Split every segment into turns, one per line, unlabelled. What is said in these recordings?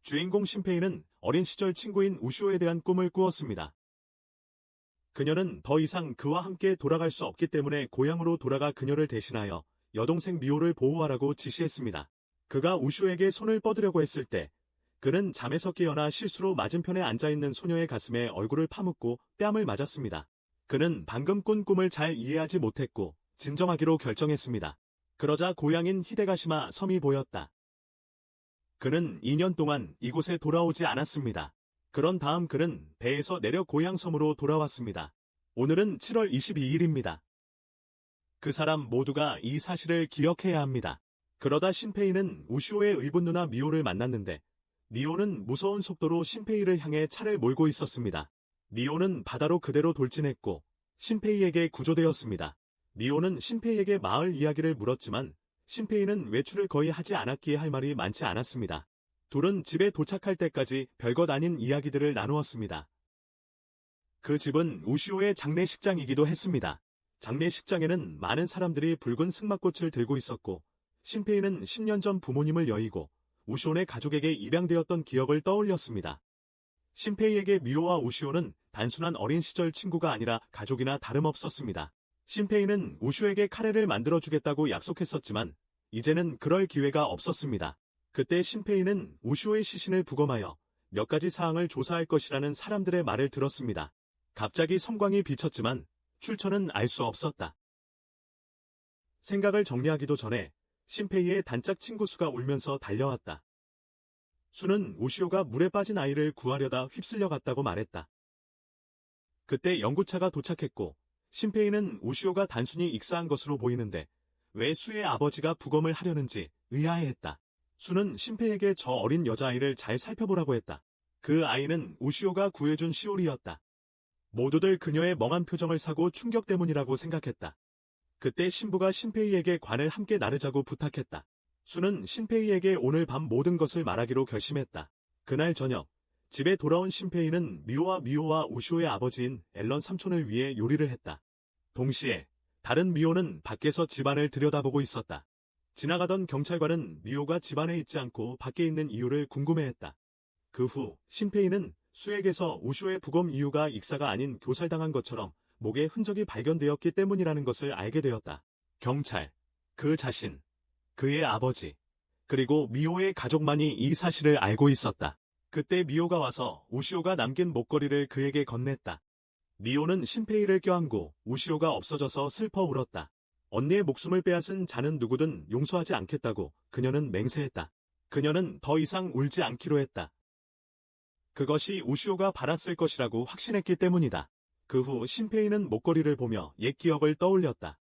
주인공 신페이는 어린 시절 친구인 우시오에 대한 꿈을 꾸었습니다. 그녀는 더 이상 그와 함께 돌아갈 수 없기 때문에 고향으로 돌아가 그녀를 대신하여 여동생 미호를 보호하라고 지시했습니다. 그가 우시오에게 손을 뻗으려고 했을 때 그는 잠에서 깨어나 실수로 맞은편에 앉아있는 소녀의 가슴에 얼굴을 파묻고 뺨을 맞았습니다. 그는 방금 꾼 꿈을 잘 이해하지 못했고 진정하기로 결정했습니다. 그러자 고향인 히데가시마 섬이 보였다. 그는 2년 동안 이곳에 돌아오지 않았습니다. 그런 다음 그는 배에서 내려 고향 섬으로 돌아왔습니다. 오늘은 7월 22일입니다. 그 사람 모두가 이 사실을 기억해야 합니다. 그러다 신페이는 우시오의 의붓 누나 미호를 만났는데 미호는 무서운 속도로 신페이를 향해 차를 몰고 있었습니다. 미호는 바다로 그대로 돌진했고 신페이에게 구조되었습니다. 미호는 신페이에게 마을 이야기를 물었지만 신페이는 외출을 거의 하지 않았기에 할 말이 많지 않았습니다. 둘은 집에 도착할 때까지 별것 아닌 이야기들을 나누었습니다. 그 집은 우시오의 장례식장이기도 했습니다. 장례식장에는 많은 사람들이 붉은 승마꽃을 들고 있었고 신페이는 10년 전 부모님을 여의고 우시오네 가족에게 입양되었던 기억을 떠올렸습니다. 신페이에게 미호와 우시오는 단순한 어린 시절 친구가 아니라 가족이나 다름없었습니다. 신페이는 우시오에게 카레를 만들어주겠다고 약속했었지만 이제는 그럴 기회가 없었습니다. 그때 신페이는 우시오의 시신을 부검하여 몇 가지 사항을 조사할 것이라는 사람들의 말을 들었습니다. 갑자기 섬광이 비쳤지만 출처는 알 수 없었다. 생각을 정리하기도 전에 신페이의 단짝 친구 수가 울면서 달려왔다. 수는 우시오가 물에 빠진 아이를 구하려다 휩쓸려 갔다고 말했다. 그때 연구차가 도착했고 신페이는 우시오가 단순히 익사한 것으로 보이는데 왜 수의 아버지가 부검을 하려는지 의아해했다. 수는 신페이에게 저 어린 여자아이를 잘 살펴보라고 했다. 그 아이는 우시오가 구해준 시오리였다. 모두들 그녀의 멍한 표정을 사고 충격 때문이라고 생각했다. 그때 신부가 신페이에게 관을 함께 나르자고 부탁했다. 수는 신페이에게 오늘 밤 모든 것을 말하기로 결심했다. 그날 저녁 집에 돌아온 신페이는 미호와 우시오의 아버지인 앨런 삼촌을 위해 요리를 했다. 동시에 다른 미호는 밖에서 집안을 들여다보고 있었다. 지나가던 경찰관은 미호가 집안에 있지 않고 밖에 있는 이유를 궁금해했다. 그 후 신페이는 수에게서 우시오의 부검 이유가 익사가 아닌 교살당한 것처럼 목에 흔적이 발견되었기 때문이라는 것을 알게 되었다. 경찰, 그 자신, 그의 아버지, 그리고 미호의 가족만이 이 사실을 알고 있었다. 그때 미호가 와서 우시오가 남긴 목걸이를 그에게 건넸다. 미호는 신페이를 껴안고 우시오가 없어져서 슬퍼 울었다. 언니의 목숨을 빼앗은 자는 누구든 용서하지 않겠다고 그녀는 맹세했다. 그녀는 더 이상 울지 않기로 했다. 그것이 우시오가 바랐을 것이라고 확신했기 때문이다. 그 후 신페이는 목걸이를 보며 옛 기억을 떠올렸다.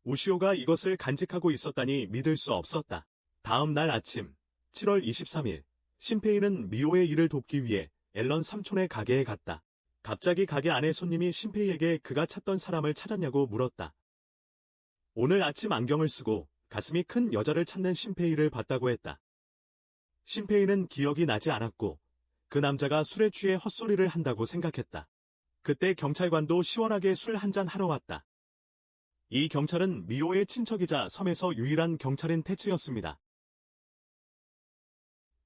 우시오가 이것을 간직하고 있었다니 믿을 수 없었다. 다음 날 아침 7월 23일 신페이는 미호의 일을 돕기 위해 앨런 삼촌의 가게에 갔다. 갑자기 가게 안에 손님이 신페이에게 그가 찾던 사람을 찾았냐고 물었다. 오늘 아침 안경을 쓰고 가슴이 큰 여자를 찾는 신페이를 봤다고 했다. 신페이는 기억이 나지 않았고 그 남자가 술에 취해 헛소리를 한다고 생각했다. 그때 경찰관도 시원하게 술 한잔 하러 왔다. 이 경찰은 미호의 친척이자 섬에서 유일한 경찰인 테츠였습니다.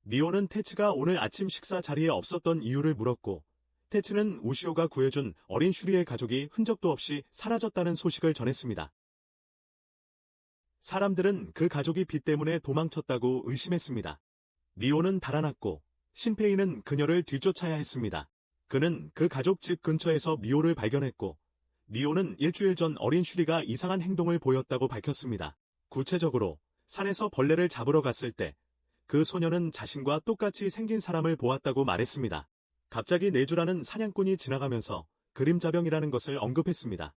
미호는 테츠가 오늘 아침 식사 자리에 없었던 이유를 물었고 테츠는 우시오가 구해준 어린 슈리의 가족이 흔적도 없이 사라졌다는 소식을 전했습니다. 사람들은 그 가족이 빚 때문에 도망쳤다고 의심했습니다. 미호는 달아났고 신페이는 그녀를 뒤쫓아야 했습니다. 그는 그 가족 집 근처에서 미호를 발견했고 미호는 일주일 전 어린 슈리가 이상한 행동을 보였다고 밝혔습니다. 구체적으로 산에서 벌레를 잡으러 갔을 때 그 소녀는 자신과 똑같이 생긴 사람을 보았다고 말했습니다. 갑자기 네주라는 사냥꾼이 지나가면서 그림자병이라는 것을 언급했습니다.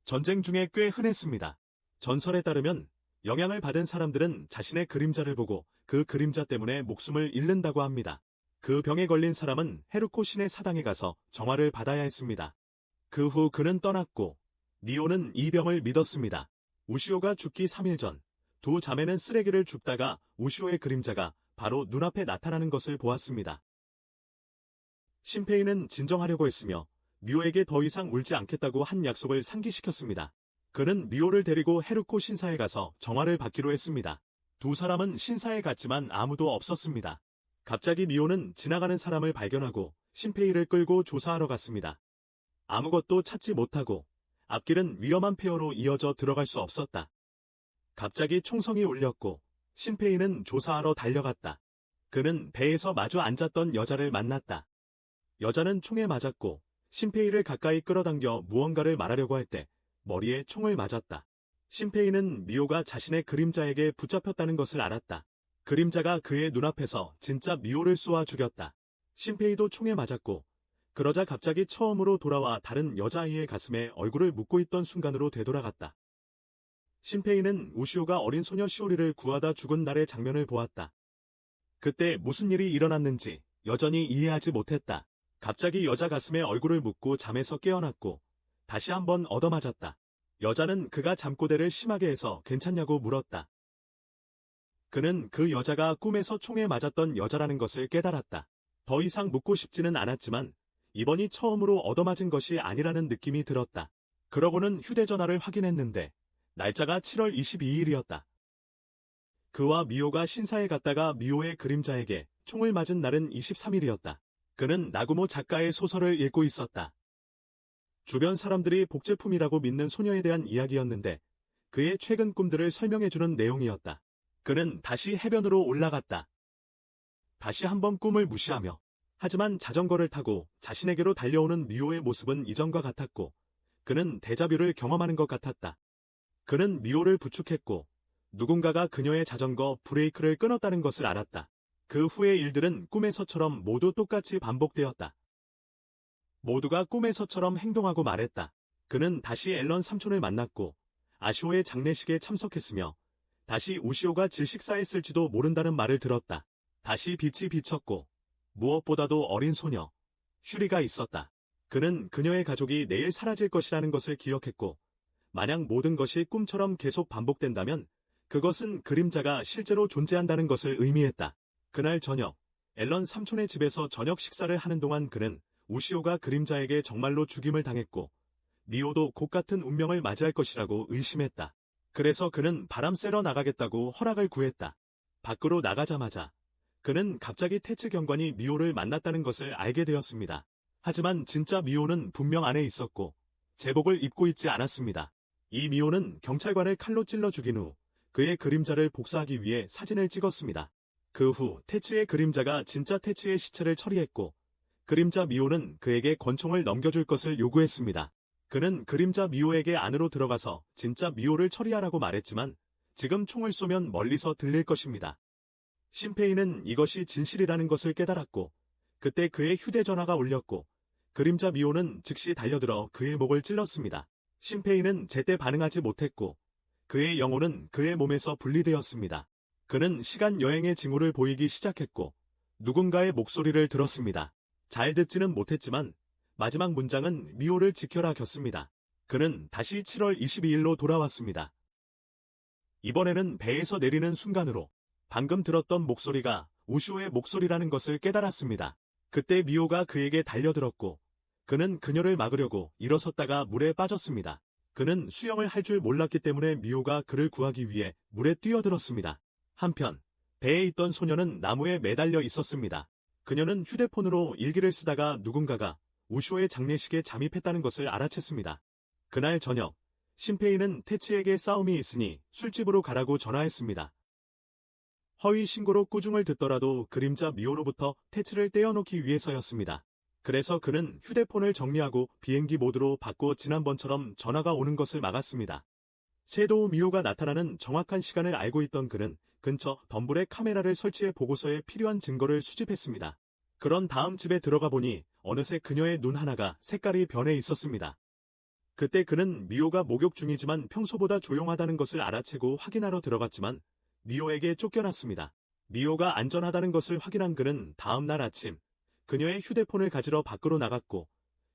전쟁 중에 꽤 흔했습니다. 전설에 따르면 영향을 받은 사람들은 자신의 그림자를 보고 그 그림자 때문에 목숨을 잃는다고 합니다. 그 병에 걸린 사람은 헤르코 신의 사당에 가서 정화를 받아야 했습니다. 그 후 그는 떠났고 미호는 이 병을 믿었습니다. 우시오가 죽기 3일 전 두 자매는 쓰레기를 줍다가 우시오의 그림자가 바로 눈앞에 나타나는 것을 보았습니다. 신페이는 진정하려고 했으며 미호에게 더 이상 울지 않겠다고 한 약속을 상기시켰습니다. 그는 미호를 데리고 헤르코 신사에 가서 정화를 받기로 했습니다. 두 사람은 신사에 갔지만 아무도 없었습니다. 갑자기 미호는 지나가는 사람을 발견하고 신페이를 끌고 조사하러 갔습니다. 아무것도 찾지 못하고 앞길은 위험한 폐허로 이어져 들어갈 수 없었다. 갑자기 총성이 울렸고 신페이는 조사하러 달려갔다. 그는 배에서 마주 앉았던 여자를 만났다. 여자는 총에 맞았고 신페이를 가까이 끌어당겨 무언가를 말하려고 할 때 머리에 총을 맞았다. 신페이는 미호가 자신의 그림자에게 붙잡혔다는 것을 알았다. 그림자가 그의 눈앞에서 진짜 미호를 쏘아 죽였다. 신페이도 총에 맞았고 그러자 갑자기 처음으로 돌아와 다른 여자아이의 가슴에 얼굴을 묻고 있던 순간으로 되돌아갔다. 신페이는 우시오가 어린 소녀 시오리를 구하다 죽은 날의 장면을 보았다. 그때 무슨 일이 일어났는지 여전히 이해하지 못했다. 갑자기 여자 가슴에 얼굴을 묻고 잠에서 깨어났고 다시 한번 얻어맞았다. 여자는 그가 잠꼬대를 심하게 해서 괜찮냐고 물었다. 그는 그 여자가 꿈에서 총에 맞았던 여자라는 것을 깨달았다. 더 이상 묻고 싶지는 않았지만 이번이 처음으로 얻어맞은 것이 아니라는 느낌이 들었다. 그러고는 휴대전화를 확인했는데 날짜가 7월 22일이었다. 그와 미호가 신사에 갔다가 미호의 그림자에게 총을 맞은 날은 23일이었다. 그는 나구모 작가의 소설을 읽고 있었다. 주변 사람들이 복제품이라고 믿는 소녀에 대한 이야기였는데 그의 최근 꿈들을 설명해주는 내용이었다. 그는 다시 해변으로 올라갔다. 다시 한번 꿈을 무시하며 하지만 자전거를 타고 자신에게로 달려오는 미호의 모습은 이전과 같았고 그는 데자뷰를 경험하는 것 같았다. 그는 미호를 부축했고 누군가가 그녀의 자전거 브레이크를 끊었다는 것을 알았다. 그 후의 일들은 꿈에서처럼 모두 똑같이 반복되었다. 모두가 꿈에서처럼 행동하고 말했다. 그는 다시 앨런 삼촌을 만났고 아시오의 장례식에 참석했으며 다시 우시오가 질식사했을지도 모른다는 말을 들었다. 다시 빛이 비쳤고 무엇보다도 어린 소녀 슈리가 있었다. 그는 그녀의 가족이 내일 사라질 것이라는 것을 기억했고 만약 모든 것이 꿈처럼 계속 반복된다면 그것은 그림자가 실제로 존재한다는 것을 의미했다. 그날 저녁 앨런 삼촌의 집에서 저녁 식사를 하는 동안 그는 우시오가 그림자에게 정말로 죽임을 당했고 미호도 곧 같은 운명을 맞이할 것이라고 의심했다. 그래서 그는 바람 쐬러 나가겠다고 허락을 구했다. 밖으로 나가자마자 그는 갑자기 테츠 경관이 미호를 만났다는 것을 알게 되었습니다. 하지만 진짜 미호는 분명 안에 있었고 제복을 입고 있지 않았습니다. 이 미호는 경찰관을 칼로 찔러 죽인 후 그의 그림자를 복사하기 위해 사진을 찍었습니다. 그 후 테츠의 그림자가 진짜 테츠의 시체를 처리했고 그림자 미호는 그에게 권총을 넘겨줄 것을 요구했습니다. 그는 그림자 미호에게 안으로 들어가서 진짜 미호를 처리하라고 말했지만 지금 총을 쏘면 멀리서 들릴 것입니다. 신페이는 이것이 진실이라는 것을 깨달았고 그때 그의 휴대전화가 울렸고 그림자 미호는 즉시 달려들어 그의 목을 찔렀습니다. 신페이는 제때 반응하지 못했고 그의 영혼은 그의 몸에서 분리되었습니다. 그는 시간 여행의 징후를 보이기 시작했고 누군가의 목소리를 들었습니다. 잘 듣지는 못했지만 마지막 문장은 미호를 지켜라 겼습니다. 그는 다시 7월 22일로 돌아왔습니다. 이번에는 배에서 내리는 순간으로 방금 들었던 목소리가 우시오의 목소리라는 것을 깨달았습니다. 그때 미호가 그에게 달려들었고 그는 그녀를 막으려고 일어섰다가 물에 빠졌습니다. 그는 수영을 할 줄 몰랐기 때문에 미호가 그를 구하기 위해 물에 뛰어들었습니다. 한편 배에 있던 소녀는 나무에 매달려 있었습니다. 그녀는 휴대폰으로 일기를 쓰다가 누군가가 우시오의 장례식에 잠입했다는 것을 알아챘습니다. 그날 저녁 신페이는 테츠에게 싸움이 있으니 술집으로 가라고 전화했습니다. 허위 신고로 꾸중을 듣더라도 그림자 미호로부터 테츠를 떼어놓기 위해서였습니다. 그래서 그는 휴대폰을 정리하고 비행기 모드로 바꿔 지난번처럼 전화가 오는 것을 막았습니다. 섀도우 미호가 나타나는 정확한 시간을 알고 있던 그는 근처 덤불에 카메라를 설치해 보고서에 필요한 증거를 수집했습니다. 그런 다음 집에 들어가 보니 어느새 그녀의 눈 하나가 색깔이 변해 있었습니다. 그때 그는 미호가 목욕 중이지만 평소보다 조용하다는 것을 알아채고 확인하러 들어갔지만 미호에게 쫓겨났습니다. 미호가 안전하다는 것을 확인한 그는 다음 날 아침 그녀의 휴대폰을 가지러 밖으로 나갔고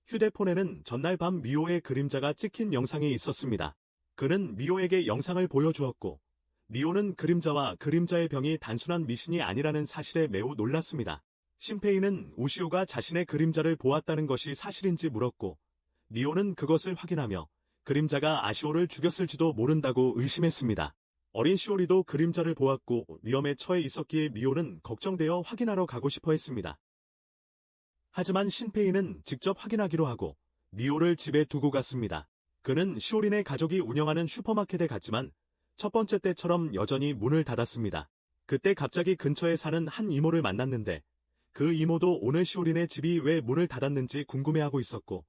휴대폰에는 전날 밤 미호의 그림자가 찍힌 영상이 있었습니다. 그는 미호에게 영상을 보여주었고 미호는 그림자와 그림자의 병이 단순한 미신이 아니라는 사실에 매우 놀랐습니다. 신페이는 우시오가 자신의 그림자를 보았다는 것이 사실인지 물었고 미호는 그것을 확인하며 그림자가 아시오를 죽였을지도 모른다고 의심했습니다. 어린 시오리도 그림자를 보았고 위험에 처해 있었기에 미호는 걱정되어 확인하러 가고 싶어 했습니다. 하지만 신페이는 직접 확인하기로 하고 미호를 집에 두고 갔습니다. 그는 시오린의 가족이 운영하는 슈퍼마켓에 갔지만 첫 번째 때처럼 여전히 문을 닫았습니다. 그때 갑자기 근처에 사는 한 이모를 만났는데 그 이모도 오늘 시오린의 집이 왜 문을 닫았는지 궁금해하고 있었고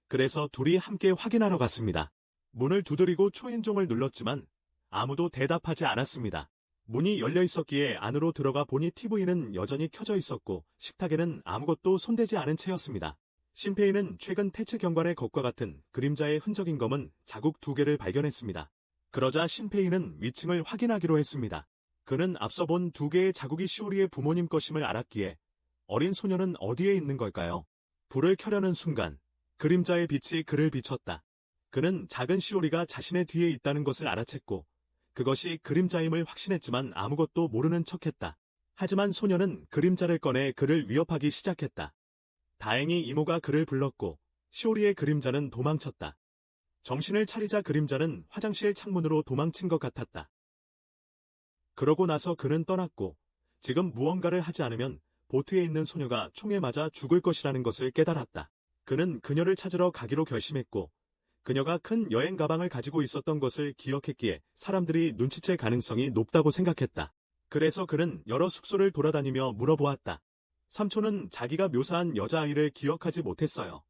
그래서 둘이 함께 확인하러 갔습니다. 문을 두드리고 초인종을 눌렀지만 아무도 대답하지 않았습니다. 문이 열려 있었기에 안으로 들어가 보니 TV는 여전히 켜져 있었고 식탁에는 아무것도 손대지 않은 채였습니다. 신페이는 최근 태츠 경관의 것과 같은 그림자의 흔적인 검은 자국 2개를 발견했습니다. 그러자 신페이는 위층을 확인하기로 했습니다. 그는 앞서 본 2개의 자국이 시오리의 부모님 것임을 알았기에 어린 소녀는 어디에 있는 걸까요? 불을 켜려는 순간 그림자의 빛이 그를 비췄다. 그는 작은 시오리가 자신의 뒤에 있다는 것을 알아챘고 그것이 그림자임을 확신했지만 아무것도 모르는 척했다. 하지만 소녀는 그림자를 꺼내 그를 위협하기 시작했다. 다행히 이모가 그를 불렀고 시오리의 그림자는 도망쳤다. 정신을 차리자 그림자는 화장실 창문으로 도망친 것 같았다. 그러고 나서 그는 떠났고 지금 무언가를 하지 않으면 보트에 있는 소녀가 총에 맞아 죽을 것이라는 것을 깨달았다. 그는 그녀를 찾으러 가기로 결심했고 그녀가 큰 여행 가방을 가지고 있었던 것을 기억했기에 사람들이 눈치챌 가능성이 높다고 생각했다. 그래서 그는 여러 숙소를 돌아다니며 물어보았다. 삼촌은 자기가 묘사한 여자아이를 기억하지 못했어요.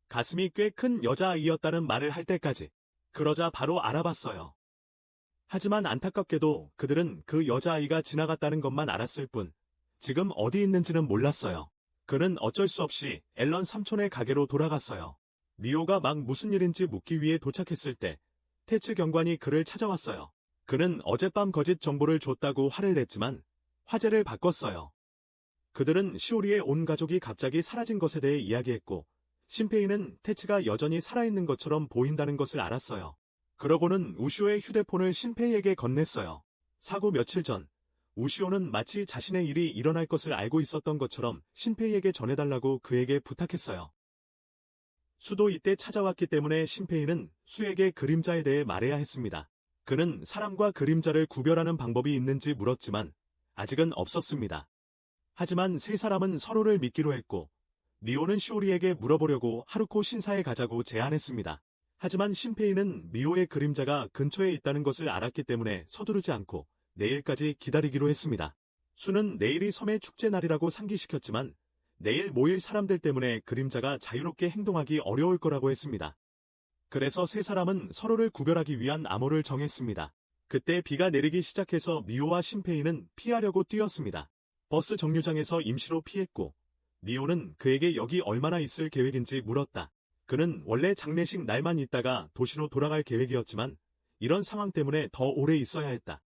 가슴이 꽤 큰 여자아이였다는 말을 할 때까지. 그러자 바로 알아봤어요. 하지만 안타깝게도 그들은 그 여자아이가 지나갔다는 것만 알았을 뿐 지금 어디 있는지는 몰랐어요. 그는 어쩔 수 없이 앨런 삼촌의 가게로 돌아갔어요. 미호가 막 무슨 일인지 묻기 위해 도착했을 때 태츠 경관이 그를 찾아왔어요. 그는 어젯밤 거짓 정보를 줬다고 화를 냈지만 화제를 바꿨어요. 그들은 시오리의 온 가족이 갑자기 사라진 것에 대해 이야기했고 신페이는 태츠가 여전히 살아있는 것처럼 보인다는 것을 알았어요. 그러고는 우시오의 휴대폰을 신페이에게 건넸어요. 사고 며칠 전 우시오는 마치 자신의 일이 일어날 것을 알고 있었던 것처럼 신페이에게 전해달라고 그에게 부탁했어요. 수도 이때 찾아왔기 때문에 신페이는 수에게 그림자에 대해 말해야 했습니다. 그는 사람과 그림자를 구별하는 방법이 있는지 물었지만 아직은 없었습니다. 하지만 세 사람은 서로를 믿기로 했고 미호는 시오리에게 물어보려고 하루코 신사에 가자고 제안했습니다. 하지만 신페이는 미호의 그림자가 근처에 있다는 것을 알았기 때문에 서두르지 않고 내일까지 기다리기로 했습니다. 수는 내일이 섬의 축제 날이라고 상기시켰지만 내일 모일 사람들 때문에 그림자가 자유롭게 행동하기 어려울 거라고 했습니다. 그래서 세 사람은 서로를 구별하기 위한 암호를 정했습니다. 그때 비가 내리기 시작해서 미호와 신페이는 피하려고 뛰었습니다. 버스 정류장에서 임시로 피했고 미호는 그에게 여기 얼마나 있을 계획인지 물었다. 그는 원래 장례식 날만 있다가 도시로 돌아갈 계획이었지만 이런 상황 때문에 더 오래 있어야 했다.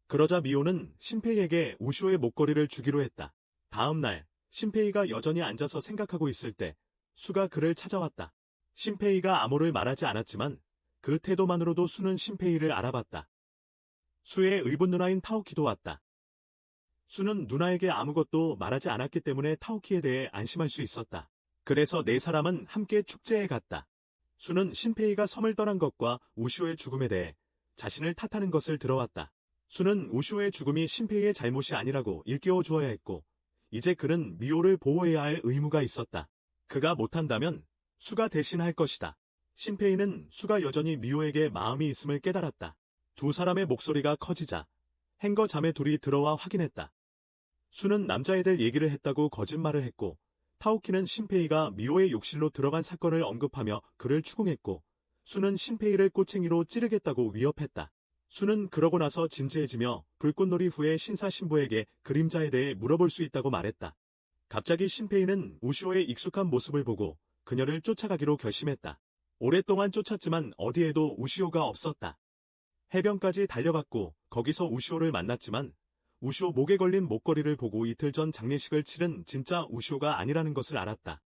그러자 미호는 신페이에게 우시오의 목걸이를 주기로 했다. 다음 날 신페이가 여전히 앉아서 생각하고 있을 때 수가 그를 찾아왔다. 신페이가 암호를 말하지 않았지만 그 태도만으로도 수는 신페이를 알아봤다. 수의 의붓 누나인 타오키도 왔다. 수는 누나에게 아무것도 말하지 않았기 때문에 타오키에 대해 안심할 수 있었다. 그래서 네 사람은 함께 축제에 갔다. 수는 신페이가 섬을 떠난 것과 우시오의 죽음에 대해 자신을 탓하는 것을 들어왔다. 수는 우시오의 죽음이 신페이의 잘못이 아니라고 일깨워 주어야 했고 이제 그는 미호를 보호해야 할 의무가 있었다. 그가 못한다면 수가 대신 할 것이다. 신페이는 수가 여전히 미호에게 마음이 있음을 깨달았다. 두 사람의 목소리가 커지자 행거 자매 둘이 들어와 확인했다. 수는 남자애들 얘기를 했다고 거짓말을 했고 타오키는 신페이가 미호의 욕실로 들어간 사건을 언급하며 그를 추궁했고 수는 신페이를 꼬챙이로 찌르겠다고 위협했다. 수는 그러고 나서 진지해지며 불꽃놀이 후에 신사 신부에게 그림자에 대해 물어볼 수 있다고 말했다. 갑자기 신페이는 우시오의 익숙한 모습을 보고 그녀를 쫓아가기로 결심했다. 오랫동안 쫓았지만 어디에도 우시오가 없었다. 해변까지 달려갔고 거기서 우시오를 만났지만 우시오 목에 걸린 목걸이를 보고 이틀 전 장례식을 치른 진짜 우시오가 아니라는 것을 알았다.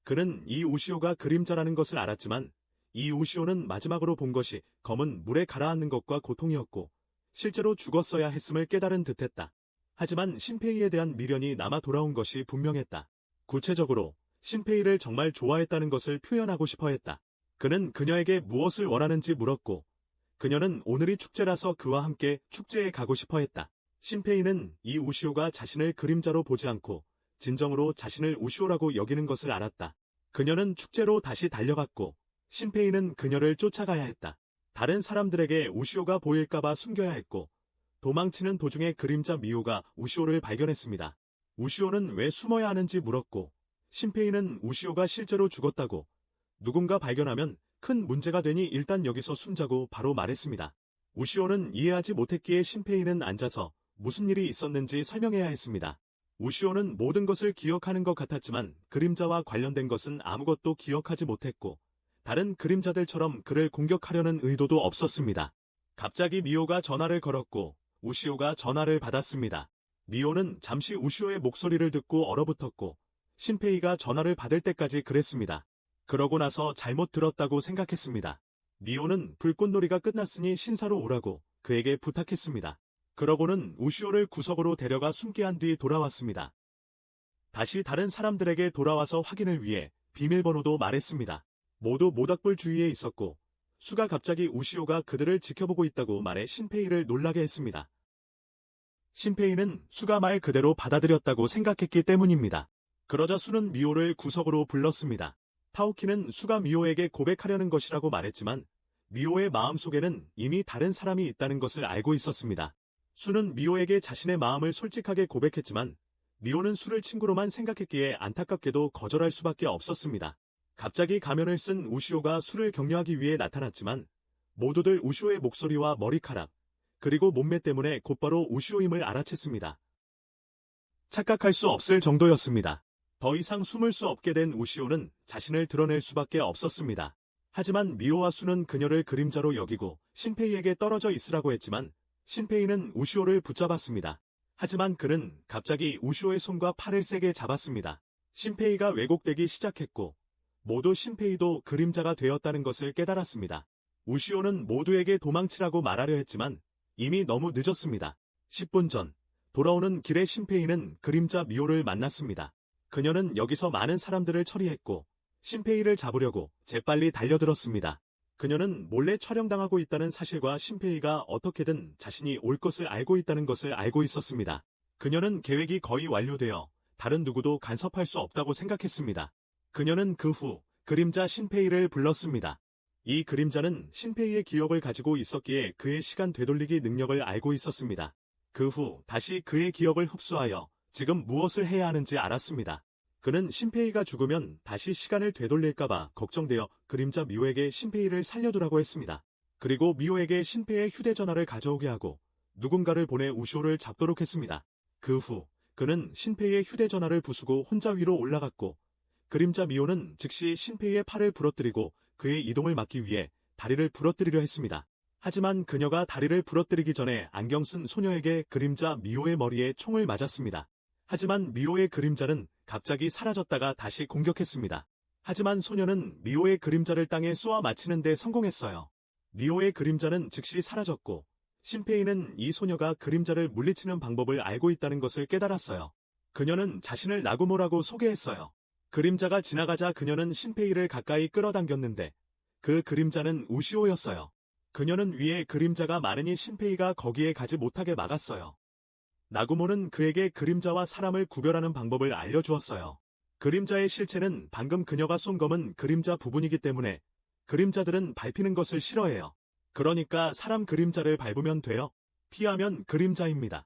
그는 이 우시오가 그림자라는 것을 알았지만 이 우시오는 마지막으로 본 것이 검은 물에 가라앉는 것과 고통이었고 실제로 죽었어야 했음을 깨달은 듯했다. 하지만 신페이에 대한 미련이 남아 돌아온 것이 분명했다. 구체적으로 신페이를 정말 좋아했다는 것을 표현하고 싶어 했다. 그는 그녀에게 무엇을 원하는지 물었고 그녀는 오늘이 축제라서 그와 함께 축제에 가고 싶어 했다. 신페이는 이 우시오가 자신을 그림자로 보지 않고 진정으로 자신을 우시오라고 여기는 것을 알았다. 그녀는 축제로 다시 달려갔고 신페이는 그녀를 쫓아가야 했다. 다른 사람들에게 우시오가 보일까봐 숨겨야 했고 도망치는 도중에 그림자 미호가 우시오를 발견했습니다. 우시오는 왜 숨어야 하는지 물었고 신페이는 우시오가 실제로 죽었다고 누군가 발견하면 큰 문제가 되니 일단 여기서 숨자고 바로 말했습니다. 우시오는 이해하지 못했기에 신페이는 앉아서 무슨 일이 있었는지 설명해야 했습니다. 우시오는 모든 것을 기억하는 것 같았지만 그림자와 관련된 것은 아무것도 기억하지 못했고 다른 그림자들처럼 그를 공격하려는 의도도 없었습니다. 갑자기 미호가 전화를 걸었고 우시오가 전화를 받았습니다. 미호는 잠시 우시오의 목소리를 듣고 얼어붙었고 신페이가 전화를 받을 때까지 그랬습니다. 그러고 나서 잘못 들었다고 생각했습니다. 미호는 불꽃놀이가 끝났으니 신사로 오라고 그에게 부탁했습니다. 그러고는 우시오를 구석으로 데려가 숨게 한 뒤 돌아왔습니다. 다시 다른 사람들에게 돌아와서 확인을 위해 비밀번호도 말했습니다. 모두 모닥불 주위에 있었고 수가 갑자기 우시오가 그들을 지켜보고 있다고 말해 신페이를 놀라게 했습니다. 신페이는 수가 말 그대로 받아들였다고 생각했기 때문입니다. 그러자 수는 미호를 구석으로 불렀습니다. 타오키는 수가 미호에게 고백하려는 것이라고 말했지만 미호의 마음속에는 이미 다른 사람이 있다는 것을 알고 있었습니다. 수는 미호에게 자신의 마음을 솔직하게 고백했지만 미호는 수를 친구로만 생각했기에 안타깝게도 거절할 수밖에 없었습니다. 갑자기 가면을 쓴 우시오가 수를 격려하기 위해 나타났지만 모두들 우시오의 목소리와 머리카락 그리고 몸매 때문에 곧바로 우시오임을 알아챘습니다. 착각할 수 없을 정도였습니다. 더 이상 숨을 수 없게 된 우시오는 자신을 드러낼 수밖에 없었습니다. 하지만 미호와 수는 그녀를 그림자로 여기고 신페이에게 떨어져 있으라고 했지만 신페이는 우시오를 붙잡았습니다. 하지만 그는 갑자기 우시오의 손과 팔을 세게 잡았습니다. 신페이가 왜곡되기 시작했고 모두 신페이도 그림자가 되었다는 것을 깨달았습니다. 우시오는 모두에게 도망치라고 말하려 했지만 이미 너무 늦었습니다. 10분 전 돌아오는 길에 신페이는 그림자 미호를 만났습니다. 그녀는 여기서 많은 사람들을 처리했고 신페이를 잡으려고 재빨리 달려들었습니다. 그녀는 몰래 촬영당하고 있다는 사실과 신페이가 어떻게든 자신이 올 것을 알고 있다는 것을 알고 있었습니다. 그녀는 계획이 거의 완료되어 다른 누구도 간섭할 수 없다고 생각했습니다. 그녀는 그 후 그림자 신페이를 불렀습니다. 이 그림자는 신페이의 기억을 가지고 있었기에 그의 시간 되돌리기 능력을 알고 있었습니다. 그 후 다시 그의 기억을 흡수하여 지금 무엇을 해야 하는지 알았습니다. 그는 신페이가 죽으면 다시 시간을 되돌릴까봐 걱정되어 그림자 미호에게 신페이를 살려두라고 했습니다. 그리고 미호에게 신페이의 휴대전화를 가져오게 하고 누군가를 보내 우시오를 잡도록 했습니다. 그 후 그는 신페이의 휴대전화를 부수고 혼자 위로 올라갔고 그림자 미호는 즉시 신페이의 팔을 부러뜨리고 그의 이동을 막기 위해 다리를 부러뜨리려 했습니다. 하지만 그녀가 다리를 부러뜨리기 전에 안경 쓴 소녀에게 그림자 미호의 머리에 총을 맞았습니다. 하지만 미호의 그림자는 갑자기 사라졌다가 다시 공격했습니다. 하지만 소녀는 미호의 그림자를 땅에 쏘아 맞히는 데 성공했어요. 미호의 그림자는 즉시 사라졌고 신페이는 이 소녀가 그림자를 물리치는 방법을 알고 있다는 것을 깨달았어요. 그녀는 자신을 나구모라고 소개했어요. 그림자가 지나가자 그녀는 신페이를 가까이 끌어당겼는데 그 그림자는 우시오였어요. 그녀는 위에 그림자가 많으니 신페이가 거기에 가지 못하게 막았어요. 나구모는 그에게 그림자와 사람을 구별하는 방법을 알려주었어요. 그림자의 실체는 방금 그녀가 쏜 검은 그림자 부분이기 때문에 그림자들은 밟히는 것을 싫어해요. 그러니까 사람 그림자를 밟으면 돼요. 피하면 그림자입니다.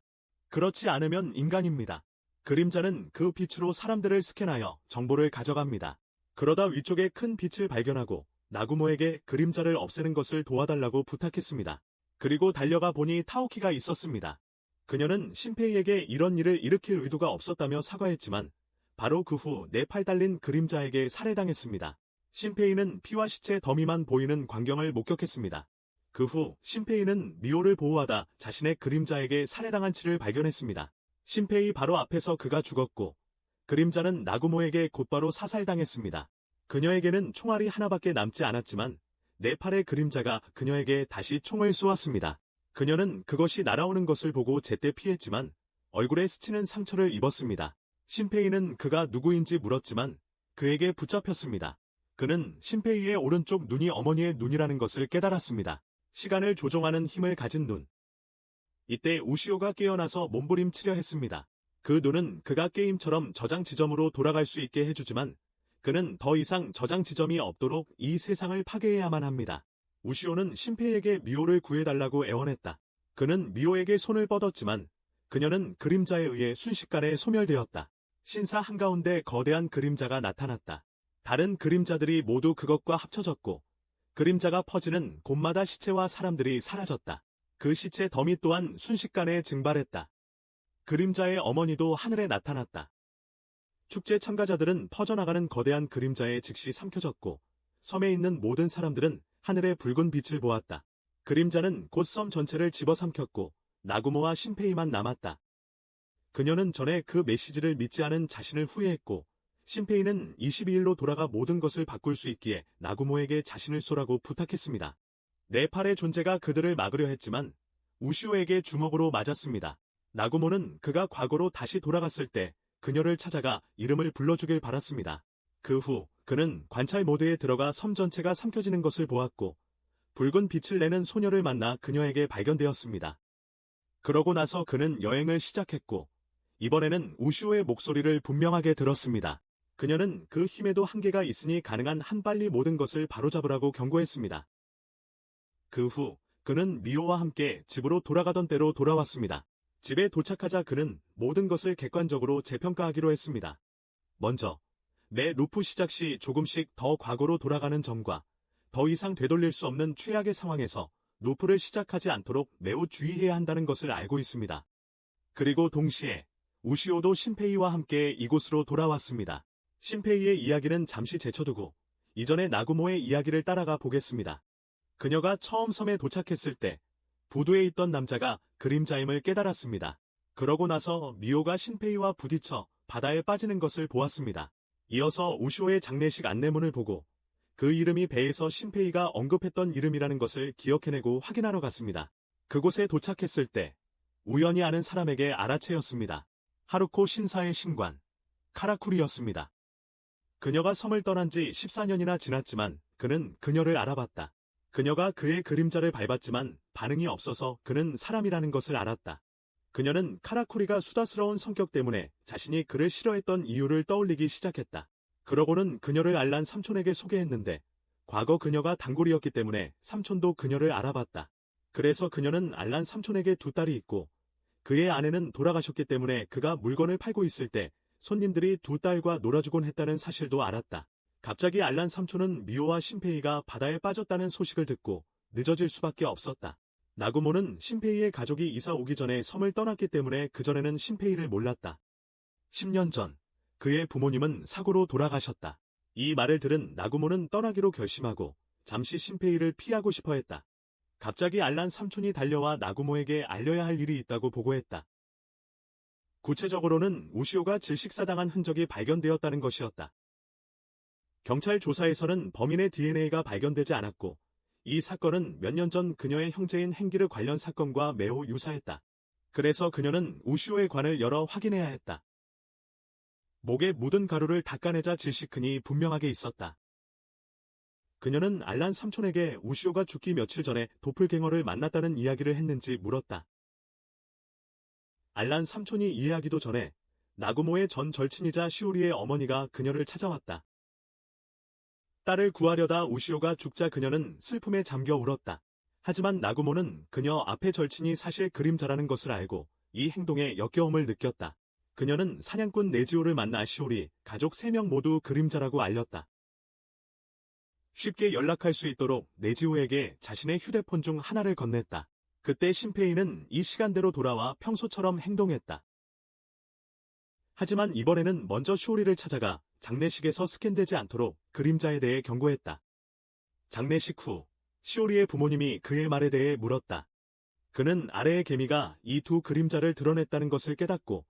그렇지 않으면 인간입니다. 그림자는 그 빛으로 사람들을 스캔하여 정보를 가져갑니다. 그러다 위쪽에 큰 빛을 발견하고 나구모에게 그림자를 없애는 것을 도와달라고 부탁했습니다. 그리고 달려가 보니 타오키가 있었습니다. 그녀는 신페이에게 이런 일을 일으킬 의도가 없었다며 사과했지만 바로 그 후 네 팔 달린 그림자에게 살해당했습니다. 신페이는 피와 시체 더미만 보이는 광경을 목격했습니다. 그 후 신페이는 미호를 보호하다 자신의 그림자에게 살해당한 치를 발견했습니다. 신페이 바로 앞에서 그가 죽었고 그림자는 나구모에게 곧바로 사살당했습니다. 그녀에게는 총알이 하나밖에 남지 않았지만 네 팔의 그림자가 그녀에게 다시 총을 쏘았습니다. 그녀는 그것이 날아오는 것을 보고 제때 피했지만 얼굴에 스치는 상처를 입었습니다. 신페이는 그가 누구인지 물었지만 그에게 붙잡혔습니다. 그는 신페이의 오른쪽 눈이 어머니의 눈이라는 것을 깨달았습니다. 시간을 조종하는 힘을 가진 눈. 이때 우시오가 깨어나서 몸부림치려 했습니다. 그 눈은 그가 게임처럼 저장 지점으로 돌아갈 수 있게 해주지만 그는 더 이상 저장 지점이 없도록 이 세상을 파괴해야만 합니다. 우시오는 신페이에게 미호를 구해달라고 애원했다. 그는 미호에게 손을 뻗었지만 그녀는 그림자에 의해 순식간에 소멸되었다. 신사 한가운데 거대한 그림자가 나타났다. 다른 그림자들이 모두 그것과 합쳐졌고 그림자가 퍼지는 곳마다 시체와 사람들이 사라졌다. 그 시체 더미 또한 순식간에 증발했다. 그림자의 어머니도 하늘에 나타났다. 축제 참가자들은 퍼져나가는 거대한 그림자에 즉시 삼켜졌고 섬에 있는 모든 사람들은 하늘의 붉은 빛을 보았다. 그림자는 곧 섬 전체를 집어삼켰고 나구모와 신페이만 남았다. 그녀는 전에 그 메시지를 믿지 않은 자신을 후회했고 신페이는 22일로 돌아가 모든 것을 바꿀 수 있기에 나구모에게 자신을 쏘라고 부탁했습니다. 네팔의 존재가 그들을 막으려 했지만 우시오에게 주먹으로 맞았습니다. 나구모는 그가 과거로 다시 돌아갔을 때 그녀를 찾아가 이름을 불러주길 바랐습니다. 그 후 그는 관찰 모드에 들어가 섬 전체가 삼켜지는 것을 보았고 붉은 빛을 내는 소녀를 만나 그녀에게 발견되었습니다. 그러고 나서 그는 여행을 시작했고 이번에는 우시오의 목소리를 분명하게 들었습니다. 그녀는 그 힘에도 한계가 있으니 가능한 한 빨리 모든 것을 바로잡으라고 경고했습니다. 그 후 그는 미호와 함께 집으로 돌아가던 때로 돌아왔습니다. 집에 도착하자 그는 모든 것을 객관적으로 재평가하기로 했습니다. 먼저 매 루프 시작 시 조금씩 더 과거로 돌아가는 점과 더 이상 되돌릴 수 없는 최악의 상황에서 루프를 시작하지 않도록 매우 주의해야 한다는 것을 알고 있습니다. 그리고 동시에 우시오도 신페이와 함께 이곳으로 돌아왔습니다. 신페이의 이야기는 잠시 제쳐두고 이전의 나구모의 이야기를 따라가 보겠습니다. 그녀가 처음 섬에 도착했을 때 부두에 있던 남자가 그림자임을 깨달았습니다. 그러고 나서 미호가 신페이와 부딪혀 바다에 빠지는 것을 보았습니다. 이어서 우시오의 장례식 안내문을 보고 그 이름이 배에서 신페이가 언급했던 이름이라는 것을 기억해내고 확인하러 갔습니다. 그곳에 도착했을 때 우연히 아는 사람에게 알아채였습니다. 하루코 신사의 신관, 카라쿠리였습니다. 그녀가 섬을 떠난 지 14년이나 지났지만 그는 그녀를 알아봤다. 그녀가 그의 그림자를 밟았지만 반응이 없어서 그는 사람이라는 것을 알았다. 그녀는 카라쿠리가 수다스러운 성격 때문에 자신이 그를 싫어했던 이유를 떠올리기 시작했다. 그러고는 그녀를 알란 삼촌에게 소개했는데 과거 그녀가 단골이었기 때문에 삼촌도 그녀를 알아봤다. 그래서 그녀는 알란 삼촌에게 두 딸이 있고 그의 아내는 돌아가셨기 때문에 그가 물건을 팔고 있을 때 손님들이 두 딸과 놀아주곤 했다는 사실도 알았다. 갑자기 알란 삼촌은 미호와 신페이가 바다에 빠졌다는 소식을 듣고 늦어질 수밖에 없었다. 나구모는 신페이의 가족이 이사 오기 전에 섬을 떠났기 때문에 그전에는 신페이를 몰랐다. 10년 전 그의 부모님은 사고로 돌아가셨다. 이 말을 들은 나구모는 떠나기로 결심하고 잠시 신페이를 피하고 싶어 했다. 갑자기 알란 삼촌이 달려와 나구모에게 알려야 할 일이 있다고 보고했다. 구체적으로는 우시오가 질식사당한 흔적이 발견되었다는 것이었다. 경찰 조사에서는 범인의 DNA가 발견되지 않았고 이 사건은 몇 년 전 그녀의 형제인 행기르 관련 사건과 매우 유사했다. 그래서 그녀는 우시오의 관을 열어 확인해야 했다. 목에 묻은 가루를 닦아내자 질식흔이 분명하게 있었다. 그녀는 알란 삼촌에게 우시오가 죽기 며칠 전에 도플갱어를 만났다는 이야기를 했는지 물었다. 알란 삼촌이 이해하기도 전에 나구모의 전 절친이자 시오리의 어머니가 그녀를 찾아왔다. 딸을 구하려다 우시오가 죽자 그녀는 슬픔에 잠겨 울었다. 하지만 나구모는 그녀 앞의 절친이 사실 그림자라는 것을 알고 이 행동에 역겨움을 느꼈다. 그녀는 사냥꾼 네지오를 만나 시오리, 가족 3명 모두 그림자라고 알렸다. 쉽게 연락할 수 있도록 네지오에게 자신의 휴대폰 중 하나를 건넸다. 그때 신페이는 이 시간대로 돌아와 평소처럼 행동했다. 하지만 이번에는 먼저 시오리를 찾아가 장례식에서 스캔되지 않도록 그림자에 대해 경고했다. 장례식 후 시오리의 부모님이 그의 말에 대해 물었다. 그는 아래의 개미가 이 두 그림자를 드러냈다는 것을 깨닫고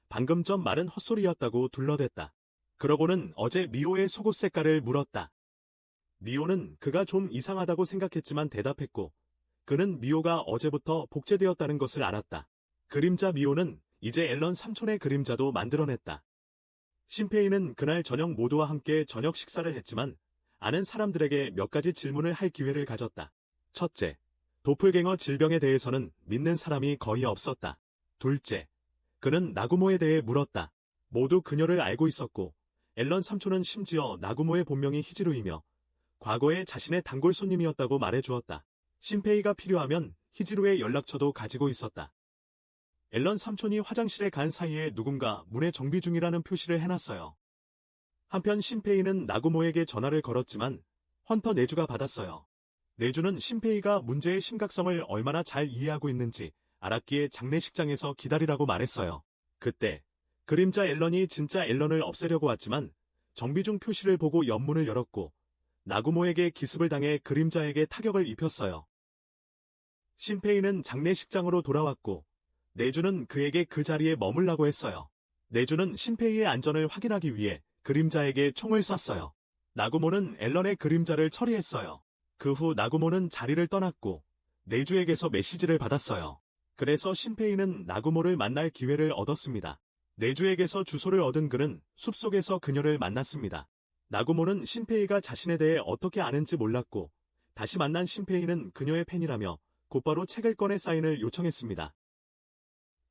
방금 전 말은 헛소리였다고 둘러댔다. 그러고는 어제 미호의 속옷 색깔을 물었다. 미호는 그가 좀 이상하다고 생각했지만 대답했고 그는 미호가 어제부터 복제되었다는 것을 알았다. 그림자 미호는 이제 앨런 삼촌의 그림자도 만들어냈다. 신페이는 그날 저녁 모두와 함께 저녁 식사를 했지만 아는 사람들에게 몇 가지 질문을 할 기회를 가졌다. 첫째, 도플갱어 질병에 대해서는 믿는 사람이 거의 없었다. 둘째, 그는 나구모에 대해 물었다. 모두 그녀를 알고 있었고 앨런 삼촌은 심지어 나구모의 본명이 히지루이며 과거에 자신의 단골 손님이었다고 말해주었다. 신페이가 필요하면 히지루의 연락처도 가지고 있었다. 앨런 삼촌이 화장실에 간 사이에 누군가 문에 정비 중이라는 표시를 해놨어요. 한편 신페이는 나구모에게 전화를 걸었지만 헌터 네주가 받았어요. 네주는 신페이가 문제의 심각성을 얼마나 잘 이해하고 있는지 알았기에 장례식장에서 기다리라고 말했어요. 그때 그림자 앨런이 진짜 앨런을 없애려고 왔지만 정비 중 표시를 보고 옆문을 열었고 나구모에게 기습을 당해 그림자에게 타격을 입혔어요. 신페이는 장례식장으로 돌아왔고 네주는 그에게 그 자리에 머물라고 했어요. 네주는 신페이의 안전을 확인하기 위해 그림자에게 총을 쐈어요. 나구모는 앨런의 그림자를 처리했어요. 그 후 나구모는 자리를 떠났고 네주에게서 메시지를 받았어요. 그래서 신페이는 나구모를 만날 기회를 얻었습니다. 네주에게서 주소를 얻은 그는 숲속에서 그녀를 만났습니다. 나구모는 신페이가 자신에 대해 어떻게 아는지 몰랐고 다시 만난 신페이는 그녀의 팬이라며 곧바로 책을 꺼내 사인을 요청했습니다.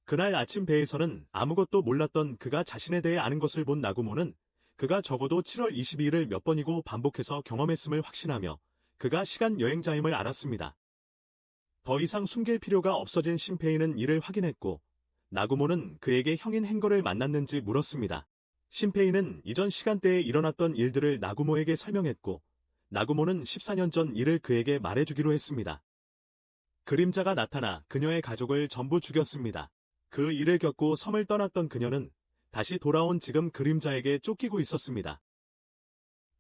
그날 아침 배에서는 아무것도 몰랐던 그가 자신에 대해 아는 것을 본 나구모는 그가 적어도 7월 22일을 몇 번이고 반복해서 경험했음을 확신하며 그가 시간 여행자임을 알았습니다. 더 이상 숨길 필요가 없어진 신페이는 이를 확인했고 나구모는 그에게 형인 행거를 만났는지 물었습니다. 신페이는 이전 시간대에 일어났던 일들을 나구모에게 설명했고 나구모는 14년 전 일을 그에게 말해주기로 했습니다. 그림자가 나타나 그녀의 가족을 전부 죽였습니다. 그 일을 겪고 섬을 떠났던 그녀는 다시 돌아온 지금 그림자에게 쫓기고 있었습니다.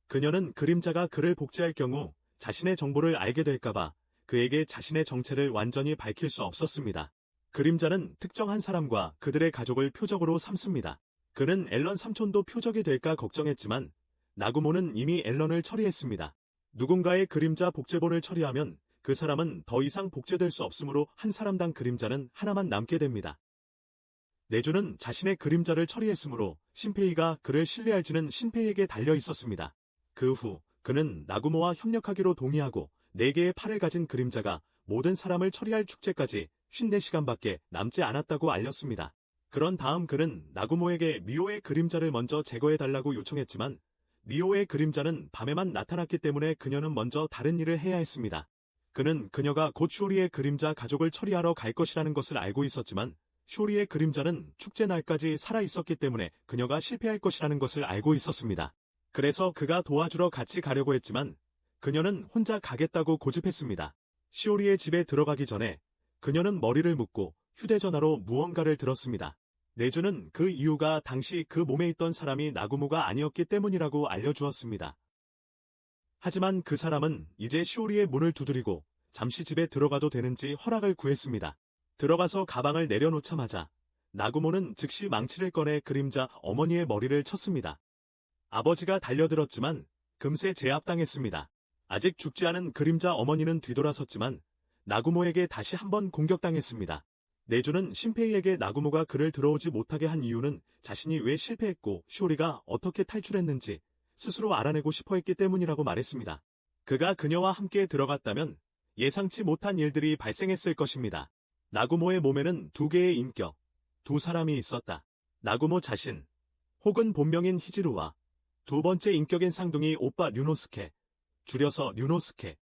그녀는 그림자가 그를 복제할 경우 자신의 정보를 알게 될까봐 그에게 자신의 정체를 완전히 밝힐 수 없었습니다. 그림자는 특정한 사람과 그들의 가족을 표적으로 삼습니다. 그는 앨런 삼촌도 표적이 될까 걱정했지만 나구모는 이미 앨런을 처리했습니다. 누군가의 그림자 복제본을 처리하면 그 사람은 더 이상 복제될 수 없으므로 한 사람당 그림자는 하나만 남게 됩니다. 네주는 자신의 그림자를 처리했으므로 신페이가 그를 신뢰할지는 신페이에게 달려 있었습니다. 그 후 그는 나구모와 협력하기로 동의하고 4개의 팔을 가진 그림자가 모든 사람을 처리할 축제까지 54시간밖에 남지 않았다고 알렸습니다. 그런 다음 그는 나구모에게 미호의 그림자를 먼저 제거해달라고 요청했지만 미호의 그림자는 밤에만 나타났기 때문에 그녀는 먼저 다른 일을 해야 했습니다. 그는 그녀가 곧 쇼리의 그림자 가족을 처리하러 갈 것이라는 것을 알고 있었지만 쇼리의 그림자는 축제 날까지 살아있었기 때문에 그녀가 실패할 것이라는 것을 알고 있었습니다. 그래서 그가 도와주러 같이 가려고 했지만 그녀는 혼자 가겠다고 고집했습니다. 쇼리의 집에 들어가기 전에 그녀는 머리를 묶고 휴대전화로 무언가를 들었습니다. 네주는 그 이유가 당시 그 몸에 있던 사람이 나구모가 아니었기 때문이라고 알려주었습니다. 하지만 그 사람은 이제 쇼리의 문을 두드리고 잠시 집에 들어가도 되는지 허락을 구했습니다. 들어가서 가방을 내려놓자마자 나구모는 즉시 망치를 꺼내 그림자 어머니의 머리를 쳤습니다. 아버지가 달려들었지만 금세 제압당했습니다. 아직 죽지 않은 그림자 어머니는 뒤돌아섰지만 나구모에게 다시 한번 공격당했습니다. 네주는 신페이에게 나구모가 그를 들어오지 못하게 한 이유는 자신이 왜 실패했고 쇼리가 어떻게 탈출했는지 스스로 알아내고 싶어했기 때문이라고 말했습니다. 그가 그녀와 함께 들어갔다면 예상치 못한 일들이 발생했을 것입니다. 나구모의 몸에는 2개의 인격, 2사람이 있었다. 나구모 자신, 혹은 본명인 히지루와 두 번째 인격인 쌍둥이 오빠 류노스케, 줄여서 류노스케.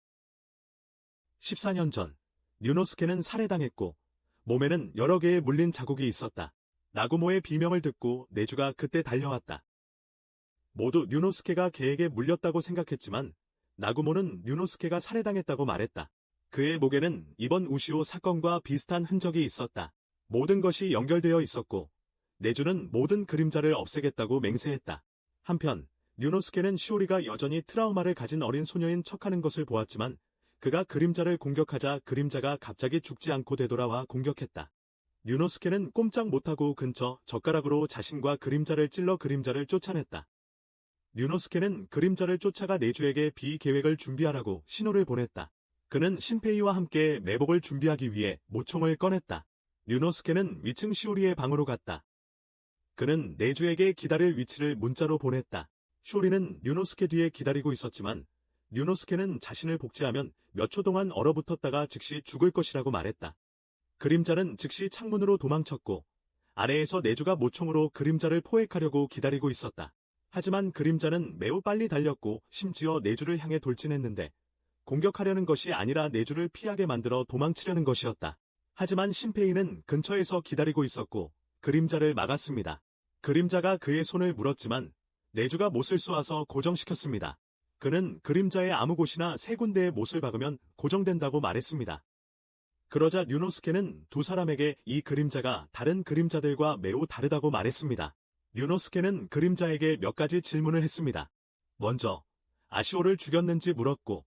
14년 전, 류노스케는 살해당했고 몸에는 여러 개의 물린 자국이 있었다. 나구모의 비명을 듣고 네주가 그때 달려왔다. 모두 류노스케가 개에게 물렸다고 생각했지만 나구모는 류노스케가 살해당했다고 말했다. 그의 목에는 이번 우시오 사건과 비슷한 흔적이 있었다. 모든 것이 연결되어 있었고 네주는 모든 그림자를 없애겠다고 맹세했다. 한편 류노스케는 시오리가 여전히 트라우마를 가진 어린 소녀인 척하는 것을 보았지만 그가 그림자를 공격하자 그림자가 갑자기 죽지 않고 되돌아와 공격했다. 류노스케는 꼼짝 못하고 근처 젓가락으로 자신과 그림자를 찔러 그림자를 쫓아냈다. 류노스케는 그림자를 쫓아가 네주에게 비계획을 준비하라고 신호를 보냈다. 그는 신페이와 함께 매복을 준비하기 위해 모총을 꺼냈다. 류노스케는 위층 시오리의 방으로 갔다. 그는 네주에게 기다릴 위치를 문자로 보냈다. 쇼리는 류노스케 뒤에 기다리고 있었지만 류노스케는 자신을 복제하면 몇 초 동안 얼어붙었다가 즉시 죽을 것이라고 말했다. 그림자는 즉시 창문으로 도망쳤고 아래에서 내주가 모총으로 그림자를 포획하려고 기다리고 있었다. 하지만 그림자는 매우 빨리 달렸고 심지어 내주를 향해 돌진했는데 공격하려는 것이 아니라 내주를 피하게 만들어 도망치려는 것이었다. 하지만 신페이는 근처에서 기다리고 있었고 그림자를 막았습니다. 그림자가 그의 손을 물었지만 내주가 못을 쏘아서 고정시켰습니다. 그는 그림자의 아무 곳이나 세 군데에 못을 박으면 고정된다고 말했습니다. 그러자 류노스케는 두 사람에게 이 그림자가 다른 그림자들과 매우 다르다고 말했습니다. 류노스케는 그림자에게 몇 가지 질문을 했습니다. 먼저 아시오를 죽였는지 물었고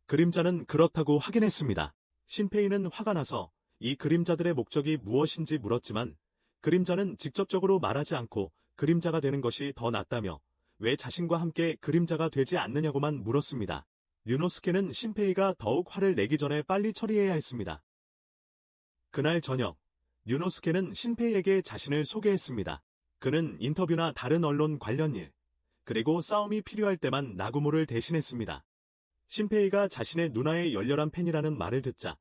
그림자는 그렇다고 확인했습니다. 신페이는 화가 나서 이 그림자들의 목적이 무엇인지 물었지만 그림자는 직접적으로 말하지 않고 그림자가 되는 것이 더 낫다며 왜 자신과 함께 그림자가 되지 않느냐고만 물었습니다. 류노스케는 신페이가 더욱 화를 내기 전에 빨리 처리해야 했습니다. 그날 저녁, 류노스케는 신페이에게 자신을 소개했습니다. 그는 인터뷰나 다른 언론 관련 일, 그리고 싸움이 필요할 때만 나구모를 대신했습니다. 신페이가 자신의 누나의 열렬한 팬이라는 말을 듣자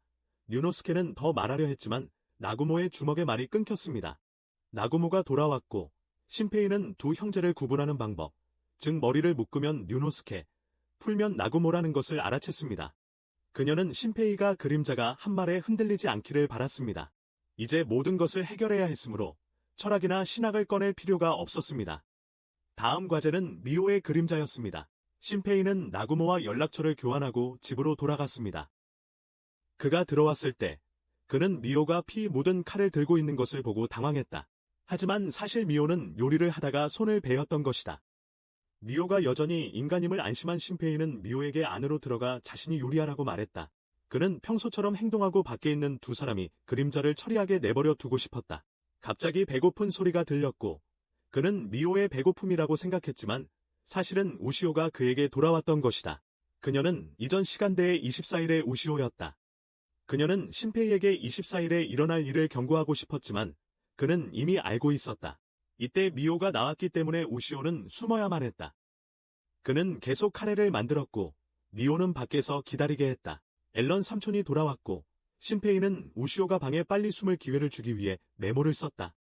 류노스케는 더 말하려 했지만 나구모의 주먹에 말이 끊겼습니다. 나구모가 돌아왔고 신페이는 두 형제를 구분하는 방법, 즉 머리를 묶으면 류노스케, 풀면 나구모라는 것을 알아챘습니다. 그녀는 신페이가 그림자가 한 말에 흔들리지 않기를 바랐습니다. 이제 모든 것을 해결해야 했으므로 철학이나 신학을 꺼낼 필요가 없었습니다. 다음 과제는 미호의 그림자였습니다. 신페이는 나구모와 연락처를 교환하고 집으로 돌아갔습니다. 그가 들어왔을 때 그는 미호가 피 묻은 칼을 들고 있는 것을 보고 당황했다. 하지만 사실 미호는 요리를 하다가 손을 베었던 것이다. 미호가 여전히 인간임을 안심한 신페이는 미호에게 안으로 들어가 자신이 요리하라고 말했다. 그는 평소처럼 행동하고 밖에 있는 두 사람이 그림자를 처리하게 내버려 두고 싶었다. 갑자기 배고픈 소리가 들렸고 그는 미호의 배고픔이라고 생각했지만 사실은 우시오가 그에게 돌아왔던 것이다. 그녀는 이전 시간대의 24일의 우시오였다. 그녀는 신페이에게 24일에 일어날 일을 경고하고 싶었지만 그는 이미 알고 있었다. 이때 미호가 나왔기 때문에 우시오는 숨어야만 했다. 그는 계속 카레를 만들었고 미호는 밖에서 기다리게 했다. 앨런 삼촌이 돌아왔고 신페이는 우시오가 방에 빨리 숨을 기회를 주기 위해 메모를 썼다.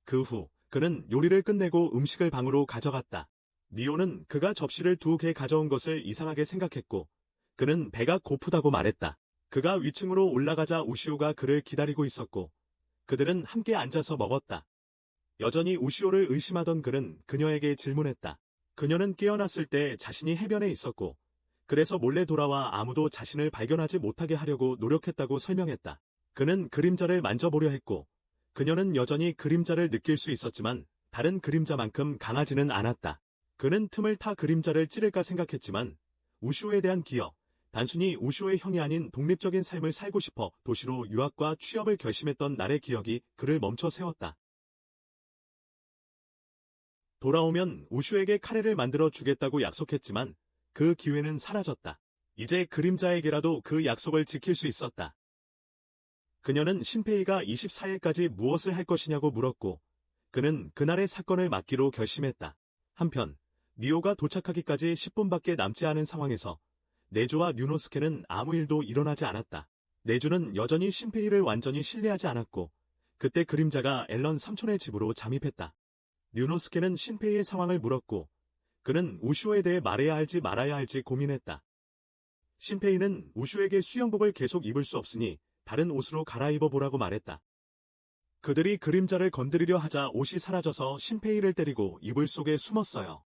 그 후 그는 요리를 끝내고 음식을 방으로 가져갔다. 미호는 그가 접시를 2개 가져온 것을 이상하게 생각했고 그는 배가 고프다고 말했다. 그가 위층으로 올라가자 우시오가 그를 기다리고 있었고 그들은 함께 앉아서 먹었다. 여전히 우시오를 의심하던 그는 그녀에게 질문했다. 그녀는 깨어났을 때 자신이 해변에 있었고 그래서 몰래 돌아와 아무도 자신을 발견하지 못하게 하려고 노력했다고 설명했다. 그는 그림자를 만져보려 했고 그녀는 여전히 그림자를 느낄 수 있었지만 다른 그림자만큼 강하지는 않았다. 그는 틈을 타 그림자를 찌를까 생각했지만 우시오에 대한 기억, 단순히 우시오의 형이 아닌 독립적인 삶을 살고 싶어 도시로 유학과 취업을 결심했던 날의 기억이 그를 멈춰 세웠다. 돌아오면 우시오에게 카레를 만들어 주겠다고 약속했지만 그 기회는 사라졌다. 이제 그림자에게라도 그 약속을 지킬 수 있었다. 그녀는 신페이가 24일까지 무엇을 할 것이냐고 물었고 그는 그날의 사건을 맡기로 결심했다. 한편 미호가 도착하기까지 10분밖에 남지 않은 상황에서 내주와 류노스케는 아무 일도 일어나지 않았다. 내주는 여전히 신페이를 완전히 신뢰하지 않았고 그때 그림자가 앨런 삼촌의 집으로 잠입했다. 류노스케는 신페이의 상황을 물었고 그는 우슈오에 대해 말해야 할지 말아야 할지 고민했다. 신페이는 우슈에게 수영복을 계속 입을 수 없으니 다른 옷으로 갈아입어보라고 말했다. 그들이 그림자를 건드리려 하자 옷이 사라져서 신페이를 때리고 이불 속에 숨었어요.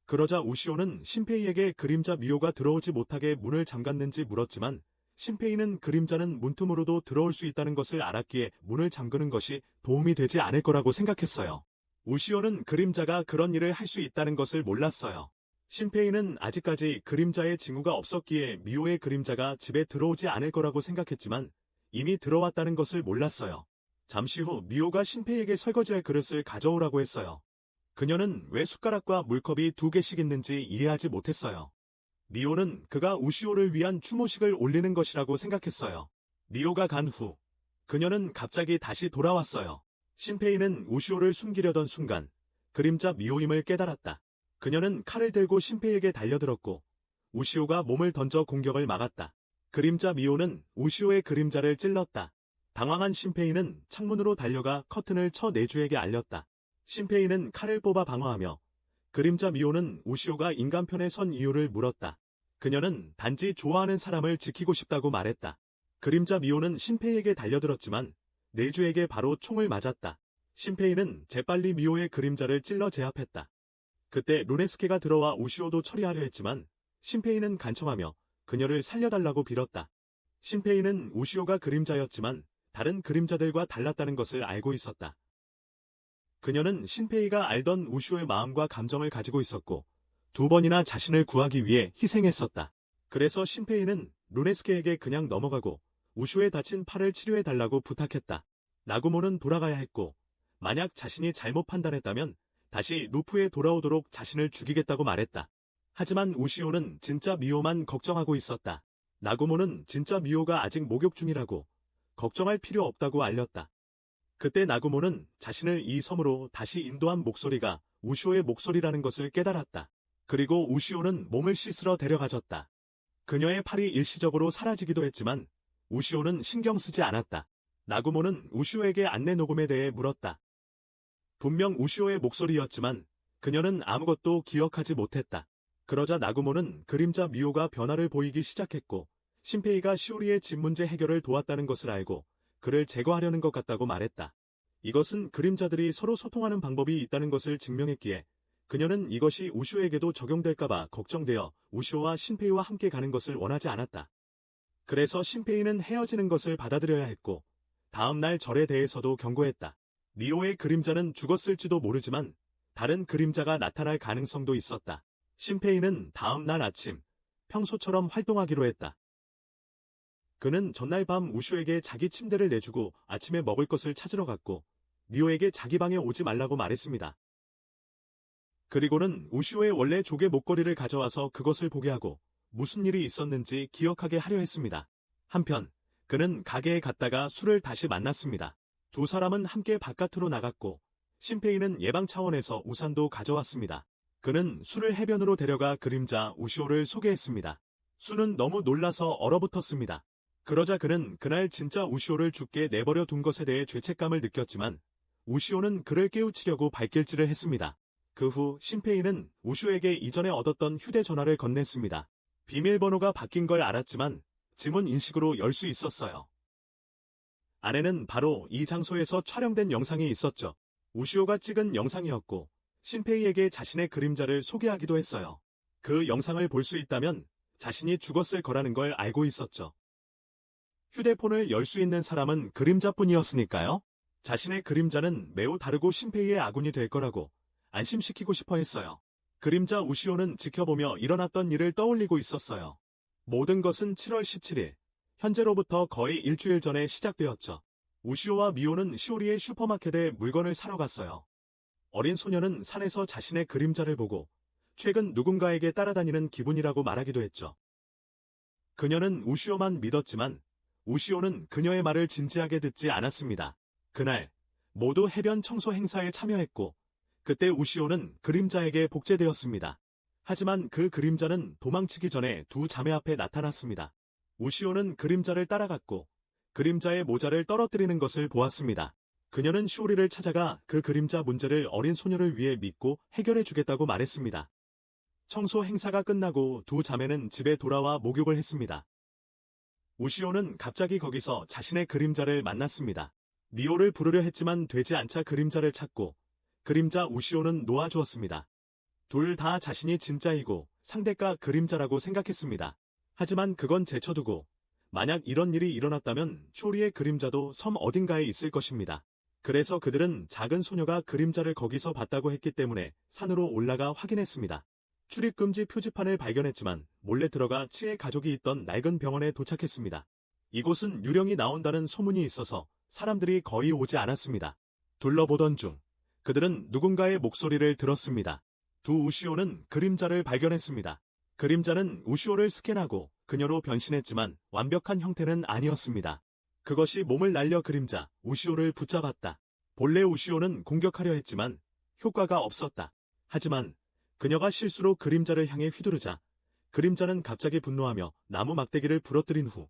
그러자 우시오는 신페이에게 그림자 미호가 들어오지 못하게 문을 잠갔는지 물었지만 신페이는 그림자는 문틈으로도 들어올 수 있다는 것을 알았기에 문을 잠그는 것이 도움이 되지 않을 거라고 생각했어요. 우시오는 그림자가 그런 일을 할 수 있다는 것을 몰랐어요. 신페이는 아직까지 그림자의 징후가 없었기에 미호의 그림자가 집에 들어오지 않을 거라고 생각했지만 이미 들어왔다는 것을 몰랐어요. 잠시 후 미호가 신페이에게 설거지할 그릇을 가져오라고 했어요. 그녀는 왜 숟가락과 물컵이 2개씩 있는지 이해하지 못했어요. 미호는 그가 우시오를 위한 추모식을 올리는 것이라고 생각했어요. 미호가 간 후 그녀는 갑자기 다시 돌아왔어요. 신페이는 우시오를 숨기려던 순간 그림자 미호임을 깨달았다. 그녀는 칼을 들고 신페이에게 달려들었고 우시오가 몸을 던져 공격을 막았다. 그림자 미호는 우시오의 그림자를 찔렀다. 당황한 신페이는 창문으로 달려가 커튼을 쳐 내주에게 알렸다. 신페이는 칼을 뽑아 방어하며 그림자 미호는 우시오가 인간편에 선 이유를 물었다. 그녀는 단지 좋아하는 사람을 지키고 싶다고 말했다. 그림자 미호는 신페이에게 달려들었지만 내주에게 바로 총을 맞았다. 신페이는 재빨리 미호의 그림자를 찔러 제압했다. 그때 루네스케가 들어와 우시오도 처리하려 했지만 신페이는 간청하며 그녀를 살려달라고 빌었다. 신페이는 우시오가 그림자였지만 다른 그림자들과 달랐다는 것을 알고 있었다. 그녀는 신페이가 알던 우시오의 마음과 감정을 가지고 있었고 2번이나 자신을 구하기 위해 희생했었다. 그래서 신페이는 루네스케에게 그냥 넘어가고 우시오의 다친 팔을 치료해달라고 부탁했다. 나구모는 돌아가야 했고 만약 자신이 잘못 판단했다면 다시 루프에 돌아오도록 자신을 죽이겠다고 말했다. 하지만 우시오는 진짜 미호만 걱정하고 있었다. 나구모는 진짜 미호가 아직 목욕 중이라고 걱정할 필요 없다고 알렸다. 그때 나구모는 자신을 이 섬으로 다시 인도한 목소리가 우시오의 목소리라는 것을 깨달았다. 그리고 우시오는 몸을 씻으러 데려가졌다. 그녀의 팔이 일시적으로 사라지기도 했지만 우시오는 신경 쓰지 않았다. 나구모는 우시오에게 안내 녹음에 대해 물었다. 분명 우시오의 목소리였지만 그녀는 아무것도 기억하지 못했다. 그러자 나구모는 그림자 미호가 변화를 보이기 시작했고 신페이가 시오리의 집 문제 해결을 도왔다는 것을 알고 그를 제거하려는 것 같다고 말했다. 이것은 그림자들이 서로 소통하는 방법이 있다는 것을 증명했기에 그녀는 이것이 우시오에게도 적용될까봐 걱정되어 우시오와 신페이와 함께 가는 것을 원하지 않았다. 그래서 신페이는 헤어지는 것을 받아들여야 했고 다음 날 절에 대해서도 경고했다. 미호의 그림자는 죽었을지도 모르지만 다른 그림자가 나타날 가능성도 있었다. 신페이는 다음 날 아침 평소처럼 활동하기로 했다. 그는 전날 밤 우시오에게 자기 침대를 내주고 아침에 먹을 것을 찾으러 갔고 미호에게 자기 방에 오지 말라고 말했습니다. 그리고는 우시오의 원래 조개 목걸이를 가져와서 그것을 보게 하고 무슨 일이 있었는지 기억하게 하려 했습니다. 한편 그는 가게에 갔다가 술을 다시 만났습니다. 두 사람은 함께 바깥으로 나갔고 신페이는 예방 차원에서 우산도 가져왔습니다. 그는 술을 해변으로 데려가 그림자 우시오를 소개했습니다. 수는 너무 놀라서 얼어붙었습니다. 그러자 그는 그날 진짜 우시오를 죽게 내버려 둔 것에 대해 죄책감을 느꼈지만 우시오는 그를 깨우치려고 발길질을 했습니다. 그 후 신페이는 우시오에게 이전에 얻었던 휴대전화를 건넸습니다. 비밀번호가 바뀐 걸 알았지만 지문 인식으로 열 수 있었어요. 안에는 바로 이 장소에서 촬영된 영상이 있었죠. 우시오가 찍은 영상이었고 신페이에게 자신의 그림자를 소개하기도 했어요. 그 영상을 볼 수 있다면 자신이 죽었을 거라는 걸 알고 있었죠. 휴대폰을 열 수 있는 사람은 그림자뿐이었으니까요. 자신의 그림자는 매우 다르고 신페이의 아군이 될 거라고 안심시키고 싶어 했어요. 그림자 우시오는 지켜보며 일어났던 일을 떠올리고 있었어요. 모든 것은 7월 17일, 현재로부터 거의 일주일 전에 시작되었죠. 우시오와 미호는 시오리의 슈퍼마켓에 물건을 사러 갔어요. 어린 소녀는 산에서 자신의 그림자를 보고 최근 누군가에게 따라다니는 기분이라고 말하기도 했죠. 그녀는 우시오만 믿었지만 우시오는 그녀의 말을 진지하게 듣지 않았습니다. 그날 모두 해변 청소 행사에 참여했고 그때 우시오는 그림자에게 복제되었습니다. 하지만 그 그림자는 도망치기 전에 두 자매 앞에 나타났습니다. 우시오는 그림자를 따라갔고 그림자의 모자를 떨어뜨리는 것을 보았습니다. 그녀는 시오리를 찾아가 그 그림자 문제를 어린 소녀를 위해 믿고 해결해 주겠다고 말했습니다. 청소 행사가 끝나고 두 자매는 집에 돌아와 목욕을 했습니다. 우시오는 갑자기 거기서 자신의 그림자를 만났습니다. 미호를 부르려 했지만 되지 않자 그림자를 찾고 그림자 우시오는 놓아주었습니다. 둘 다 자신이 진짜이고 상대가 그림자라고 생각했습니다. 하지만 그건 제쳐두고 만약 이런 일이 일어났다면 쇼리의 그림자도 섬 어딘가에 있을 것입니다. 그래서 그들은 작은 소녀가 그림자를 거기서 봤다고 했기 때문에 산으로 올라가 확인했습니다. 출입금지 표지판을 발견했지만 몰래 들어가 치의 가족이 있던 낡은 병원에 도착했습니다. 이곳은 유령이 나온다는 소문이 있어서 사람들이 거의 오지 않았습니다. 둘러보던 중 그들은 누군가의 목소리를 들었습니다. 두 우시오는 그림자를 발견했습니다. 그림자는 우시오를 스캔하고 그녀로 변신했지만 완벽한 형태는 아니었습니다. 그것이 몸을 날려 그림자 우시오를 붙잡았다. 본래 우시오는 공격하려 했지만 효과가 없었다. 하지만 그녀가 실수로 그림자를 향해 휘두르자 그림자는 갑자기 분노하며 나무 막대기를 부러뜨린 후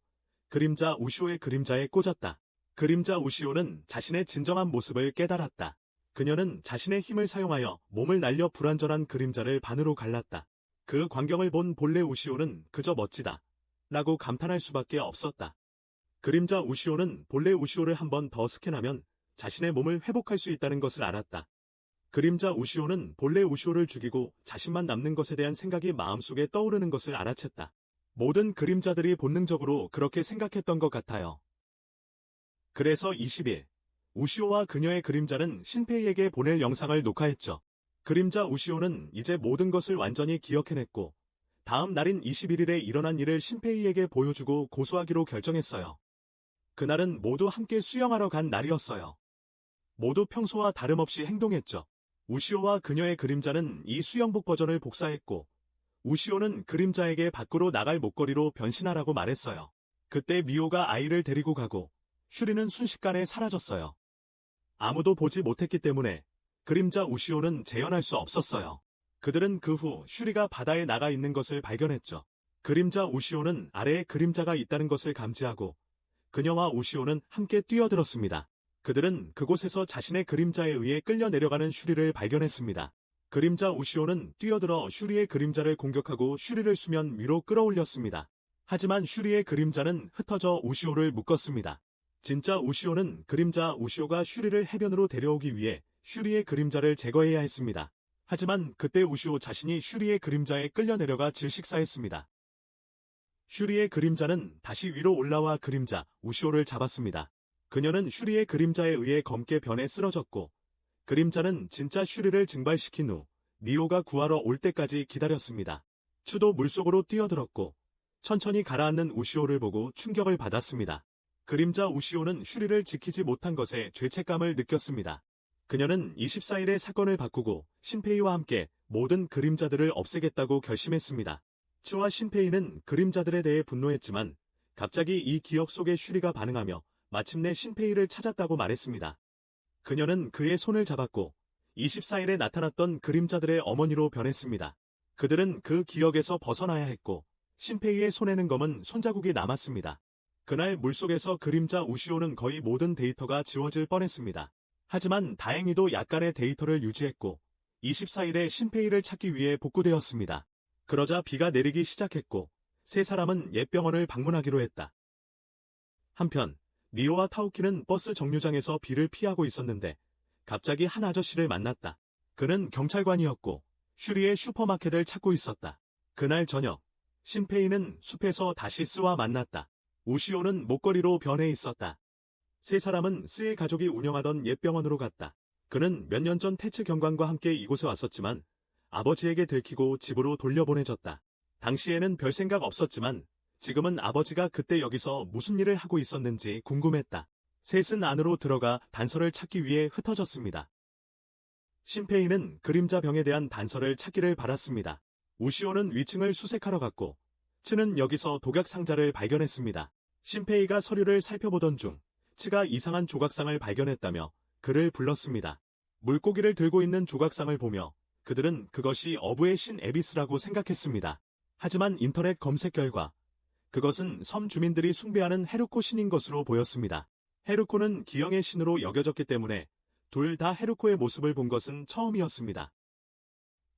그림자 우시오의 그림자에 꽂았다. 그림자 우시오는 자신의 진정한 모습을 깨달았다. 그녀는 자신의 힘을 사용하여 몸을 날려 불완전한 그림자를 반으로 갈랐다. 그 광경을 본 본래 우시오는 그저 멋지다 라고 감탄할 수밖에 없었다. 그림자 우시오는 본래 우시오를 한 번 더 스캔하면 자신의 몸을 회복할 수 있다는 것을 알았다. 그림자 우시오는 본래 우시오를 죽이고 자신만 남는 것에 대한 생각이 마음속에 떠오르는 것을 알아챘다. 모든 그림자들이 본능적으로 그렇게 생각했던 것 같아요. 그래서 20일, 우시오와 그녀의 그림자는 신페이에게 보낼 영상을 녹화했죠. 그림자 우시오는 이제 모든 것을 완전히 기억해냈고 다음 날인 21일에 일어난 일을 신페이에게 보여주고 고소하기로 결정했어요. 그날은 모두 함께 수영하러 간 날이었어요. 모두 평소와 다름없이 행동했죠. 우시오와 그녀의 그림자는 이 수영복 버전을 복사했고 우시오는 그림자에게 밖으로 나갈 목걸이로 변신하라고 말했어요. 그때 미오가 아이를 데리고 가고 슈리는 순식간에 사라졌어요. 아무도 보지 못했기 때문에 그림자 우시오는 재현할 수 없었어요. 그들은 그 후 슈리가 바다에 나가 있는 것을 발견했죠. 그림자 우시오는 아래에 그림자가 있다는 것을 감지하고 그녀와 우시오는 함께 뛰어들었습니다. 그들은 그곳에서 자신의 그림자에 의해 끌려 내려가는 슈리를 발견했습니다. 그림자 우시오는 뛰어들어 슈리의 그림자를 공격하고 슈리를 수면 위로 끌어올렸습니다. 하지만 슈리의 그림자는 흩어져 우시오를 묶었습니다. 진짜 우시오는 그림자 우시오가 슈리를 해변으로 데려오기 위해 슈리의 그림자를 제거해야 했습니다. 하지만 그때 우시오 자신이 슈리의 그림자에 끌려 내려가 질식사했습니다. 슈리의 그림자는 다시 위로 올라와 그림자 우시오를 잡았습니다. 그녀는 슈리의 그림자에 의해 검게 변해 쓰러졌고 그림자는 진짜 슈리를 증발시킨 후 미오가 구하러 올 때까지 기다렸습니다. 추도 물속으로 뛰어들었고 천천히 가라앉는 우시오를 보고 충격을 받았습니다. 그림자 우시오는 슈리를 지키지 못한 것에 죄책감을 느꼈습니다. 그녀는 24일에 사건을 바꾸고 신페이와 함께 모든 그림자들을 없애겠다고 결심했습니다. 츠와 신페이는 그림자들에 대해 분노했지만 갑자기 이 기억 속에 슈리가 반응하며 마침내 신페이를 찾았다고 말했습니다. 그녀는 그의 손을 잡았고 24일에 나타났던 그림자들의 어머니로 변했습니다. 그들은 그 기억에서 벗어나야 했고 신페이의 손에는 검은 손자국이 남았습니다. 그날 물속에서 그림자 우시오는 거의 모든 데이터가 지워질 뻔했습니다. 하지만 다행히도 약간의 데이터를 유지했고 24일에 신페이를 찾기 위해 복구되었습니다. 그러자 비가 내리기 시작했고 세 사람은 옛 병원을 방문하기로 했다. 한편 미오와 타오키는 버스 정류장에서 비를 피하고 있었는데 갑자기 한 아저씨를 만났다. 그는 경찰관이었고 슈리의 슈퍼마켓을 찾고 있었다. 그날 저녁 신페이는 숲에서 다시 스와 만났다. 우시오는 목걸이로 변해 있었다. 세 사람은 스의 가족이 운영하던 옛 병원으로 갔다. 그는 몇 년 전 태츠 경관과 함께 이곳에 왔었지만 아버지에게 들키고 집으로 돌려보내졌다. 당시에는 별 생각 없었지만 지금은 아버지가 그때 여기서 무슨 일을 하고 있었는지 궁금했다. 셋은 안으로 들어가 단서를 찾기 위해 흩어졌습니다. 신페이는 그림자 병에 대한 단서를 찾기를 바랐습니다. 우시오는 위층을 수색하러 갔고 츠는 여기서 독약 상자를 발견했습니다. 신페이가 서류를 살펴보던 중 츠가 이상한 조각상을 발견했다며 그를 불렀습니다. 물고기를 들고 있는 조각상을 보며 그들은 그것이 어부의 신 에비스라고 생각했습니다. 하지만 인터넷 검색 결과 그것은 섬 주민들이 숭배하는 헤르코 신인 것으로 보였습니다. 헤르코는 기영의 신으로 여겨졌기 때문에 둘 다 헤르코의 모습을 본 것은 처음이었습니다.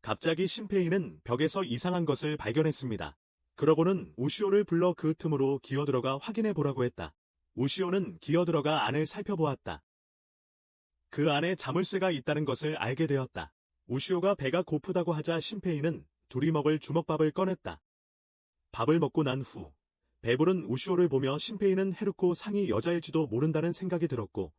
갑자기 신페이는 벽에서 이상한 것을 발견했습니다. 그러고는 우시오를 불러 그 틈으로 기어들어가 확인해 보라고 했다. 우시오는 기어들어가 안을 살펴보았다. 그 안에 자물쇠가 있다는 것을 알게 되었다. 우시오가 배가 고프다고 하자 신페이는 둘이 먹을 주먹밥을 꺼냈다. 밥을 먹고 난 후 배부른 우시오를 보며 신페이는 헤르코 상이 여자일지도 모른다는 생각이 들었고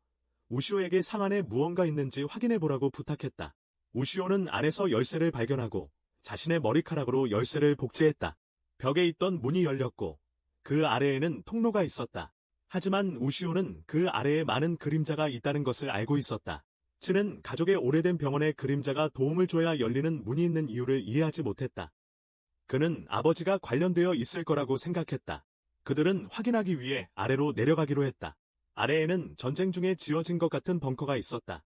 우시오에게 상 안에 무언가 있는지 확인해 보라고 부탁했다. 우시오는 안에서 열쇠를 발견하고 자신의 머리카락으로 열쇠를 복제했다. 벽에 있던 문이 열렸고 그 아래에는 통로가 있었다. 하지만 우시오는 그 아래에 많은 그림자가 있다는 것을 알고 있었다. 츠는 가족의 오래된 병원에 그림자가 도움을 줘야 열리는 문이 있는 이유를 이해하지 못했다. 그는 아버지가 관련되어 있을 거라고 생각했다. 그들은 확인하기 위해 아래로 내려가기로 했다. 아래에는 전쟁 중에 지어진 것 같은 벙커가 있었다.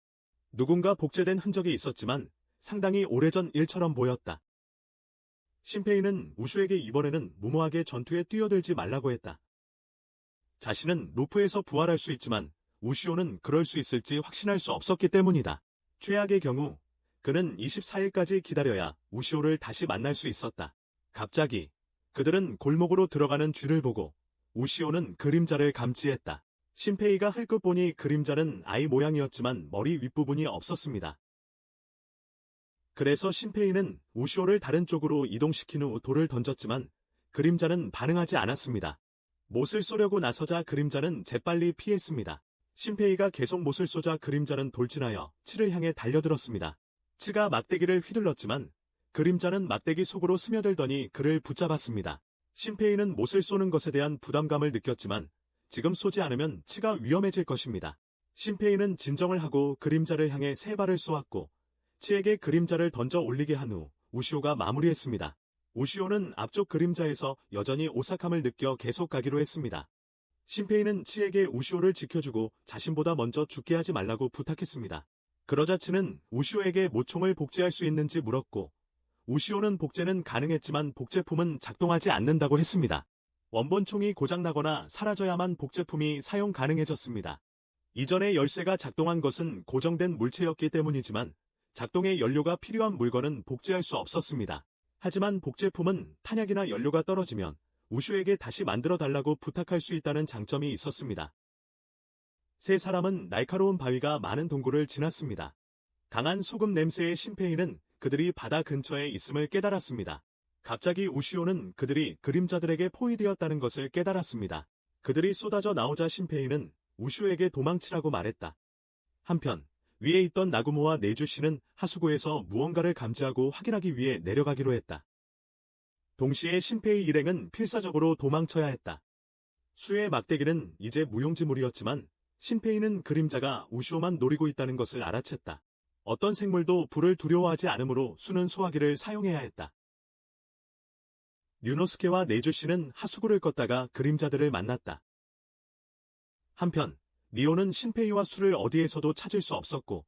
누군가 복제된 흔적이 있었지만 상당히 오래전 일처럼 보였다. 신페이는 우슈에게 이번에는 무모하게 전투에 뛰어들지 말라고 했다. 자신은 루프에서 부활할 수 있지만 우시오는 그럴 수 있을지 확신할 수 없었기 때문이다. 최악의 경우 그는 24일까지 기다려야 우시오를 다시 만날 수 있었다. 갑자기 그들은 골목으로 들어가는 쥐를 보고 우시오는 그림자를 감지했다. 신페이가 흘끗 보니 그림자는 아이 모양이었지만 머리 윗부분이 없었습니다. 그래서 신페이는 우시오를 다른 쪽으로 이동시킨 후 돌을 던졌지만 그림자는 반응하지 않았습니다. 못을 쏘려고 나서자 그림자는 재빨리 피했습니다. 신페이가 계속 못을 쏘자 그림자는 돌진하여 치를 향해 달려들었습니다. 치가 막대기를 휘둘렀지만 그림자는 막대기 속으로 스며들더니 그를 붙잡았습니다. 신페이는 못을 쏘는 것에 대한 부담감을 느꼈지만 지금 쏘지 않으면 치가 위험해질 것입니다. 신페이는 진정을 하고 그림자를 향해 3발을 쏘았고 치에게 그림자를 던져 올리게 한 후 우시오가 마무리했습니다. 우시오는 앞쪽 그림자에서 여전히 오싹함을 느껴 계속 가기로 했습니다. 신페이는 치에게 우시오를 지켜주고 자신보다 먼저 죽게 하지 말라고 부탁했습니다. 그러자 치는 우시오에게 모총을 복제할 수 있는지 물었고 우시오는 복제는 가능했지만 복제품은 작동하지 않는다고 했습니다. 원본총이 고장나거나 사라져야만 복제품이 사용 가능해졌습니다. 이전에 열쇠가 작동한 것은 고정된 물체였기 때문이지만 작동에 연료가 필요한 물건은 복제할 수 없었습니다. 하지만 복제품은 탄약이나 연료가 떨어지면 우슈에게 다시 만들어 달라고 부탁할 수 있다는 장점이 있었습니다. 세 사람은 날카로운 바위가 많은 동굴을 지났습니다. 강한 소금 냄새의 신페이는 그들이 바다 근처에 있음을 깨달았습니다. 갑자기 우시오는 그들이 그림자들에게 포위되었다는 것을 깨달았습니다. 그들이 쏟아져 나오자 신페이는 우슈에게 도망치라고 말했다. 한편 위에 있던 나구모와 네주씨는 하수구에서 무언가를 감지하고 확인하기 위해 내려가기로 했다. 동시에 신페이 일행은 필사적으로 도망쳐야 했다. 수의 막대기는 이제 무용지물이었지만 신페이는 그림자가 우시오만 노리고 있다는 것을 알아챘다. 어떤 생물도 불을 두려워하지 않으므로 수는 소화기를 사용해야 했다. 류노스케와 네주씨는 하수구를 걷다가 그림자들을 만났다. 한편 미오는 신페이와 수를 어디에서도 찾을 수 없었고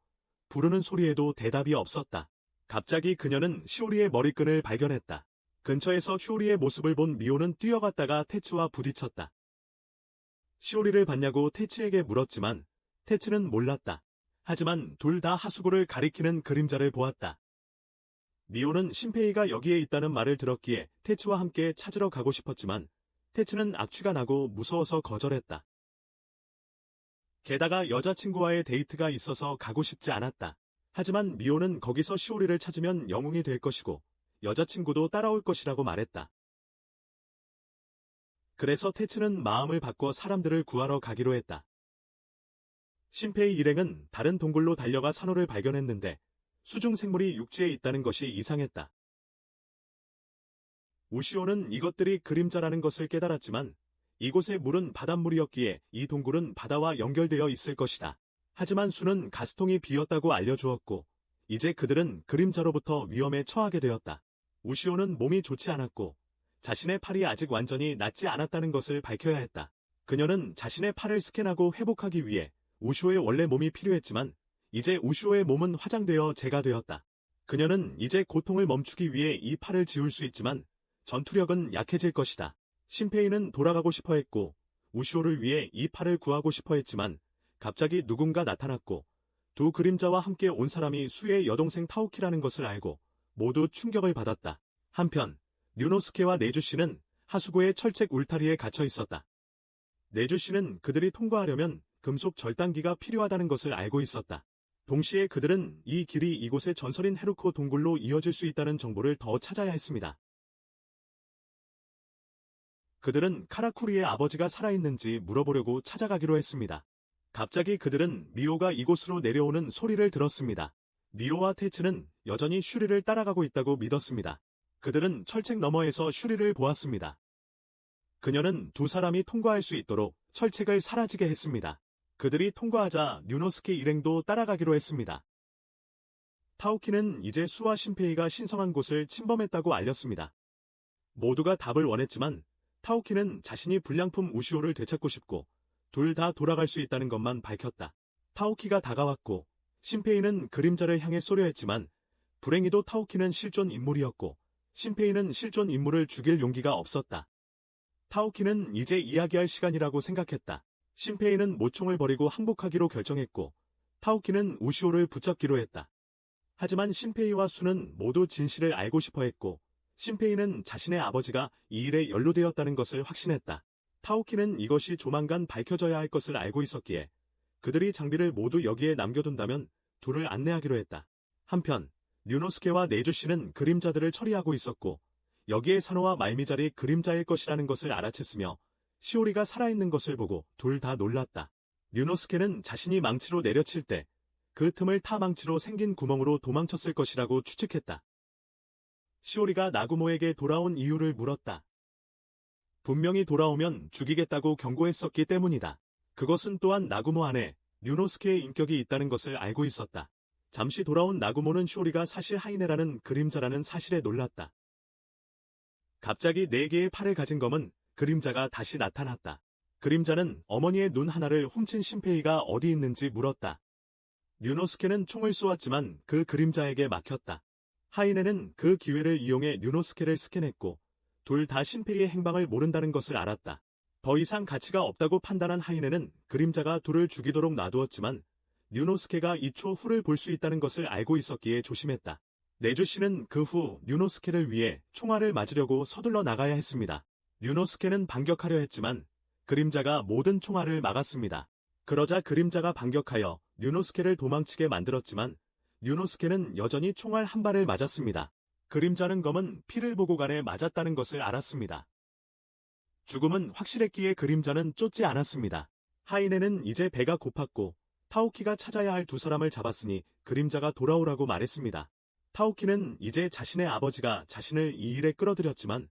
부르는 소리에도 대답이 없었다. 갑자기 그녀는 쇼리의 머리끈을 발견했다. 근처에서 쇼리의 모습을 본 미오는 뛰어갔다가 테츠와 부딪혔다. 쇼리를 봤냐고 테츠에게 물었지만 테츠는 몰랐다. 하지만 둘 다 하수구를 가리키는 그림자를 보았다. 미오는 신페이가 여기에 있다는 말을 들었기에 테츠와 함께 찾으러 가고 싶었지만 테츠는 악취가 나고 무서워서 거절했다. 게다가 여자친구와의 데이트가 있어서 가고 싶지 않았다. 하지만 미오는 거기서 시오리를 찾으면 영웅이 될 것이고 여자친구도 따라올 것이라고 말했다. 그래서 테츠는 마음을 바꿔 사람들을 구하러 가기로 했다. 신페이 일행은 다른 동굴로 달려가 산호를 발견했는데 수중 생물이 육지에 있다는 것이 이상했다. 우시오는 이것들이 그림자라는 것을 깨달았지만 이곳의 물은 바닷물이었기에 이 동굴은 바다와 연결되어 있을 것이다. 하지만 수는 가스통이 비었다고 알려주었고 이제 그들은 그림자로부터 위험에 처하게 되었다. 우시오는 몸이 좋지 않았고 자신의 팔이 아직 완전히 낫지 않았다는 것을 밝혀야 했다. 그녀는 자신의 팔을 스캔하고 회복하기 위해 우시오의 원래 몸이 필요했지만 이제 우시오의 몸은 화장되어 재가 되었다. 그녀는 이제 고통을 멈추기 위해 이 팔을 지울 수 있지만 전투력은 약해질 것이다. 신페이는 돌아가고 싶어 했고 우시오를 위해 이 팔을 구하고 싶어 했지만 갑자기 누군가 나타났고 두 그림자와 함께 온 사람이 수의 여동생 타오키라는 것을 알고 모두 충격을 받았다. 한편 류노스케와 네주씨는 하수구의 철책 울타리에 갇혀 있었다. 네주씨는 그들이 통과하려면 금속 절단기가 필요하다는 것을 알고 있었다. 동시에 그들은 이 길이 이곳의 전설인 헤루코 동굴로 이어질 수 있다는 정보를 더 찾아야 했습니다. 그들은 카라쿠리의 아버지가 살아있는지 물어보려고 찾아가기로 했습니다. 갑자기 그들은 미오가 이곳으로 내려오는 소리를 들었습니다. 미오와 테츠는 여전히 슈리를 따라가고 있다고 믿었습니다. 그들은 철책 너머에서 슈리를 보았습니다. 그녀는 두 사람이 통과할 수 있도록 철책을 사라지게 했습니다. 그들이 통과하자 류노스케 일행도 따라가기로 했습니다. 타오키는 이제 수와 신페이가 신성한 곳을 침범했다고 알렸습니다. 모두가 답을 원했지만 타오키는 자신이 불량품 우시오를 되찾고 싶고 둘 다 돌아갈 수 있다는 것만 밝혔다. 타오키가 다가왔고 신페이는 그림자를 향해 쏘려 했지만 불행히도 타오키는 실존 인물이었고 신페이는 실존 인물을 죽일 용기가 없었다. 타오키는 이제 이야기할 시간이라고 생각했다. 신페이는 모총을 버리고 항복하기로 결정했고 타오키는 우시오를 붙잡기로 했다. 하지만 신페이와 수는 모두 진실을 알고 싶어 했고 신페이는 자신의 아버지가 이 일에 연루되었다는 것을 확신했다. 타오키는 이것이 조만간 밝혀져야 할 것을 알고 있었기에 그들이 장비를 모두 여기에 남겨둔다면 둘을 안내하기로 했다. 한편 류노스케와 네주씨는 그림자들을 처리하고 있었고 여기에 산호와 말미잘이 그림자일 것이라는 것을 알아챘으며 시오리가 살아있는 것을 보고 둘 다 놀랐다. 류노스케는 자신이 망치로 내려칠 때 그 틈을 타 망치로 생긴 구멍으로 도망쳤을 것이라고 추측했다. 시오리가 나구모에게 돌아온 이유를 물었다. 분명히 돌아오면 죽이겠다고 경고했었기 때문이다. 그것은 또한 나구모 안에 류노스케의 인격이 있다는 것을 알고 있었다. 잠시 돌아온 나구모는 시오리가 사실 하이네라는 그림자라는 사실에 놀랐다. 갑자기 4개의 팔을 가진 검은 그림자가 다시 나타났다. 그림자는 어머니의 눈 하나를 훔친 신페이가 어디 있는지 물었다. 류노스케는 총을 쏘았지만 그 그림자에게 막혔다. 하이네는 그 기회를 이용해 류노스케를 스캔했고 둘 다 신페이의 행방을 모른다는 것을 알았다. 더 이상 가치가 없다고 판단한 하이네는 그림자가 둘을 죽이도록 놔두었지만 류노스케가 2초 후를 볼 수 있다는 것을 알고 있었기에 조심했다. 네주씨는 그 후 류노스케를 위해 총알을 맞으려고 서둘러 나가야 했습니다. 류노스케는 반격하려 했지만 그림자가 모든 총알을 막았습니다. 그러자 그림자가 반격하여 류노스케를 도망치게 만들었지만 류노스케는 여전히 총알 한 발을 맞았습니다. 그림자는 검은 피를 보고 간에 맞았다는 것을 알았습니다. 죽음은 확실했기에 그림자는 쫓지 않았습니다. 하이네는 이제 배가 고팠고 타오키가 찾아야 할 두 사람을 잡았으니 그림자가 돌아오라고 말했습니다. 타오키는 이제 자신의 아버지가 자신을 이 일에 끌어들였지만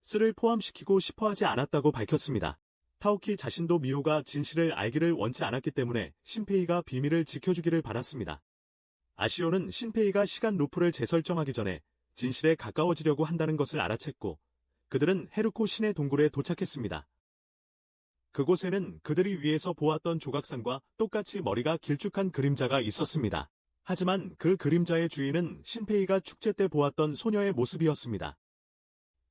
스를 포함시키고 싶어하지 않았다고 밝혔습니다. 타오키 자신도 미호가 진실을 알기를 원치 않았기 때문에 신페이가 비밀을 지켜주기를 바랐습니다. 아시오는 신페이가 시간 루프를 재설정하기 전에 진실에 가까워지려고 한다는 것을 알아챘고 그들은 헤르코 신의 동굴에 도착했습니다. 그곳에는 그들이 위에서 보았던 조각상과 똑같이 머리가 길쭉한 그림자가 있었습니다. 하지만 그 그림자의 주인은 신페이가 축제 때 보았던 소녀의 모습이었습니다.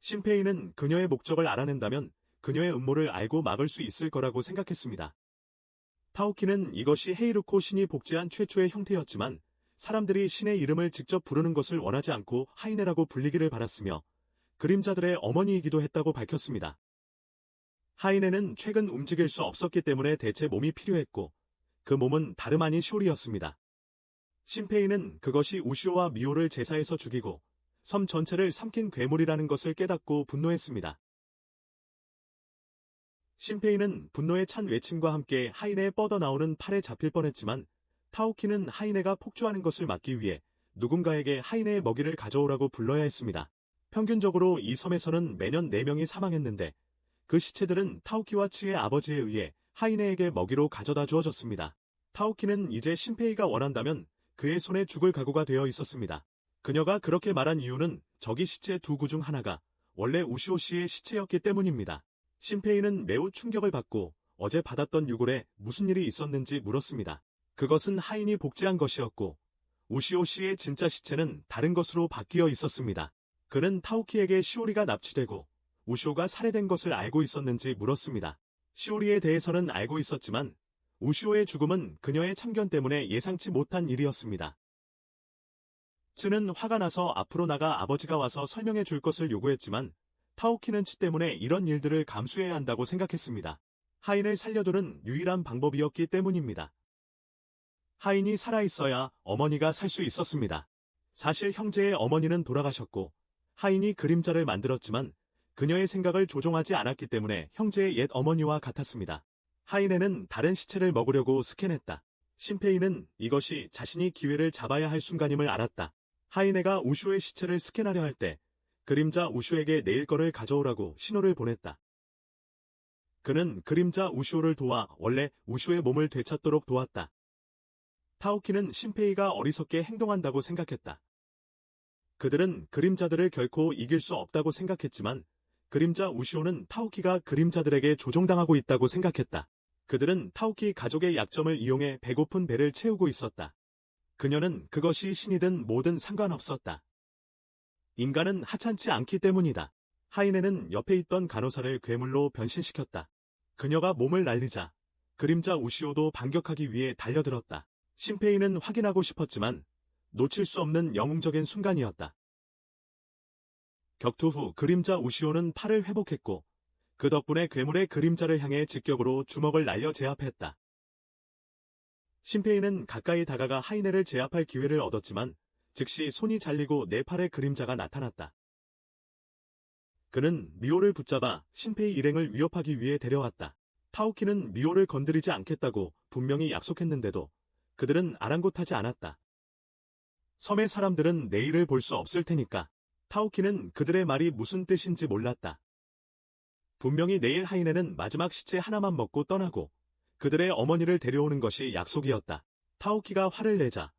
신페이는 그녀의 목적을 알아낸다면 그녀의 음모를 알고 막을 수 있을 거라고 생각했습니다. 타오키는 이것이 헤이루코 신이 복제한 최초의 형태였지만 사람들이 신의 이름을 직접 부르는 것을 원하지 않고 하이네라고 불리기를 바랐으며 그림자들의 어머니이기도 했다고 밝혔습니다. 하이네는 최근 움직일 수 없었기 때문에 대체 몸이 필요했고 그 몸은 다름 아닌 쇼리였습니다. 신페이는 그것이 우시오와 미호를 제사에서 죽이고 섬 전체를 삼킨 괴물이라는 것을 깨닫고 분노했습니다. 신페이는 분노에 찬 외침과 함께 하이네에 뻗어나오는 팔에 잡힐 뻔했지만 타오키는 하이네가 폭주하는 것을 막기 위해 누군가에게 하이네의 먹이를 가져오라고 불러야 했습니다. 평균적으로 이 섬에서는 매년 4명이 사망했는데 그 시체들은 타오키와 츠의 아버지에 의해 하이네에게 먹이로 가져다 주어졌습니다. 타오키는 이제 신페이가 원한다면 그의 손에 죽을 각오가 되어 있었습니다. 그녀가 그렇게 말한 이유는 저기 시체 2구 중 하나가 원래 우시오 씨의 시체였기 때문입니다. 신페이는 매우 충격을 받고 어제 받았던 유골에 무슨 일이 있었는지 물었습니다. 그것은 하인이 복제한 것이었고 우시오 씨의 진짜 시체는 다른 것으로 바뀌어 있었습니다. 그는 타오키에게 시오리가 납치되고 우시오가 살해된 것을 알고 있었는지 물었습니다. 시오리에 대해서는 알고 있었지만 우시오의 죽음은 그녀의 참견 때문에 예상치 못한 일이었습니다. 츠는 화가 나서 앞으로 나가 아버지가 와서 설명해 줄 것을 요구했지만 타오키는 츠 때문에 이런 일들을 감수해야 한다고 생각했습니다. 하인을 살려두는 유일한 방법이었기 때문입니다. 하인이 살아있어야 어머니가 살 수 있었습니다. 사실 형제의 어머니는 돌아가셨고 하인이 그림자를 만들었지만 그녀의 생각을 조종하지 않았기 때문에 형제의 옛 어머니와 같았습니다. 하인에는 다른 시체를 먹으려고 스캔했다. 신페이는 이것이 자신이 기회를 잡아야 할 순간임을 알았다. 하이네가 우슈의 시체를 스캔하려 할 때 그림자 우슈에게 내일 거를 가져오라고 신호를 보냈다. 그는 그림자 우슈를 도와 원래 우슈의 몸을 되찾도록 도왔다. 타오키는 신페이가 어리석게 행동한다고 생각했다. 그들은 그림자들을 결코 이길 수 없다고 생각했지만 그림자 우슈오는 타오키가 그림자들에게 조종당하고 있다고 생각했다. 그들은 타오키 가족의 약점을 이용해 배고픈 배를 채우고 있었다. 그녀는 그것이 신이든 뭐든 상관없었다. 인간은 하찮지 않기 때문이다. 하이네는 옆에 있던 간호사를 괴물로 변신시켰다. 그녀가 몸을 날리자 그림자 우시오도 반격하기 위해 달려들었다. 신페이는 확인하고 싶었지만 놓칠 수 없는 영웅적인 순간이었다. 격투 후 그림자 우시오는 팔을 회복했고 그 덕분에 괴물의 그림자를 향해 직격으로 주먹을 날려 제압했다. 신페이는 가까이 다가가 하이네를 제압할 기회를 얻었지만 즉시 손이 잘리고 네 팔의 그림자가 나타났다. 그는 미오를 붙잡아 신페이 일행을 위협하기 위해 데려왔다. 타오키는 미오를 건드리지 않겠다고 분명히 약속했는데도 그들은 아랑곳하지 않았다. 섬의 사람들은 내일을 볼 수 없을 테니까. 타오키는 그들의 말이 무슨 뜻인지 몰랐다. 분명히 내일 하이네는 마지막 시체 하나만 먹고 떠나고 그들의 어머니를 데려오는 것이 약속이었다. 타오키가 화를 내자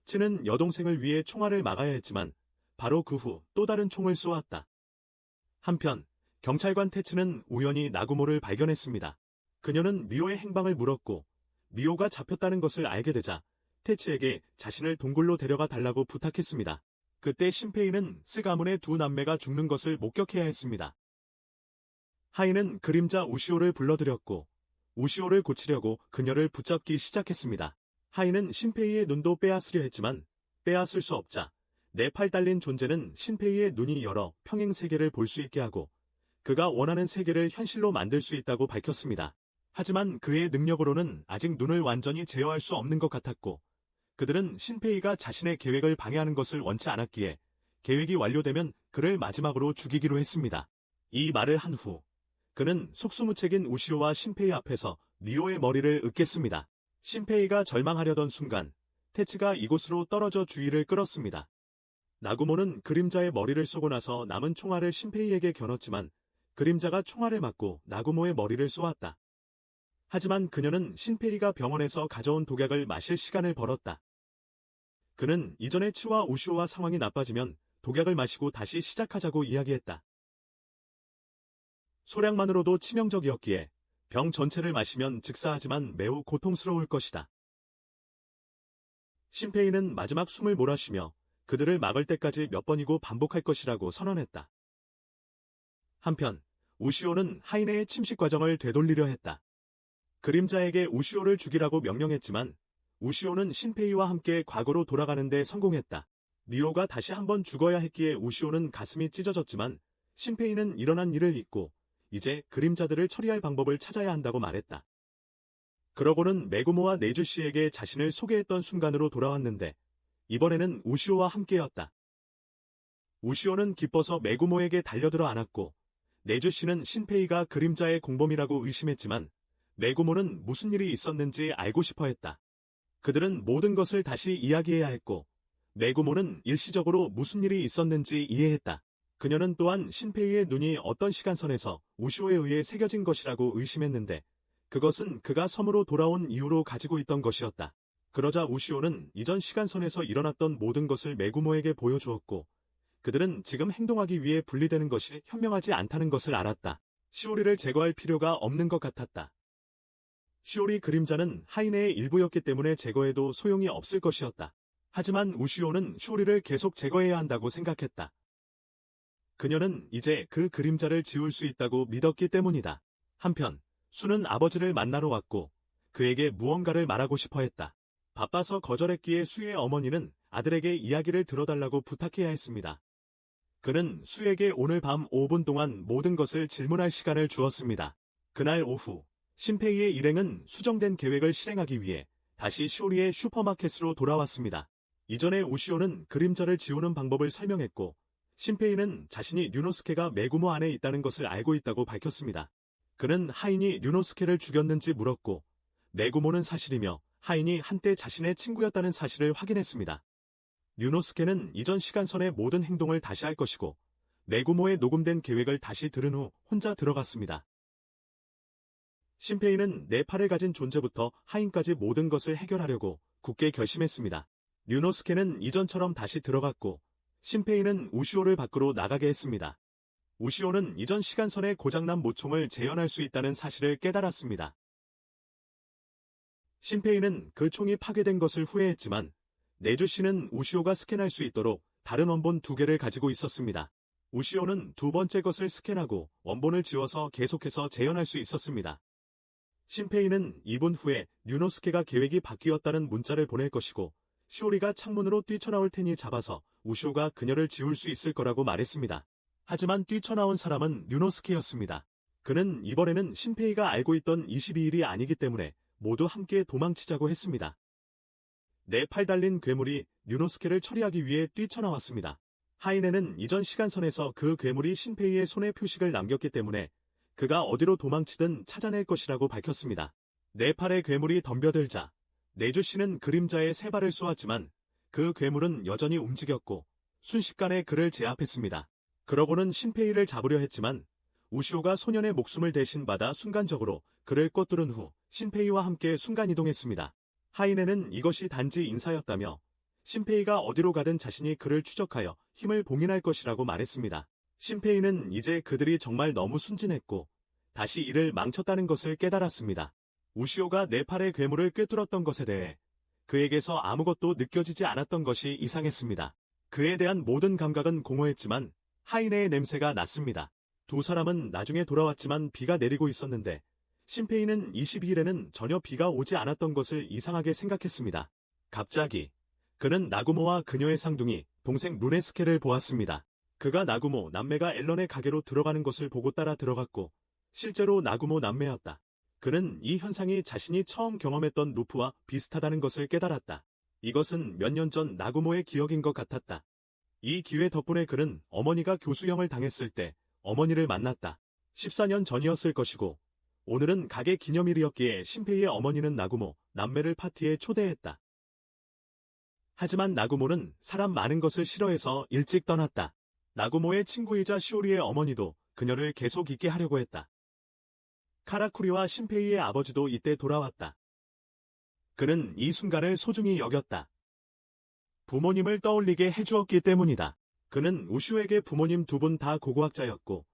치는 여동생을 위해 총알을 막아야 했지만 바로 그 후 또 다른 총을 쏘았다. 한편 경찰관 테츠는 우연히 나구모를 발견했습니다. 그녀는 미오의 행방을 물었고 미오가 잡혔다는 것을 알게 되자 테츠에게 자신을 동굴로 데려가 달라고 부탁했습니다. 그때 신페이는 스가문의 두 남매가 죽는 것을 목격해야 했습니다. 하이는 그림자 우시오를 불러들였고 우시오를 고치려고 그녀를 붙잡기 시작했습니다. 하이는 신페이의 눈도 빼앗으려 했지만 빼앗을 수 없자 네 팔 달린 존재는 신페이의 눈이 열어 평행 세계를 볼 수 있게 하고 그가 원하는 세계를 현실로 만들 수 있다고 밝혔습니다. 하지만 그의 능력으로는 아직 눈을 완전히 제어할 수 없는 것 같았고 그들은 신페이가 자신의 계획을 방해하는 것을 원치 않았기에 계획이 완료되면 그를 마지막으로 죽이기로 했습니다. 이 말을 한 후 그는 속수무책인 우시오와 신페이 앞에서 미오의 머리를 으깼습니다. 신페이가 절망하려던 순간 테츠가 이곳으로 떨어져 주의를 끌었습니다. 나구모는 그림자의 머리를 쏘고 나서 남은 총알을 신페이에게 겨눴지만 그림자가 총알을 맞고 나구모의 머리를 쏘았다. 하지만 그녀는 신페이가 병원에서 가져온 독약을 마실 시간을 벌었다. 그는 이전에 치와 우시오와 상황이 나빠지면 독약을 마시고 다시 시작하자고 이야기했다. 소량만으로도 치명적이었기에 병 전체를 마시면 즉사하지만 매우 고통스러울 것이다. 신페이는 마지막 숨을 몰아쉬며 그들을 막을 때까지 몇 번이고 반복할 것이라고 선언했다. 한편 우시오는 하이네의 침식 과정을 되돌리려 했다. 그림자에게 우시오를 죽이라고 명령했지만 우시오는 신페이와 함께 과거로 돌아가는 데 성공했다. 미오가 다시 한번 죽어야 했기에 우시오는 가슴이 찢어졌지만 신페이는 일어난 일을 잊고 이제 그림자들을 처리할 방법을 찾아야 한다고 말했다. 그러고는 메구모와 네주씨에게 자신을 소개했던 순간으로 돌아왔는데 이번에는 우시오와 함께였다. 우시오는 기뻐서 메구모에게 달려들어 안았고 네주씨는 신페이가 그림자의 공범이라고 의심했지만 메구모는 무슨 일이 있었는지 알고 싶어 했다. 그들은 모든 것을 다시 이야기해야 했고 메구모는 일시적으로 무슨 일이 있었는지 이해했다. 그녀는 또한 신페이의 눈이 어떤 시간선에서 우시오에 의해 새겨진 것이라고 의심했는데 그것은 그가 섬으로 돌아온 이후로 가지고 있던 것이었다. 그러자 우시오는 이전 시간선에서 일어났던 모든 것을 메구모에게 보여주었고 그들은 지금 행동하기 위해 분리되는 것이 현명하지 않다는 것을 알았다. 시오리를 제거할 필요가 없는 것 같았다. 시오리 그림자는 하이네의 일부였기 때문에 제거해도 소용이 없을 것이었다. 하지만 우시오는 시오리를 계속 제거해야 한다고 생각했다. 그녀는 이제 그 그림자를 지울 수 있다고 믿었기 때문이다. 한편 수는 아버지를 만나러 왔고 그에게 무언가를 말하고 싶어 했다. 바빠서 거절했기에 수의 어머니는 아들에게 이야기를 들어달라고 부탁해야 했습니다. 그는 수에게 오늘 밤 5분 동안 모든 것을 질문할 시간을 주었습니다. 그날 오후 신페이의 일행은 수정된 계획을 실행하기 위해 다시 시오리의 슈퍼마켓으로 돌아왔습니다. 이전에 우시오는 그림자를 지우는 방법을 설명했고 신페이는 자신이 류노스케가 메구모 안에 있다는 것을 알고 있다고 밝혔습니다. 그는 하인이 류노스케를 죽였는지 물었고 메구모는 사실이며 하인이 한때 자신의 친구였다는 사실을 확인했습니다. 류노스케는 이전 시간선의 모든 행동을 다시 할 것이고 메구모의 녹음된 계획을 다시 들은 후 혼자 들어갔습니다. 신페이는 네 팔을 가진 존재부터 하인까지 모든 것을 해결하려고 굳게 결심했습니다. 류노스케는 이전처럼 다시 들어갔고 신페이는 우시오를 밖으로 나가게 했습니다. 우시오는 이전 시간선의 고장난 모총을 재현할 수 있다는 사실을 깨달았습니다. 신페이는 그 총이 파괴된 것을 후회했지만 내주 씨는 우시오가 스캔할 수 있도록 다른 원본 2개를 가지고 있었습니다. 우시오는 두 번째 것을 스캔하고 원본을 지워서 계속해서 재현할 수 있었습니다. 신페이는 2분 후에 류노스케가 계획이 바뀌었다는 문자를 보낼 것이고 시오리가 창문으로 뛰쳐나올 테니 잡아서 우시오가 그녀를 지울 수 있을 거라고 말했습니다. 하지만 뛰쳐나온 사람은 류노스케였습니다. 그는 이번에는 신페이가 알고 있던 22일이 아니기 때문에 모두 함께 도망치자고 했습니다. 4팔 달린 괴물이 류노스케를 처리하기 위해 뛰쳐나왔습니다. 하이네는 이전 시간선에서 그 괴물이 신페이의 손에 표식을 남겼기 때문에 그가 어디로 도망치든 찾아낼 것이라고 밝혔습니다. 4팔의 괴물이 덤벼들자 내주 씨는 그림자에 3발을 쏘았지만 그 괴물은 여전히 움직였고 순식간에 그를 제압했습니다. 그러고는 신페이를 잡으려 했지만 우시오가 소년의 목숨을 대신 받아 순간적으로 그를 꿰뚫은 후 신페이와 함께 순간이동했습니다. 하이네는 이것이 단지 인사였다며 신페이가 어디로 가든 자신이 그를 추적하여 힘을 봉인할 것이라고 말했습니다. 신페이는 이제 그들이 정말 너무 순진했고 다시 이를 망쳤다는 것을 깨달았습니다. 우시오가 4팔의 괴물을 꿰뚫었던 것에 대해 그에게서 아무것도 느껴지지 않았던 것이 이상했습니다. 그에 대한 모든 감각은 공허했지만 하이네의 냄새가 났습니다. 두 사람은 나중에 돌아왔지만 비가 내리고 있었는데 신페이는 22일에는 전혀 비가 오지 않았던 것을 이상하게 생각했습니다. 갑자기 그는 나구모와 그녀의 쌍둥이 동생 루네스케를 보았습니다. 그가 나구모 남매가 앨런의 가게로 들어가는 것을 보고 따라 들어갔고 실제로 나구모 남매였다. 그는 이 현상이 자신이 처음 경험했던 루프와 비슷하다는 것을 깨달았다. 이것은 몇 년 전 나구모의 기억인 것 같았다. 이 기회 덕분에 그는 어머니가 교수형을 당했을 때 어머니를 만났다. 14년 전이었을 것이고 오늘은 가게 기념일이었기에 신페이의 어머니는 나구모 남매를 파티에 초대했다. 하지만 나구모는 사람 많은 것을 싫어해서 일찍 떠났다. 나구모의 친구이자 시오리의 어머니도 그녀를 계속 있게 하려고 했다. 카라쿠리와 신페이의 아버지도 이때 돌아왔다. 그는 이 순간을 소중히 여겼다. 부모님을 떠올리게 해주었기 때문이다. 그는 우슈에게 부모님 2분 다 고고학자였고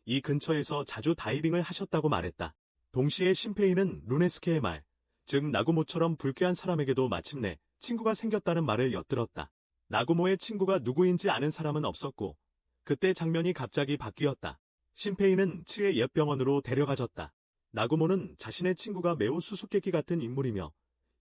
이 근처에서 자주 다이빙을 하셨다고 말했다. 동시에 신페이는 루네스케의 말, 즉 나구모처럼 불쾌한 사람에게도 마침내 친구가 생겼다는 말을 엿들었다. 나구모의 친구가 누구인지 아는 사람은 없었고 그때 장면이 갑자기 바뀌었다. 신페이는 치의 옛 병원으로 데려가졌다. 나구모는 자신의 친구가 매우 수수께끼 같은 인물이며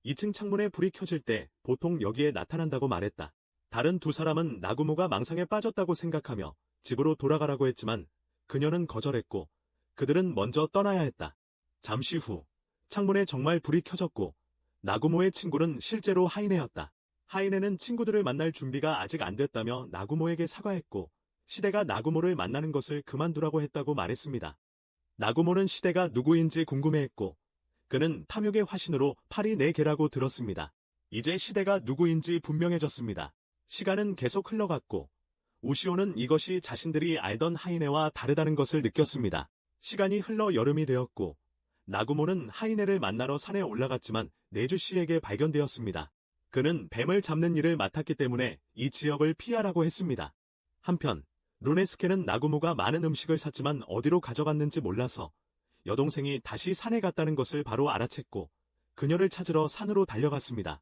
2층 창문에 불이 켜질 때 보통 여기에 나타난다고 말했다. 다른 두 사람은 나구모가 망상에 빠졌다고 생각하며 집으로 돌아가라고 했지만 그녀는 거절했고 그들은 먼저 떠나야 했다. 잠시 후 창문에 정말 불이 켜졌고 나구모의 친구는 실제로 하이네였다. 하이네는 친구들을 만날 준비가 아직 안 됐다며 나구모에게 사과했고 시대가 나구모를 만나는 것을 그만두라고 했다고 말했습니다. 나구모는 시대가 누구인지 궁금해했고 그는 탐욕의 화신으로 팔이 4개라고 들었습니다. 이제 시대가 누구인지 분명해졌습니다. 시간은 계속 흘러갔고 우시오는 이것이 자신들이 알던 하이네와 다르다는 것을 느꼈습니다. 시간이 흘러 여름이 되었고 나구모는 하이네를 만나러 산에 올라갔지만 내주 씨에게 발견되었습니다. 그는 뱀을 잡는 일을 맡았기 때문에 이 지역을 피하라고 했습니다. 한편 루네스케는 나구모가 많은 음식을 샀지만 어디로 가져갔는지 몰라서 여동생이 다시 산에 갔다는 것을 바로 알아챘고 그녀를 찾으러 산으로 달려갔습니다.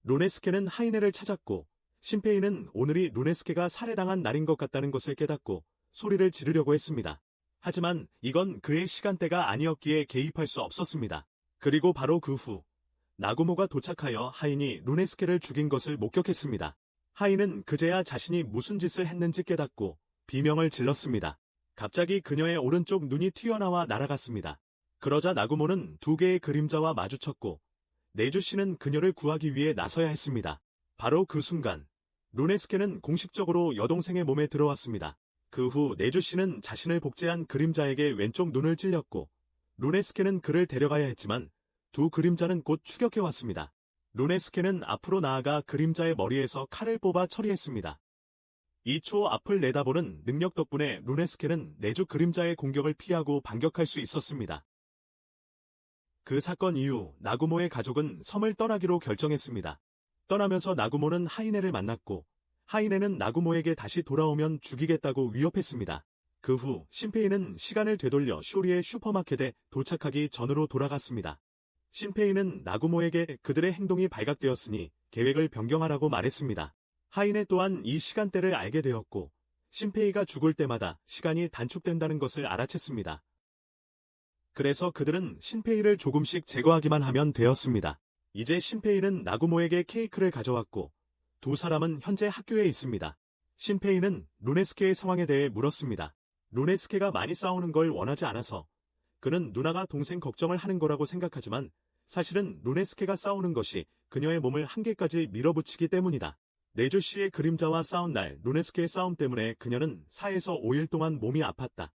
루네스케는 하이네를 찾았고 신페이는 오늘이 루네스케가 살해당한 날인 것 같다는 것을 깨닫고 소리를 지르려고 했습니다. 하지만 이건 그의 시간대가 아니었기에 개입할 수 없었습니다. 그리고 바로 그 후 나구모가 도착하여 하인이 루네스케를 죽인 것을 목격했습니다. 하인은 그제야 자신이 무슨 짓을 했는지 깨닫고 비명을 질렀습니다. 갑자기 그녀의 오른쪽 눈이 튀어나와 날아갔습니다. 그러자 나구모는 2개의 그림자와 마주쳤고 내주 씨는 그녀를 구하기 위해 나서야 했습니다. 바로 그 순간 루네스케는 공식적으로 여동생의 몸에 들어왔습니다. 그 후 내주 씨는 자신을 복제한 그림자에게 왼쪽 눈을 찔렸고 루네스케는 그를 데려가야 했지만 두 그림자는 곧 추격해왔습니다. 루네스케는 앞으로 나아가 그림자의 머리에서 칼을 뽑아 처리했습니다. 2초 앞을 내다보는 능력 덕분에 루네스케는 내주 그림자의 공격을 피하고 반격할 수 있었습니다. 그 사건 이후 나구모의 가족은 섬을 떠나기로 결정했습니다. 떠나면서 나구모는 하이네를 만났고 하이네는 나구모에게 다시 돌아오면 죽이겠다고 위협했습니다. 그 후 신페이는 시간을 되돌려 쇼리의 슈퍼마켓에 도착하기 전으로 돌아갔습니다. 신페이는 나구모에게 그들의 행동이 발각되었으니 계획을 변경하라고 말했습니다. 하이네 또한 이 시간대를 알게 되었고 신페이가 죽을 때마다 시간이 단축된다는 것을 알아챘습니다. 그래서 그들은 신페이를 조금씩 제거하기만 하면 되었습니다. 이제 신페이는 나구모에게 케이크를 가져왔고 두 사람은 현재 학교에 있습니다. 신페이는 루네스케의 상황에 대해 물었습니다. 루네스케가 많이 싸우는 걸 원하지 않아서 그는 누나가 동생 걱정을 하는 거라고 생각하지만 사실은 루네스케가 싸우는 것이 그녀의 몸을 한계까지 밀어붙이기 때문이다. 네조 씨의 그림자와 싸운 날 루네스케의 싸움 때문에 그녀는 4에서 5일 동안 몸이 아팠다.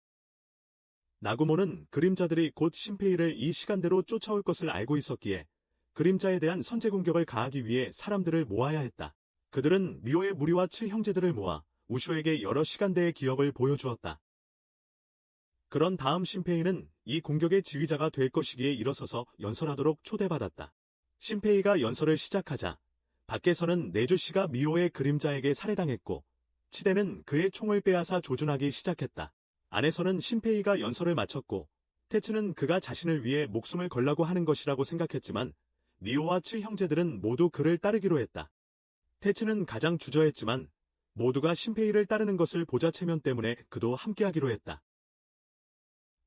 나구모는 그림자들이 곧 신페이를 이 시간대로 쫓아올 것을 알고 있었기에 그림자에 대한 선제 공격을 가하기 위해 사람들을 모아야 했다. 그들은 미오의 무리와 7형제들을 모아 우쇼에게 여러 시간대의 기억을 보여주었다. 그런 다음 신페이는 이 공격의 지휘자가 될 것이기에 일어서서 연설하도록 초대받았다. 신페이가 연설을 시작하자 밖에서는 네조 씨가 미오의 그림자에게 살해당했고 치대는 그의 총을 빼앗아 조준하기 시작했다. 안에서는 신페이가 연설을 마쳤고 테츠는 그가 자신을 위해 목숨을 걸라고 하는 것이라고 생각했지만 미오와 7형제들은 모두 그를 따르기로 했다. 테츠는 가장 주저했지만 모두가 신페이를 따르는 것을 보자 체면 때문에 그도 함께하기로 했다.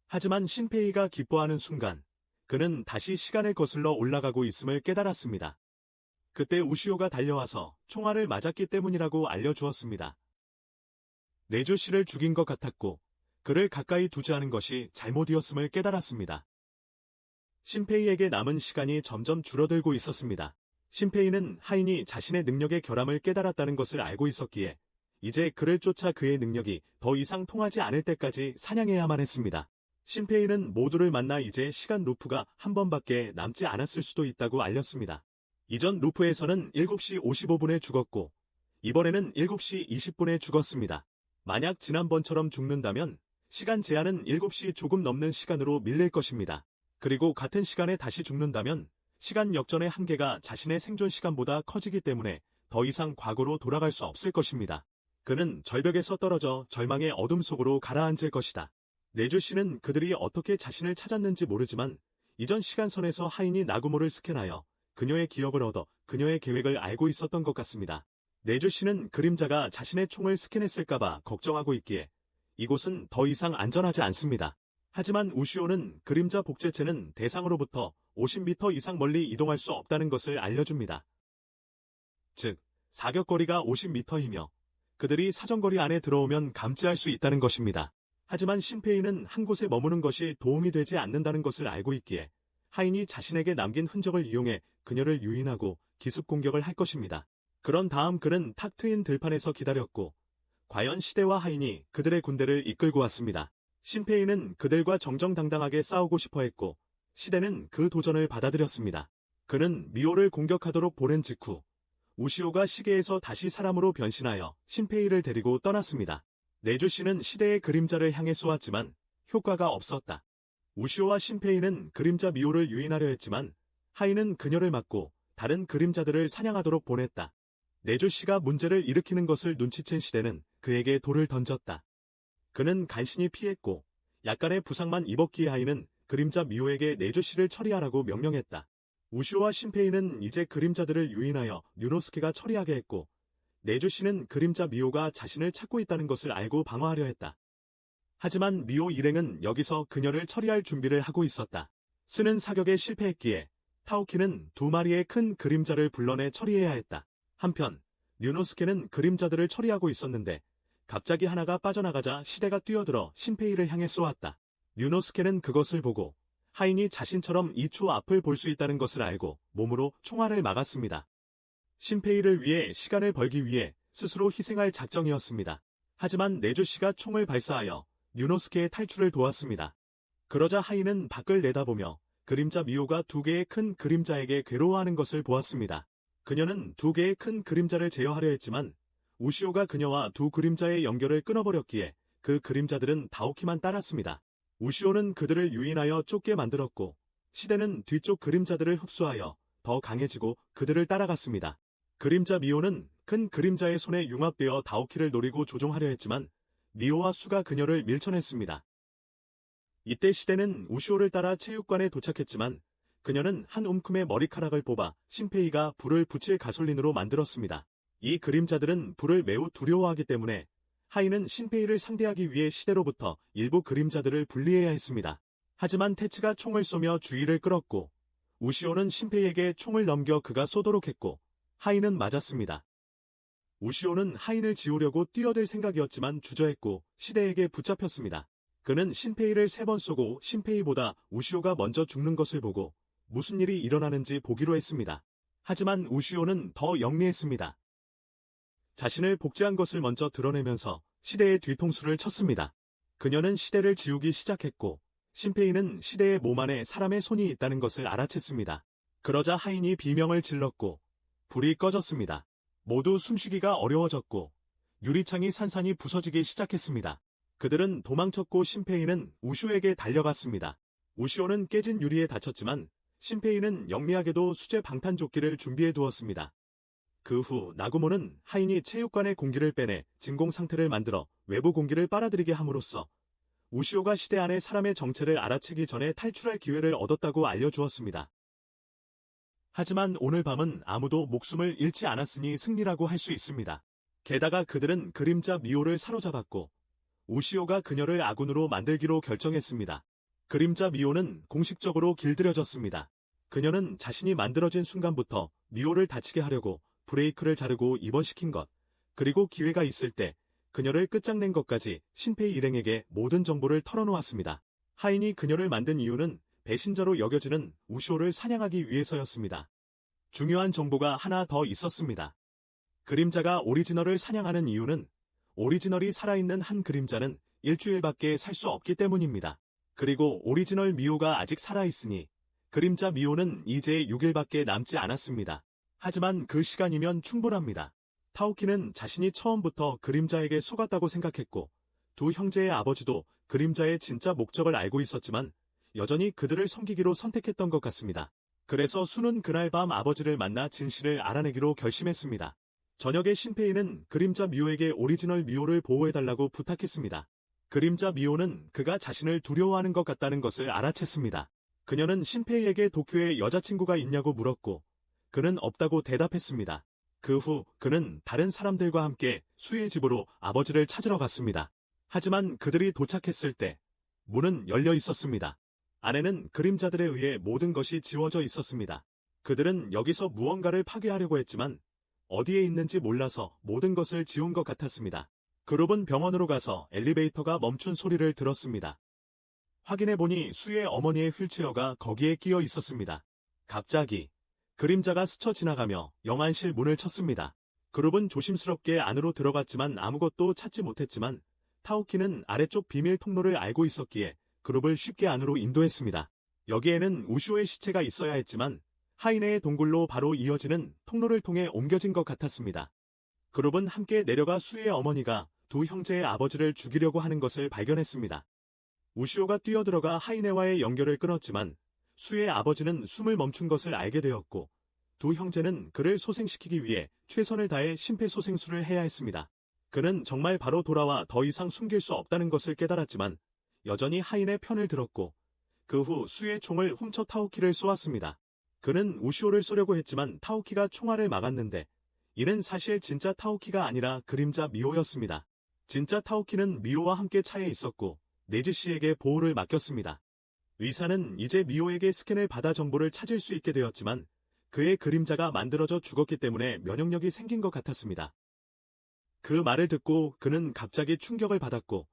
하지만 신페이가 기뻐하는 순간 그는 다시 시간을 거슬러 올라가고 있음을 깨달았습니다. 그때 우시오가 달려와서 총알을 맞았기 때문이라고 알려주었습니다. 네조 씨를 죽인 것 같았고 그를 가까이 두지 않은 것이 잘못이었음을 깨달았습니다. 신페이에게 남은 시간이 점점 줄어들고 있었습니다. 신페이는 하인이 자신의 능력의 결함을 깨달았다는 것을 알고 있었기에 이제 그를 쫓아 그의 능력이 더 이상 통하지 않을 때까지 사냥해야만 했습니다. 신페이는 모두를 만나 이제 시간 루프가 한 번밖에 남지 않았을 수도 있다고 알렸습니다. 이전 루프에서는 7시 55분에 죽었고 이번에는 7시 20분에 죽었습니다. 만약 지난번처럼 죽는다면 시간 제한은 7시 조금 넘는 시간으로 밀릴 것입니다. 그리고 같은 시간에 다시 죽는다면 시간 역전의 한계가 자신의 생존 시간보다 커지기 때문에 더 이상 과거로 돌아갈 수 없을 것입니다. 그는 절벽에서 떨어져 절망의 어둠 속으로 가라앉을 것이다. 네조 씨는 그들이 어떻게 자신을 찾았는지 모르지만 이전 시간선에서 하인이 나구모를 스캔하여 그녀의 기억을 얻어 그녀의 계획을 알고 있었던 것 같습니다. 네조 씨는 그림자가 자신의 총을 스캔했을까봐 걱정하고 있기에 이곳은 더 이상 안전하지 않습니다. 하지만 우시오는 그림자 복제체는 대상으로부터 50m 이상 멀리 이동할 수 없다는 것을 알려줍니다. 즉, 사격거리가 50m이며 그들이 사정거리 안에 들어오면 감지할 수 있다는 것입니다. 하지만 신페이는 한 곳에 머무는 것이 도움이 되지 않는다는 것을 알고 있기에 하인이 자신에게 남긴 흔적을 이용해 그녀를 유인하고 기습 공격을 할 것입니다. 그런 다음 그는 탁 트인 들판에서 기다렸고 과연 시대와 하인이 그들의 군대를 이끌고 왔습니다. 신페이는 그들과 정정당당하게 싸우고 싶어 했고 시대는 그 도전을 받아들였습니다. 그는 미오를 공격하도록 보낸 직후 우시오가 시계에서 다시 사람으로 변신하여 신페이를 데리고 떠났습니다. 네조 씨는 시대의 그림자를 향해 쏘았지만 효과가 없었다. 우시오와 신페이는 그림자 미오를 유인하려 했지만 하인은 그녀를 막고 다른 그림자들을 사냥하도록 보냈다. 네조 씨가 문제를 일으키는 것을 눈치챈 시대는 그에게 돌을 던졌다. 그는 간신히 피했고 약간의 부상만 입었기에 하인은 그림자 미오에게 네조 씨를 처리하라고 명령했다. 우시오와 신페이는 이제 그림자들을 유인하여 유노스케가 처리하게 했고 네조 씨는 그림자 미오가 자신을 찾고 있다는 것을 알고 방어하려 했다. 하지만 미오 일행은 여기서 그녀를 처리할 준비를 하고 있었다. 스는 사격에 실패했기에 타오키는 2마리의 큰 그림자를 불러내 처리해야 했다. 한편 유노스케는 그림자들을 처리하고 있었는데 갑자기 하나가 빠져나가자 시대가 뛰어들어 신페이를 향해 쏘았다. 유노스케는 그것을 보고 하인이 자신처럼 2초 앞을 볼 수 있다는 것을 알고 몸으로 총알을 막았습니다. 신페이를 위해 시간을 벌기 위해 스스로 희생할 작정이었습니다. 하지만 네조 씨가 총을 발사하여 유노스케의 탈출을 도왔습니다. 그러자 하인은 밖을 내다보며 그림자 미오가 2개의 큰 그림자에게 괴로워하는 것을 보았습니다. 그녀는 2개의 큰 그림자를 제어하려 했지만 우시오가 그녀와 2 그림자의 연결을 끊어버렸기에 그 그림자들은 다오키만 따랐습니다. 우시오는 그들을 유인하여 쫓게 만들었고 시대는 뒤쪽 그림자들을 흡수하여 더 강해지고 그들을 따라갔습니다. 그림자 미오는 큰 그림자의 손에 융합되어 다오키를 노리고 조종하려 했지만 미오와 수가 그녀를 밀쳐냈습니다. 이때 시대는 우시오를 따라 체육관에 도착했지만 그녀는 한 움큼의 머리카락을 뽑아 신페이가 불을 붙일 가솔린으로 만들었습니다. 이 그림자들은 불을 매우 두려워하기 때문에 하인은 신페이를 상대하기 위해 시대로부터 일부 그림자들을 분리해야 했습니다. 하지만 테츠가 총을 쏘며 주의를 끌었고 우시오는 신페이에게 총을 넘겨 그가 쏘도록 했고 하인은 맞았습니다. 우시오는 하인을 지우려고 뛰어들 생각이었지만 주저했고 시대에게 붙잡혔습니다. 그는 신페이를 3번 쏘고 신페이보다 우시오가 먼저 죽는 것을 보고 무슨 일이 일어나는지 보기로 했습니다. 하지만 우시오는 더 영리했습니다. 자신을 복제한 것을 먼저 드러내면서 시대의 뒤통수를 쳤습니다. 그녀는 시대를 지우기 시작했고 신페이는 시대의 몸 안에 사람의 손이 있다는 것을 알아챘습니다. 그러자 하인이 비명을 질렀고 불이 꺼졌습니다. 모두 숨쉬기가 어려워졌고 유리창이 산산이 부서지기 시작했습니다. 그들은 도망쳤고 신페이는 우시오에게 달려갔습니다. 우시오는 깨진 유리에 다쳤지만 신페이는 영리하게도 수제 방탄조끼를 준비해 두었습니다. 그 후 나구모는 하인이 체육관의 공기를 빼내 진공 상태를 만들어 외부 공기를 빨아들이게 함으로써 우시오가 시대 안의 사람의 정체를 알아채기 전에 탈출할 기회를 얻었다고 알려주었습니다. 하지만 오늘 밤은 아무도 목숨을 잃지 않았으니 승리라고 할 수 있습니다. 게다가 그들은 그림자 미호를 사로잡았고 우시오가 그녀를 아군으로 만들기로 결정했습니다. 그림자 미호는 공식적으로 길들여졌습니다. 그녀는 자신이 만들어진 순간부터 미호를 다치게 하려고 브레이크를 자르고 입원시킨 것, 그리고 기회가 있을 때 그녀를 끝장낸 것까지 신페이 일행에게 모든 정보를 털어놓았습니다. 하인이 그녀를 만든 이유는 배신자로 여겨지는 우시오를 사냥하기 위해서였습니다. 중요한 정보가 하나 더 있었습니다. 그림자가 오리지널을 사냥하는 이유는 오리지널이 살아있는 한 그림자는 일주일밖에 살 수 없기 때문입니다. 그리고 오리지널 미호가 아직 살아있으니 그림자 미호는 이제 6일밖에 남지 않았습니다. 하지만 그 시간이면 충분합니다. 타오키는 자신이 처음부터 그림자에게 속았다고 생각했고 두 형제의 아버지도 그림자의 진짜 목적을 알고 있었지만 여전히 그들을 섬기기로 선택했던 것 같습니다. 그래서 수는 그날 밤 아버지를 만나 진실을 알아내기로 결심했습니다. 저녁에 신페이는 그림자 미호에게 오리지널 미호를 보호해달라고 부탁했습니다. 그림자 미호는 그가 자신을 두려워하는 것 같다는 것을 알아챘습니다. 그녀는 신페이에게 도쿄에 여자친구가 있냐고 물었고 그는 없다고 대답했습니다. 그 후 그는 다른 사람들과 함께 수의 집으로 아버지를 찾으러 갔습니다. 하지만 그들이 도착했을 때 문은 열려 있었습니다. 안에는 그림자들에 의해 모든 것이 지워져 있었습니다. 그들은 여기서 무언가를 파괴하려고 했지만 어디에 있는지 몰라서 모든 것을 지운 것 같았습니다. 그룹은 병원으로 가서 엘리베이터가 멈춘 소리를 들었습니다. 확인해보니 수의 어머니의 휠체어가 거기에 끼어 있었습니다. 갑자기 그림자가 스쳐 지나가며 영안실 문을 쳤습니다. 그룹은 조심스럽게 안으로 들어갔지만 아무것도 찾지 못했지만 타오키는 아래쪽 비밀 통로를 알고 있었기에 그룹을 쉽게 안으로 인도했습니다. 여기에는 우시오의 시체가 있어야 했지만 하이네의 동굴로 바로 이어지는 통로를 통해 옮겨진 것 같았습니다. 그룹은 함께 내려가 수의 어머니가 두 형제의 아버지를 죽이려고 하는 것을 발견했습니다. 우시오가 뛰어들어가 하이네와의 연결을 끊었지만 수의 아버지는 숨을 멈춘 것을 알게 되었고 두 형제는 그를 소생시키기 위해 최선을 다해 심폐소생술을 해야 했습니다. 그는 정말 바로 돌아와 더 이상 숨길 수 없다는 것을 깨달았지만 여전히 하인의 편을 들었고 그 후 수의 총을 훔쳐 타오키를 쏘았습니다. 그는 우시오를 쏘려고 했지만 타오키가 총알을 막았는데 이는 사실 진짜 타오키가 아니라 그림자 미호였습니다. 진짜 타오키는 미호와 함께 차에 있었고 네즈 씨에게 보호를 맡겼습니다. 의사는 이제 미호에게 스캔을 받아 정보를 찾을 수 있게 되었지만 그의 그림자가 만들어져 죽었기 때문에 면역력이 생긴 것 같았습니다. 그 말을 듣고 그는 갑자기 충격을 받았고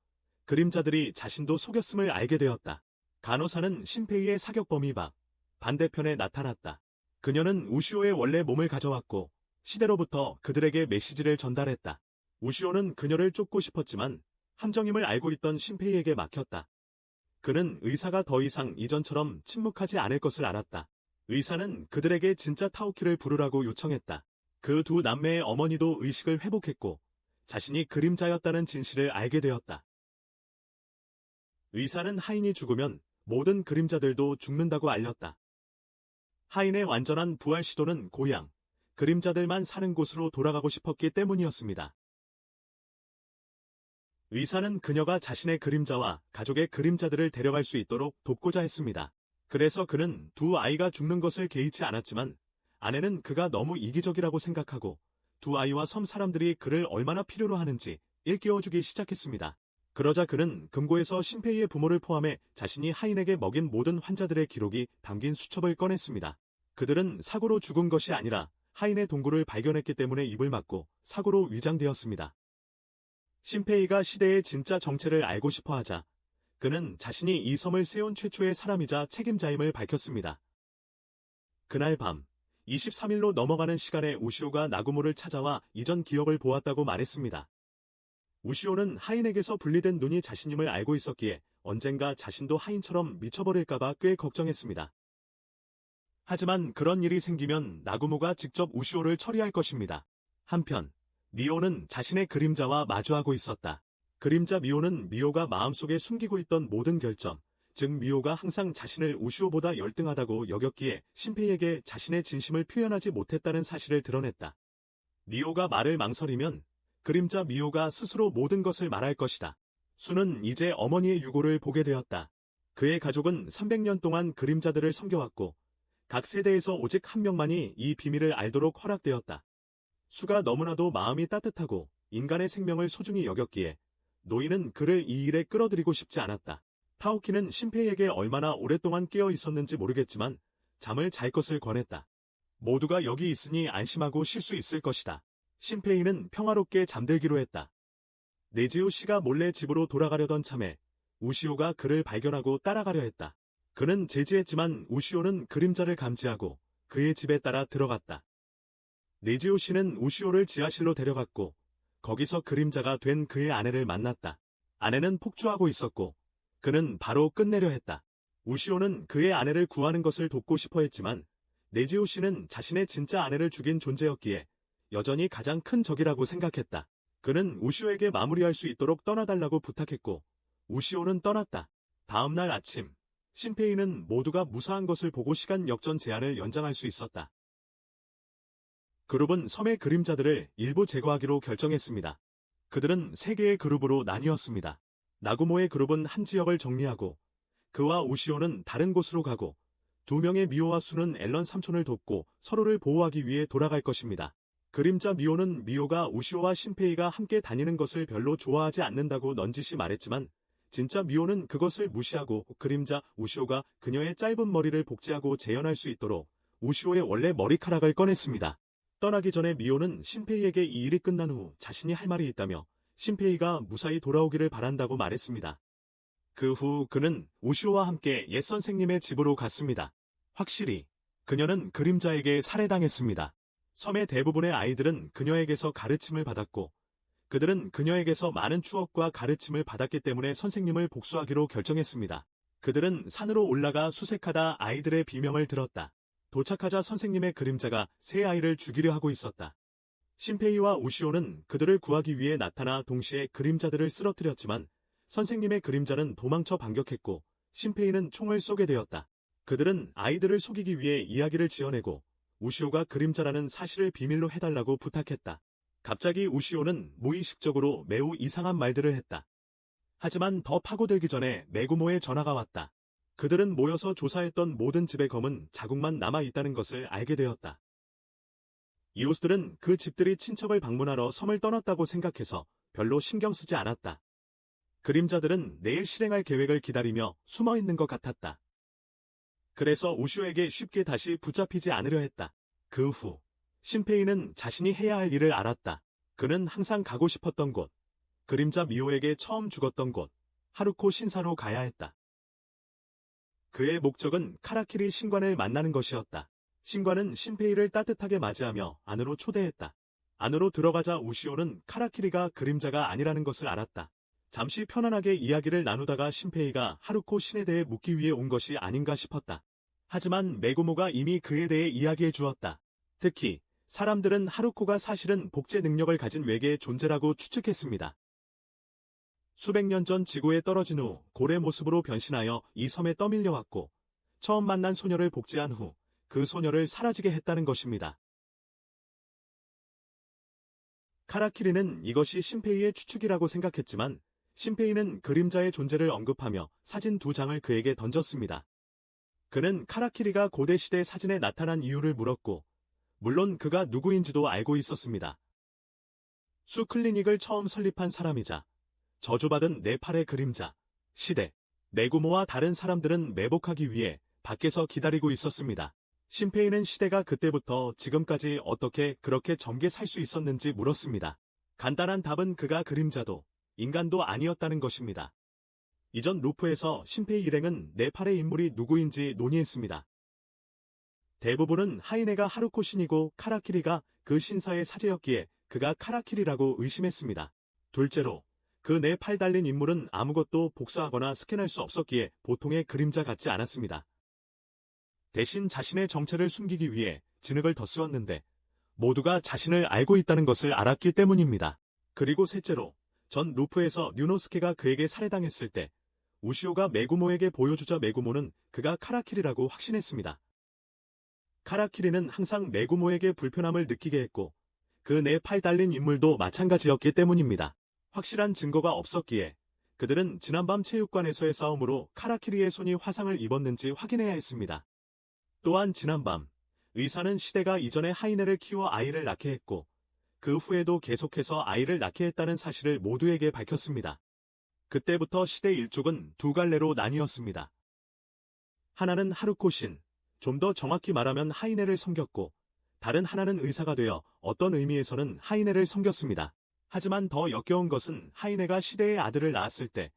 그림자들이 자신도 속였음을 알게 되었다. 간호사는 신페이의 사격범이 반대편에 나타났다. 그녀는 우시오의 원래 몸을 가져왔고 시대로부터 그들에게 메시지를 전달했다. 우시오는 그녀를 쫓고 싶었지만 함정임을 알고 있던 신페이에게 막혔다. 그는 의사가 더 이상 이전처럼 침묵하지 않을 것을 알았다. 의사는 그들에게 진짜 타오키를 부르라고 요청했다. 그 두 남매의 어머니도 의식을 회복했고 자신이 그림자였다는 진실을 알게 되었다. 의사는 하인이 죽으면 모든 그림자들도 죽는다고 알렸다. 하인의 완전한 부활 시도는 고향, 그림자들만 사는 곳으로 돌아가고 싶었기 때문이었습니다. 의사는 그녀가 자신의 그림자와 가족의 그림자들을 데려갈 수 있도록 돕고자 했습니다. 그래서 그는 두 아이가 죽는 것을 개의치 않았지만 아내는 그가 너무 이기적이라고 생각하고 두 아이와 섬 사람들이 그를 얼마나 필요로 하는지 일깨워주기 시작했습니다. 그러자 그는 금고에서 신페이의 부모를 포함해 자신이 하인에게 먹인 모든 환자들의 기록이 담긴 수첩을 꺼냈습니다. 그들은 사고로 죽은 것이 아니라 하인의 동굴을 발견했기 때문에 입을 막고 사고로 위장되었습니다. 신페이가 시대의 진짜 정체를 알고 싶어 하자 그는 자신이 이 섬을 세운 최초의 사람이자 책임자임을 밝혔습니다. 그날 밤 23일로 넘어가는 시간에 우시오가 나구모를 찾아와 이전 기억을 보았다고 말했습니다. 우시오는 하인에게서 분리된 눈이 자신임을 알고 있었기에 언젠가 자신도 하인처럼 미쳐버릴까봐 꽤 걱정했습니다. 하지만 그런 일이 생기면 나구모가 직접 우시오를 처리할 것입니다. 한편 미오는 자신의 그림자와 마주하고 있었다. 그림자 미오는 미오가 마음속에 숨기고 있던 모든 결점, 즉 미오가 항상 자신을 우시오보다 열등하다고 여겼기에 신페이에게 자신의 진심을 표현하지 못했다는 사실을 드러냈다. 미오가 말을 망설이면 그림자 미오가 스스로 모든 것을 말할 것이다. 수는 이제 어머니의 유고를 보게 되었다. 그의 가족은 300년 동안 그림자들을 섬겨왔고 각 세대에서 오직 한 명만이 이 비밀을 알도록 허락되었다. 수가 너무나도 마음이 따뜻하고 인간의 생명을 소중히 여겼기에 노인은 그를 이 일에 끌어들이고 싶지 않았다. 타오키는 신페이에게 얼마나 오랫동안 깨어 있었는지 모르겠지만 잠을 잘 것을 권했다. 모두가 여기 있으니 안심하고 쉴 수 있을 것이다. 신페이는 평화롭게 잠들기로 했다. 네지오 씨가 몰래 집으로 돌아가려던 참에 우시오가 그를 발견하고 따라가려 했다. 그는 제지했지만 우시오는 그림자를 감지하고 그의 집에 따라 들어갔다. 네지오 씨는 우시오를 지하실로 데려갔고 거기서 그림자가 된 그의 아내를 만났다. 아내는 폭주하고 있었고 그는 바로 끝내려 했다. 우시오는 그의 아내를 구하는 것을 돕고 싶어 했지만 네지오 씨는 자신의 진짜 아내를 죽인 존재였기에 여전히 가장 큰 적이라고 생각했다. 그는 우시오에게 마무리할 수 있도록 떠나달라고 부탁했고 우시오는 떠났다. 다음 날 아침 신페이는 모두가 무사한 것을 보고 시간 역전 제한을 연장할 수 있었다. 그룹은 섬의 그림자들을 일부 제거하기로 결정했습니다. 그들은 3개의 그룹으로 나뉘었습니다. 나구모의 그룹은 한 지역을 정리하고 그와 우시오는 다른 곳으로 가고 2명의 미오와 수는 앨런 삼촌을 돕고 서로를 보호하기 위해 돌아갈 것입니다. 그림자 미오는 미오가 우시오와 신페이가 함께 다니는 것을 별로 좋아하지 않는다고 넌지시 말했지만 진짜 미오는 그것을 무시하고 그림자 우시오가 그녀의 짧은 머리를 복제하고 재현할 수 있도록 우시오의 원래 머리카락을 꺼냈습니다. 떠나기 전에 미오는 신페이에게 이 일이 끝난 후 자신이 할 말이 있다며 신페이가 무사히 돌아오기를 바란다고 말했습니다. 그 후 그는 우시오와 함께 옛 선생님의 집으로 갔습니다. 확실히 그녀는 그림자에게 살해당했습니다. 섬의 대부분의 아이들은 그녀에게서 가르침을 받았고 그들은 그녀에게서 많은 추억과 가르침을 받았기 때문에 선생님을 복수하기로 결정했습니다. 그들은 산으로 올라가 수색하다 아이들의 비명을 들었다. 도착하자 선생님의 그림자가 세 아이를 죽이려 하고 있었다. 신페이와 우시오는 그들을 구하기 위해 나타나 동시에 그림자들을 쓰러뜨렸지만 선생님의 그림자는 도망쳐 반격했고 신페이는 총을 쏘게 되었다. 그들은 아이들을 속이기 위해 이야기를 지어내고 우시오가 그림자라는 사실을 비밀로 해달라고 부탁했다. 갑자기 우시오는 무의식적으로 매우 이상한 말들을 했다. 하지만 더 파고들기 전에 메구모의 전화가 왔다. 그들은 모여서 조사했던 모든 집의 검은 자국만 남아있다는 것을 알게 되었다. 이웃들은 그 집들이 친척을 방문하러 섬을 떠났다고 생각해서 별로 신경 쓰지 않았다. 그림자들은 내일 실행할 계획을 기다리며 숨어있는 것 같았다. 그래서 우시오에게 쉽게 다시 붙잡히지 않으려 했다. 그 후 신페이는 자신이 해야 할 일을 알았다. 그는 항상 가고 싶었던 곳, 그림자 미오에게 처음 죽었던 곳, 하루코 신사로 가야 했다. 그의 목적은 카라키리 신관을 만나는 것이었다. 신관은 신페이를 따뜻하게 맞이하며 안으로 초대했다. 안으로 들어가자 우시오는 카라키리가 그림자가 아니라는 것을 알았다. 잠시 편안하게 이야기를 나누다가 신페이가 하루코 신에 대해 묻기 위해 온 것이 아닌가 싶었다. 하지만 메구모가 이미 그에 대해 이야기해 주었다. 특히 사람들은 하루코가 사실은 복제 능력을 가진 외계의 존재라고 추측했습니다. 수백 년 전 지구에 떨어진 후 고래 모습으로 변신하여 이 섬에 떠밀려왔고 처음 만난 소녀를 복제한 후 그 소녀를 사라지게 했다는 것입니다. 카라키리는 이것이 신페이의 추측이라고 생각했지만 신페이는 그림자의 존재를 언급하며 사진 2장을 그에게 던졌습니다. 그는 카라키리가 고대시대 사진에 나타난 이유를 물었고, 물론 그가 누구인지도 알고 있었습니다. 수 클리닉을 처음 설립한 사람이자 저주받은 네팔의 그림자, 시대, 메구모와 다른 사람들은 매복하기 위해 밖에서 기다리고 있었습니다. 심페이는 시대가 그때부터 지금까지 어떻게 그렇게 젊게 살 수 있었는지 물었습니다. 간단한 답은 그가 그림자도 인간도 아니었다는 것입니다. 이전 루프에서 심페이 일행은 네팔의 인물이 누구인지 논의했습니다. 대부분은 하이네가 하루코 신이고 카라키리가 그 신사의 사제였기에 그가 카라키리라고 의심했습니다. 둘째로 그 네 팔 달린 인물은 아무것도 복사하거나 스캔할 수 없었기에 보통의 그림자 같지 않았습니다. 대신 자신의 정체를 숨기기 위해 진흙을 덧쓰었는데 모두가 자신을 알고 있다는 것을 알았기 때문입니다. 그리고 셋째로 전 루프에서 류노스케가 그에게 살해당했을 때 우시오가 메구모에게 보여주자 메구모는 그가 카라키리라고 확신했습니다. 카라키리는 항상 메구모에게 불편함을 느끼게 했고 그 네 팔 달린 인물도 마찬가지였기 때문입니다. 확실한 증거가 없었기에 그들은 지난밤 체육관에서의 싸움으로 카라키리의 손이 화상을 입었는지 확인해야 했습니다. 또한 지난밤 의사는 시대가 이전에 하이네를 키워 아이를 낳게 했고 그 후에도 계속해서 아이를 낳게 했다는 사실을 모두에게 밝혔습니다. 그때부터 시대 일족은 두 갈래로 나뉘었습니다. 하나는 하루코신, 좀 더 정확히 말하면 하이네를 섬겼고 다른 하나는 의사가 되어 어떤 의미에서는 하이네를 섬겼습니다. 하지만 더 역겨운 것은 하이네가 시대의 아들을 낳았을 때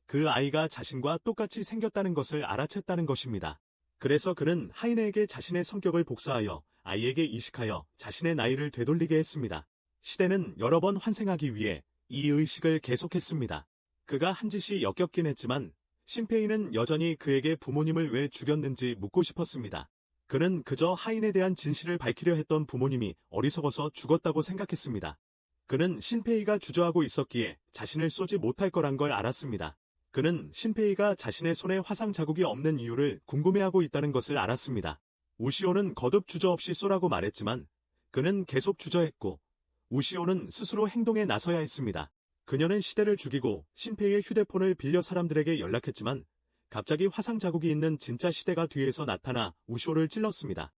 그 아이가 자신과 똑같이 생겼다는 것을 알아챘다는 것입니다. 그래서 그는 하이네에게 자신의 성격을 복사하여 아이에게 이식하여 자신의 나이를 되돌리게 했습니다. 시대는 여러 번 환생하기 위해 이 의식을 계속했습니다. 그가 한 짓이 역겹긴 했지만 심페이는 여전히 그에게 부모님을 왜 죽였는지 묻고 싶었습니다. 그는 그저 하인에 대한 진실을 밝히려 했던 부모님이 어리석어서 죽었다고 생각했습니다. 그는 심페이가 주저하고 있었기에 자신을 쏘지 못할 거란 걸 알았습니다. 그는 심페이가 자신의 손에 화상 자국이 없는 이유를 궁금해하고 있다는 것을 알았습니다. 우시오는 거듭 주저없이 쏘라고 말했지만 그는 계속 주저했고 우시오는 스스로 행동에 나서야 했습니다. 그녀는 시대를 죽이고 심페이의 휴대폰을 빌려 사람들에게 연락했지만 갑자기 화상 자국이 있는 진짜 시대가 뒤에서 나타나 우시오를 찔렀습니다.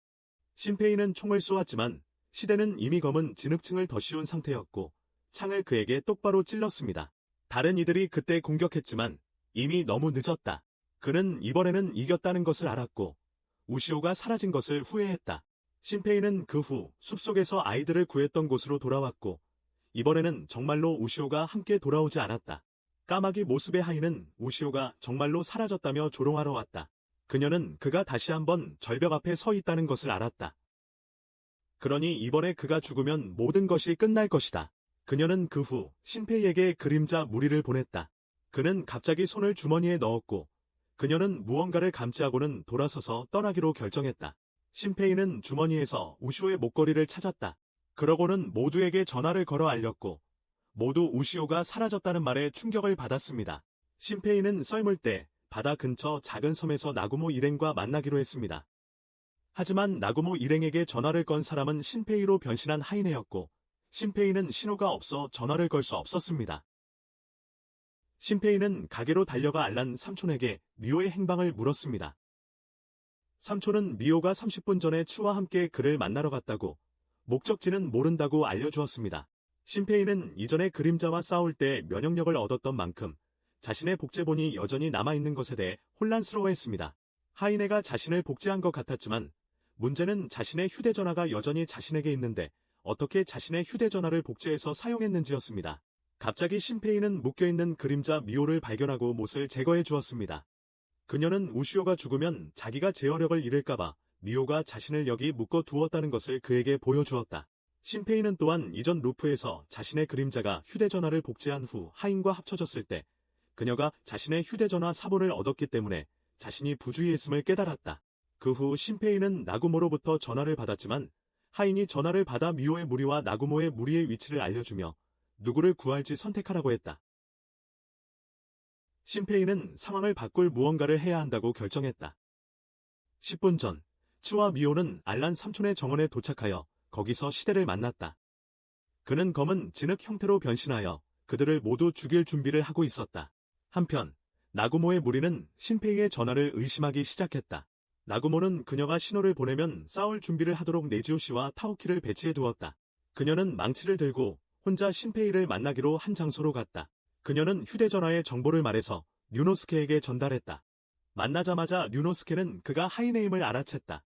심페이는 총을 쏘았지만 시대는 이미 검은 진흙층을 덧씌운 상태였고 창을 그에게 똑바로 찔렀습니다. 다른 이들이 그때 공격했지만 이미 너무 늦었다. 그는 이번에는 이겼다는 것을 알았고 우시오가 사라진 것을 후회했다. 심페이는 그 후 숲속에서 아이들을 구했던 곳으로 돌아왔고 이번에는 정말로 우시오가 함께 돌아오지 않았다. 까마귀 모습의 하이는 우시오가 정말로 사라졌다며 조롱하러 왔다. 그녀는 그가 다시 한번 절벽 앞에 서 있다는 것을 알았다. 그러니 이번에 그가 죽으면 모든 것이 끝날 것이다. 그녀는 그 후 심페이에게 그림자 무리를 보냈다. 그는 갑자기 손을 주머니에 넣었고 그녀는 무언가를 감지하고는 돌아서서 떠나기로 결정했다. 심페이는 주머니에서 우시오의 목걸이를 찾았다. 그러고는 모두에게 전화를 걸어 알렸고 모두 우시오가 사라졌다는 말에 충격을 받았습니다. 심페이는 썰물 때 바다 근처 작은 섬에서 나구모 일행과 만나기로 했습니다. 하지만 나구모 일행에게 전화를 건 사람은 심페이로 변신한 하이네였고 심페이는 신호가 없어 전화를 걸 수 없었습니다. 심페이는 가게로 달려가 알란 삼촌에게 미호의 행방을 물었습니다. 삼촌은 미호가 30분 전에 추와 함께 그를 만나러 갔다고 목적지는 모른다고 알려주었습니다. 심페이는 이전에 그림자와 싸울 때 면역력을 얻었던 만큼 자신의 복제본이 여전히 남아있는 것에 대해 혼란스러워했습니다. 하이네가 자신을 복제한 것 같았지만 문제는 자신의 휴대전화가 여전히 자신에게 있는데 어떻게 자신의 휴대전화를 복제해서 사용했는지였습니다. 갑자기 심페이는 묶여있는 그림자 미호를 발견하고 못을 제거해 주었습니다. 그녀는 우시오가 죽으면 자기가 제어력을 잃을까봐 미호가 자신을 여기 묶어 두었다는 것을 그에게 보여주었다. 심페이는 또한 이전 루프에서 자신의 그림자가 휴대전화를 복제한 후 하인과 합쳐졌을 때 그녀가 자신의 휴대전화 사본을 얻었기 때문에 자신이 부주의했음을 깨달았다. 그 후 심페이는 나구모로부터 전화를 받았지만 하인이 전화를 받아 미호의 무리와 나구모의 무리의 위치를 알려주며 누구를 구할지 선택하라고 했다. 심페이는 상황을 바꿀 무언가를 해야 한다고 결정했다. 10분 전, 츠와 미호는 알란 삼촌의 정원에 도착하여 거기서 시대를 만났다. 그는 검은 진흙 형태로 변신하여 그들을 모두 죽일 준비를 하고 있었다. 한편 나구모의 무리는 심페이의 전화를 의심하기 시작했다. 나구모는 그녀가 신호를 보내면 싸울 준비를 하도록 네지오 씨와 타오키를 배치해 두었다. 그녀는 망치를 들고 혼자 신페이를 만나기로 한 장소로 갔다. 그녀는 휴대전화에 정보를 말해서 류노스케에게 전달했다. 만나자마자 류노스케는 그가 하이네임을 알아챘다.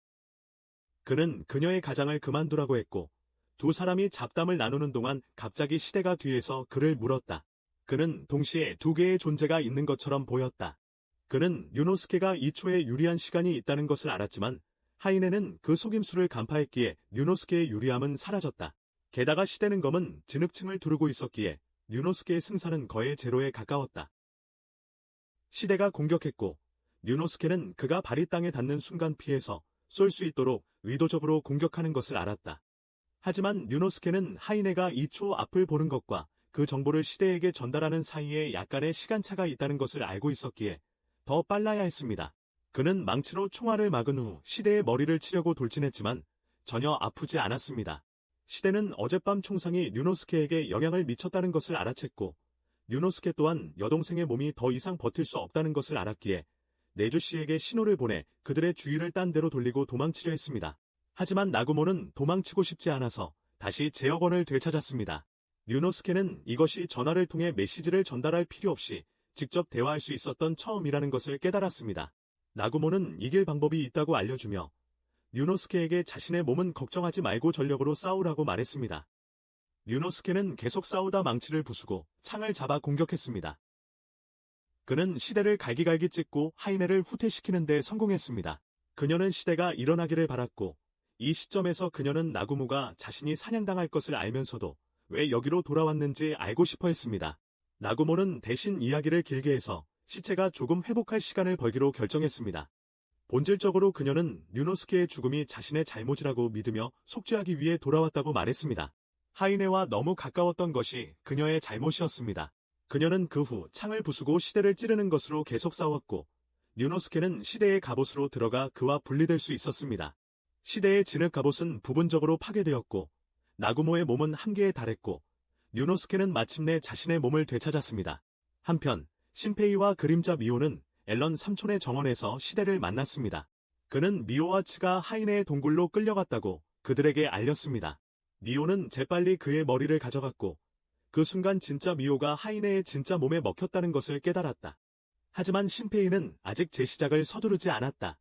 그는 그녀의 가장을 그만두라고 했고 두 사람이 잡담을 나누는 동안 갑자기 시대가 뒤에서 그를 물었다. 그는 동시에 두 개의 존재가 있는 것처럼 보였다. 그는 류노스케가 2초에 유리한 시간이 있다는 것을 알았지만 하이네는 그 속임수를 간파했기에 류노스케의 유리함은 사라졌다. 게다가 시대는 검은 진흙층을 두르고 있었기에 류노스케의 승산은 거의 제로에 가까웠다. 시대가 공격했고 류노스케는 그가 발이 땅에 닿는 순간 피해서 쏠 수 있도록 의도적으로 공격하는 것을 알았다. 하지만 류노스케는 하이네가 2초 앞을 보는 것과 그 정보를 시대에게 전달하는 사이에 약간의 시간차가 있다는 것을 알고 있었기에 더 빨라야 했습니다. 그는 망치로 총알을 막은 후 시대의 머리를 치려고 돌진했지만 전혀 아프지 않았습니다. 시대는 어젯밤 총상이 류노스케에게 영향을 미쳤다는 것을 알아챘고 류노스케 또한 여동생의 몸이 더 이상 버틸 수 없다는 것을 알았기에 네주 씨에게 신호를 보내 그들의 주의를 딴 데로 돌리고 도망치려 했습니다. 하지만 나구모는 도망치고 싶지 않아서 다시 제어권을 되찾았습니다. 류노스케는 이것이 전화를 통해 메시지를 전달할 필요 없이 직접 대화할 수 있었던 처음이라는 것을 깨달았습니다. 나구모는 이길 방법이 있다고 알려주며 류노스케에게 자신의 몸은 걱정하지 말고 전력으로 싸우라고 말했습니다. 류노스케는 계속 싸우다 망치를 부수고 창을 잡아 공격했습니다. 그는 시대를 갈기갈기 찢고 하이네를 후퇴시키는 데 성공했습니다. 그녀는 시대가 일어나기를 바랐고 이 시점에서 그녀는 나구모가 자신이 사냥당할 것을 알면서도 왜 여기로 돌아왔는지 알고 싶어 했습니다. 나구모는 대신 이야기를 길게 해서 시체가 조금 회복할 시간을 벌기로 결정했습니다. 본질적으로 그녀는 류노스케의 죽음이 자신의 잘못이라고 믿으며 속죄하기 위해 돌아왔다고 말했습니다. 하이네와 너무 가까웠던 것이 그녀의 잘못이었습니다. 그녀는 그 후 창을 부수고 시대를 찌르는 것으로 계속 싸웠고 류노스케는 시대의 갑옷으로 들어가 그와 분리될 수 있었습니다. 시대의 진흙 갑옷은 부분적으로 파괴되었고 나구모의 몸은 한계에 달했고 류노스케는 마침내 자신의 몸을 되찾았습니다. 한편 신페이와 그림자 미호는 앨런 삼촌의 정원에서 시대를 만났습니다. 그는 미호와 츠가 하이네의 동굴로 끌려갔다고 그들에게 알렸습니다. 미호는 재빨리 그의 머리를 가져갔고 그 순간 진짜 미호가 하이네의 진짜 몸에 먹혔다는 것을 깨달았다. 하지만 신페이는 아직 재시작을 서두르지 않았다.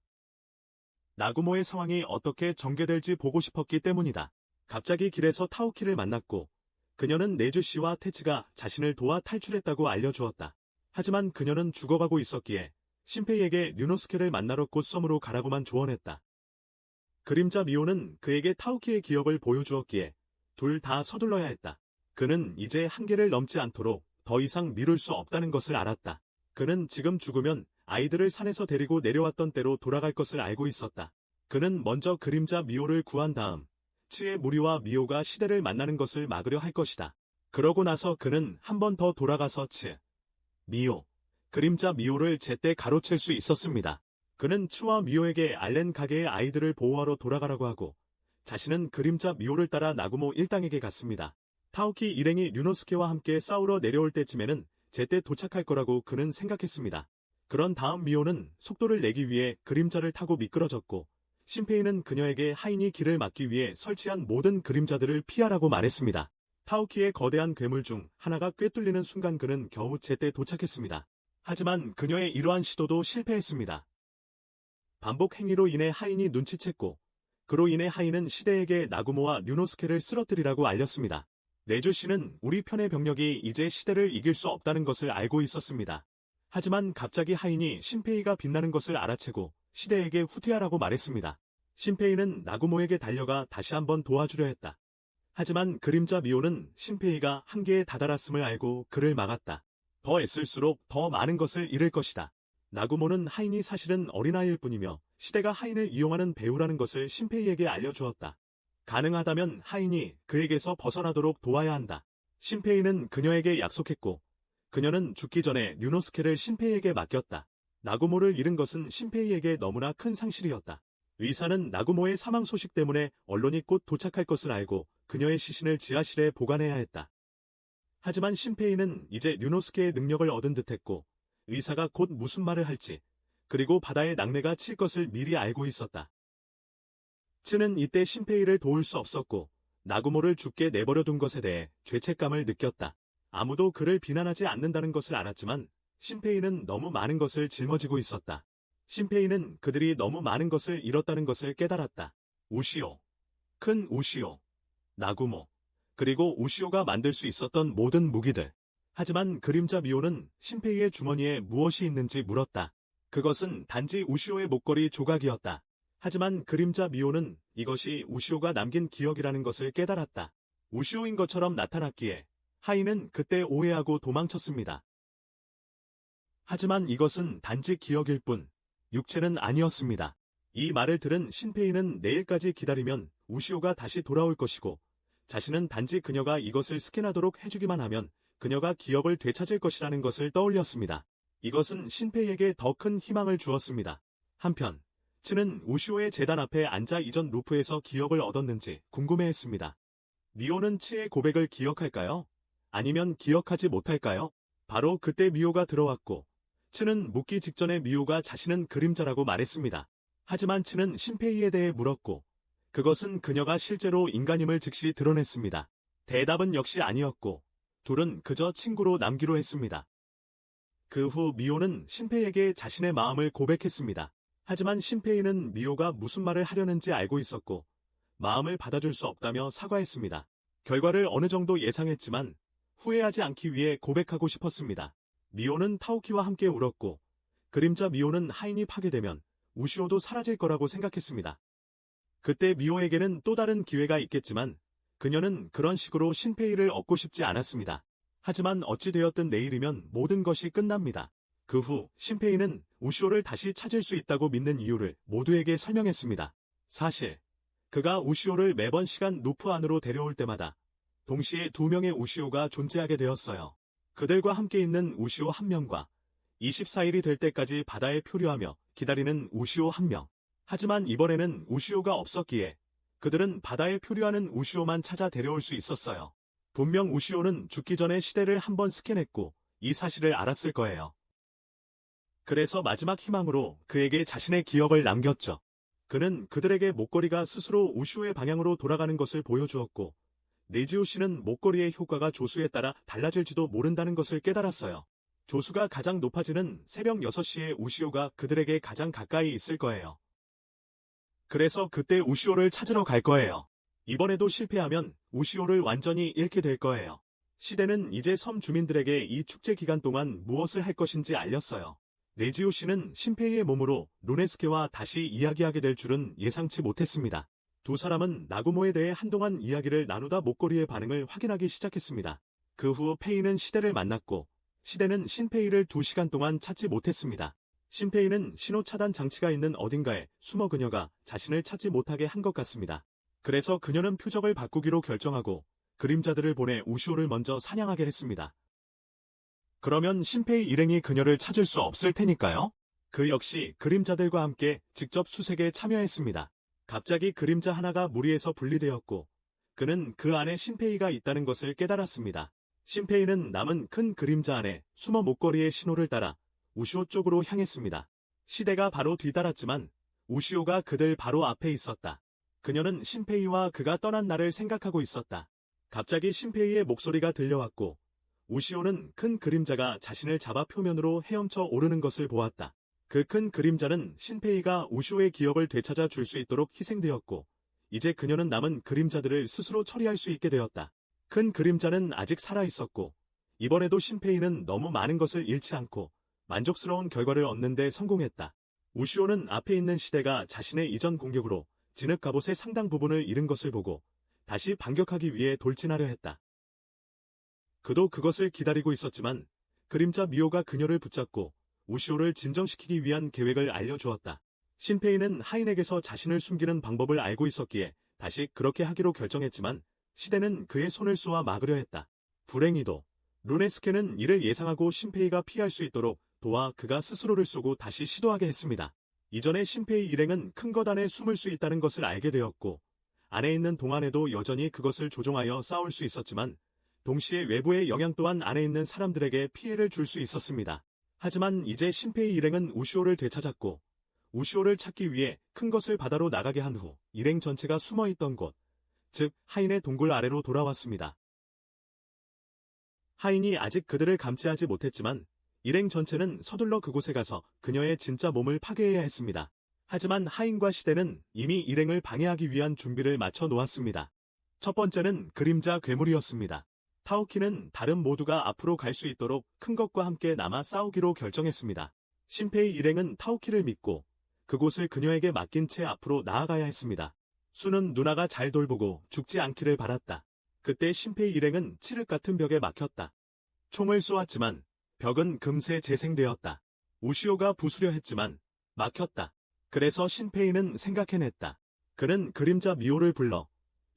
나구모의 상황이 어떻게 전개될지 보고 싶었기 때문이다. 갑자기 길에서 타오키를 만났고 그녀는 네주 씨와 테츠가 자신을 도와 탈출했다고 알려주었다. 하지만 그녀는 죽어가고 있었기에 신페이에게 류노스케를 만나러 꽃섬으로 가라고만 조언했다. 그림자 미호는 그에게 타오키의 기억을 보여주었기에 둘 다 서둘러야 했다. 그는 이제 한계를 넘지 않도록 더 이상 미룰 수 없다는 것을 알았다. 그는 지금 죽으면 아이들을 산에서 데리고 내려왔던 때로 돌아갈 것을 알고 있었다. 그는 먼저 그림자 미호를 구한 다음 츠의 무리와 미호가 시대를 만나는 것을 막으려 할 것이다. 그러고 나서 그는 한 번 더 돌아가서 츠, 미호, 그림자 미호를 제때 가로챌 수 있었습니다. 그는 츠와 미호에게 알렌 가게의 아이들을 보호하러 돌아가라고 하고 자신은 그림자 미호를 따라 나구모 일당에게 갔습니다. 타오키 일행이 류노스케와 함께 싸우러 내려올 때쯤에는 제때 도착할 거라고 그는 생각했습니다. 그런 다음 미호는 속도를 내기 위해 그림자를 타고 미끄러졌고 신페이는 그녀에게 하인이 길을 막기 위해 설치한 모든 그림자들을 피하라고 말했습니다. 타오키의 거대한 괴물 중 하나가 꿰뚫리는 순간 그는 겨우 제때 도착했습니다. 하지만 그녀의 이러한 시도도 실패했습니다. 반복 행위로 인해 하인이 눈치챘고 그로 인해 하인은 시대에게 나구모와 류노스케를 쓰러뜨리라고 알렸습니다. 네주 씨는 우리 편의 병력이 이제 시대를 이길 수 없다는 것을 알고 있었습니다. 하지만 갑자기 하인이 신페이가 빛나는 것을 알아채고 시대에게 후퇴하라고 말했습니다. 신페이는 나구모에게 달려가 다시 한번 도와주려 했다. 하지만 그림자 미호는 신페이가 한계에 다다랐음을 알고 그를 막았다. 더 애쓸수록 더 많은 것을 잃을 것이다. 나구모는 하인이 사실은 어린아이일 뿐이며 시대가 하인을 이용하는 배우라는 것을 신페이에게 알려주었다. 가능하다면 하인이 그에게서 벗어나도록 도와야 한다. 신페이는 그녀에게 약속했고 그녀는 죽기 전에 류노스케를 신페이에게 맡겼다. 나구모를 잃은 것은 신페이에게 너무나 큰 상실이었다. 의사는 나구모의 사망 소식 때문에 언론이 곧 도착할 것을 알고 그녀의 시신을 지하실에 보관해야 했다. 하지만 신페이는 이제 류노스케의 능력을 얻은 듯했고 의사가 곧 무슨 말을 할지 그리고 바다에 낙뢰가 칠 것을 미리 알고 있었다. 츠는 이때 신페이를 도울 수 없었고 나구모를 죽게 내버려둔 것에 대해 죄책감을 느꼈다. 아무도 그를 비난하지 않는다는 것을 알았지만 신페이는 너무 많은 것을 짊어지고 있었다. 신페이는 그들이 너무 많은 것을 잃었다는 것을 깨달았다. 우시오, 큰 우시오, 나구모, 그리고 우시오가 만들 수 있었던 모든 무기들. 하지만 그림자 미호는 신페이의 주머니에 무엇이 있는지 물었다. 그것은 단지 우시오의 목걸이 조각이었다. 하지만 그림자 미호는 이것이 우시오가 남긴 기억이라는 것을 깨달았다. 우시오인 것처럼 나타났기에 하이는 그때 오해하고 도망쳤습니다. 하지만 이것은 단지 기억일 뿐, 육체는 아니었습니다. 이 말을 들은 신페이는 내일까지 기다리면 우시오가 다시 돌아올 것이고 자신은 단지 그녀가 이것을 스캔하도록 해주기만 하면 그녀가 기억을 되찾을 것이라는 것을 떠올렸습니다. 이것은 신페이에게 더 큰 희망을 주었습니다. 한편 츠는 우시오의 재단 앞에 앉아 이전 루프에서 기억을 얻었는지 궁금해했습니다. 미호는 츠의 고백을 기억할까요? 아니면 기억하지 못할까요? 바로 그때 미호가 들어왔고 츠는 묻기 직전에 미호가 자신은 그림자라고 말했습니다. 하지만 츠는 신페이에 대해 물었고 그것은 그녀가 실제로 인간임을 즉시 드러냈습니다. 대답은 역시 아니었고 둘은 그저 친구로 남기로 했습니다. 그 후 미호는 신페이에게 자신의 마음을 고백했습니다. 하지만 신페이는 미호가 무슨 말을 하려는지 알고 있었고 마음을 받아줄 수 없다며 사과했습니다. 결과를 어느 정도 예상했지만 후회하지 않기 위해 고백하고 싶었습니다. 미호는 타오키와 함께 울었고 그림자 미호는 하인이 파괴되면 우시오도 사라질 거라고 생각했습니다. 그때 미호에게는 또 다른 기회가 있겠지만 그녀는 그런 식으로 신페이를 얻고 싶지 않았습니다. 하지만 어찌되었든 내일이면 모든 것이 끝납니다. 그 후 신페이는 우시오를 다시 찾을 수 있다고 믿는 이유를 모두에게 설명했습니다. 사실 그가 우시오를 매번 시간 루프 안으로 데려올 때마다 동시에 두 명의 우시오가 존재하게 되었어요. 그들과 함께 있는 우시오 한 명과 24일이 될 때까지 바다에 표류하며 기다리는 우시오 한 명. 하지만 이번에는 우시오가 없었기에 그들은 바다에 표류하는 우시오만 찾아 데려올 수 있었어요. 분명 우시오는 죽기 전에 시대를 한번 스캔했고 이 사실을 알았을 거예요. 그래서 마지막 희망으로 그에게 자신의 기억을 남겼죠. 그는 그들에게 목걸이가 스스로 우시오의 방향으로 돌아가는 것을 보여주었고 네지오 씨는 목걸이의 효과가 조수에 따라 달라질지도 모른다는 것을 깨달았어요. 조수가 가장 높아지는 새벽 6시에 우시오가 그들에게 가장 가까이 있을 거예요. 그래서 그때 우시오를 찾으러 갈 거예요. 이번에도 실패하면 우시오를 완전히 잃게 될 거예요. 시대는 이제 섬 주민들에게 이 축제 기간 동안 무엇을 할 것인지 알렸어요. 네지오 씨는 신페이의 몸으로 루네스케와 다시 이야기하게 될 줄은 예상치 못했습니다. 두 사람은 나구모에 대해 한동안 이야기를 나누다 목걸이의 반응을 확인하기 시작했습니다. 그 후 페이는 시대를 만났고 시대는 신페이를 2시간 동안 찾지 못했습니다. 신페이는 신호 차단 장치가 있는 어딘가에 숨어 그녀가 자신을 찾지 못하게 한 것 같습니다. 그래서 그녀는 표적을 바꾸기로 결정하고 그림자들을 보내 우시오를 먼저 사냥하게 했습니다. 그러면 신페이 일행이 그녀를 찾을 수 없을 테니까요. 그 역시 그림자들과 함께 직접 수색에 참여했습니다. 갑자기 그림자 하나가 무리에서 분리되었고 그는 그 안에 신페이가 있다는 것을 깨달았습니다. 신페이는 남은 큰 그림자 안에 숨어 목걸이의 신호를 따라 우시오 쪽으로 향했습니다. 시대가 바로 뒤따랐지만 우시오가 그들 바로 앞에 있었다. 그녀는 신페이와 그가 떠난 날을 생각하고 있었다. 갑자기 신페이의 목소리가 들려왔고 우시오는 큰 그림자가 자신을 잡아 표면으로 헤엄쳐 오르는 것을 보았다. 그 큰 그림자는 신페이가 우시오의 기억을 되찾아 줄 수 있도록 희생되었고 이제 그녀는 남은 그림자들을 스스로 처리할 수 있게 되었다. 큰 그림자는 아직 살아있었고 이번에도 신페이는 너무 많은 것을 잃지 않고 만족스러운 결과를 얻는 데 성공했다. 우시오는 앞에 있는 시대가 자신의 이전 공격으로 진흙 갑옷의 상당 부분을 잃은 것을 보고 다시 반격하기 위해 돌진하려 했다. 그도 그것을 기다리고 있었지만 그림자 미호가 그녀를 붙잡고 우시오를 진정시키기 위한 계획을 알려주었다. 신페이는 하인에게서 자신을 숨기는 방법을 알고 있었기에 다시 그렇게 하기로 결정했지만 시대는 그의 손을 쏘아 막으려 했다. 불행히도 루네스케는 이를 예상하고 신페이가 피할 수 있도록 도와 그가 스스로를 쏘고 다시 시도하게 했습니다. 이전에 신페이 일행은 큰 것 안에 숨을 수 있다는 것을 알게 되었고 안에 있는 동안에도 여전히 그것을 조종하여 싸울 수 있었지만 동시에 외부의 영향 또한 안에 있는 사람들에게 피해를 줄 수 있었습니다. 하지만 이제 신페이 일행은 우시오를 되찾았고 우시오를 찾기 위해 큰 것을 바다로 나가게 한 후 일행 전체가 숨어있던 곳, 즉 하인의 동굴 아래로 돌아왔습니다. 하인이 아직 그들을 감지하지 못했지만 일행 전체는 서둘러 그곳에 가서 그녀의 진짜 몸을 파괴해야 했습니다. 하지만 하인과 시대는 이미 일행을 방해하기 위한 준비를 마쳐 놓았습니다. 첫 번째는 그림자 괴물이었습니다. 타오키는 다른 모두가 앞으로 갈 수 있도록 큰 것과 함께 남아 싸우기로 결정했습니다. 신페이 일행은 타오키를 믿고 그곳을 그녀에게 맡긴 채 앞으로 나아가야 했습니다. 수는 누나가 잘 돌보고 죽지 않기를 바랐다. 그때 신페이 일행은 칠흑 같은 벽에 막혔다. 총을 쏘았지만 벽은 금세 재생되었다. 우시오가 부수려 했지만 막혔다. 그래서 신페이는 생각해냈다. 그는 그림자 미호를 불러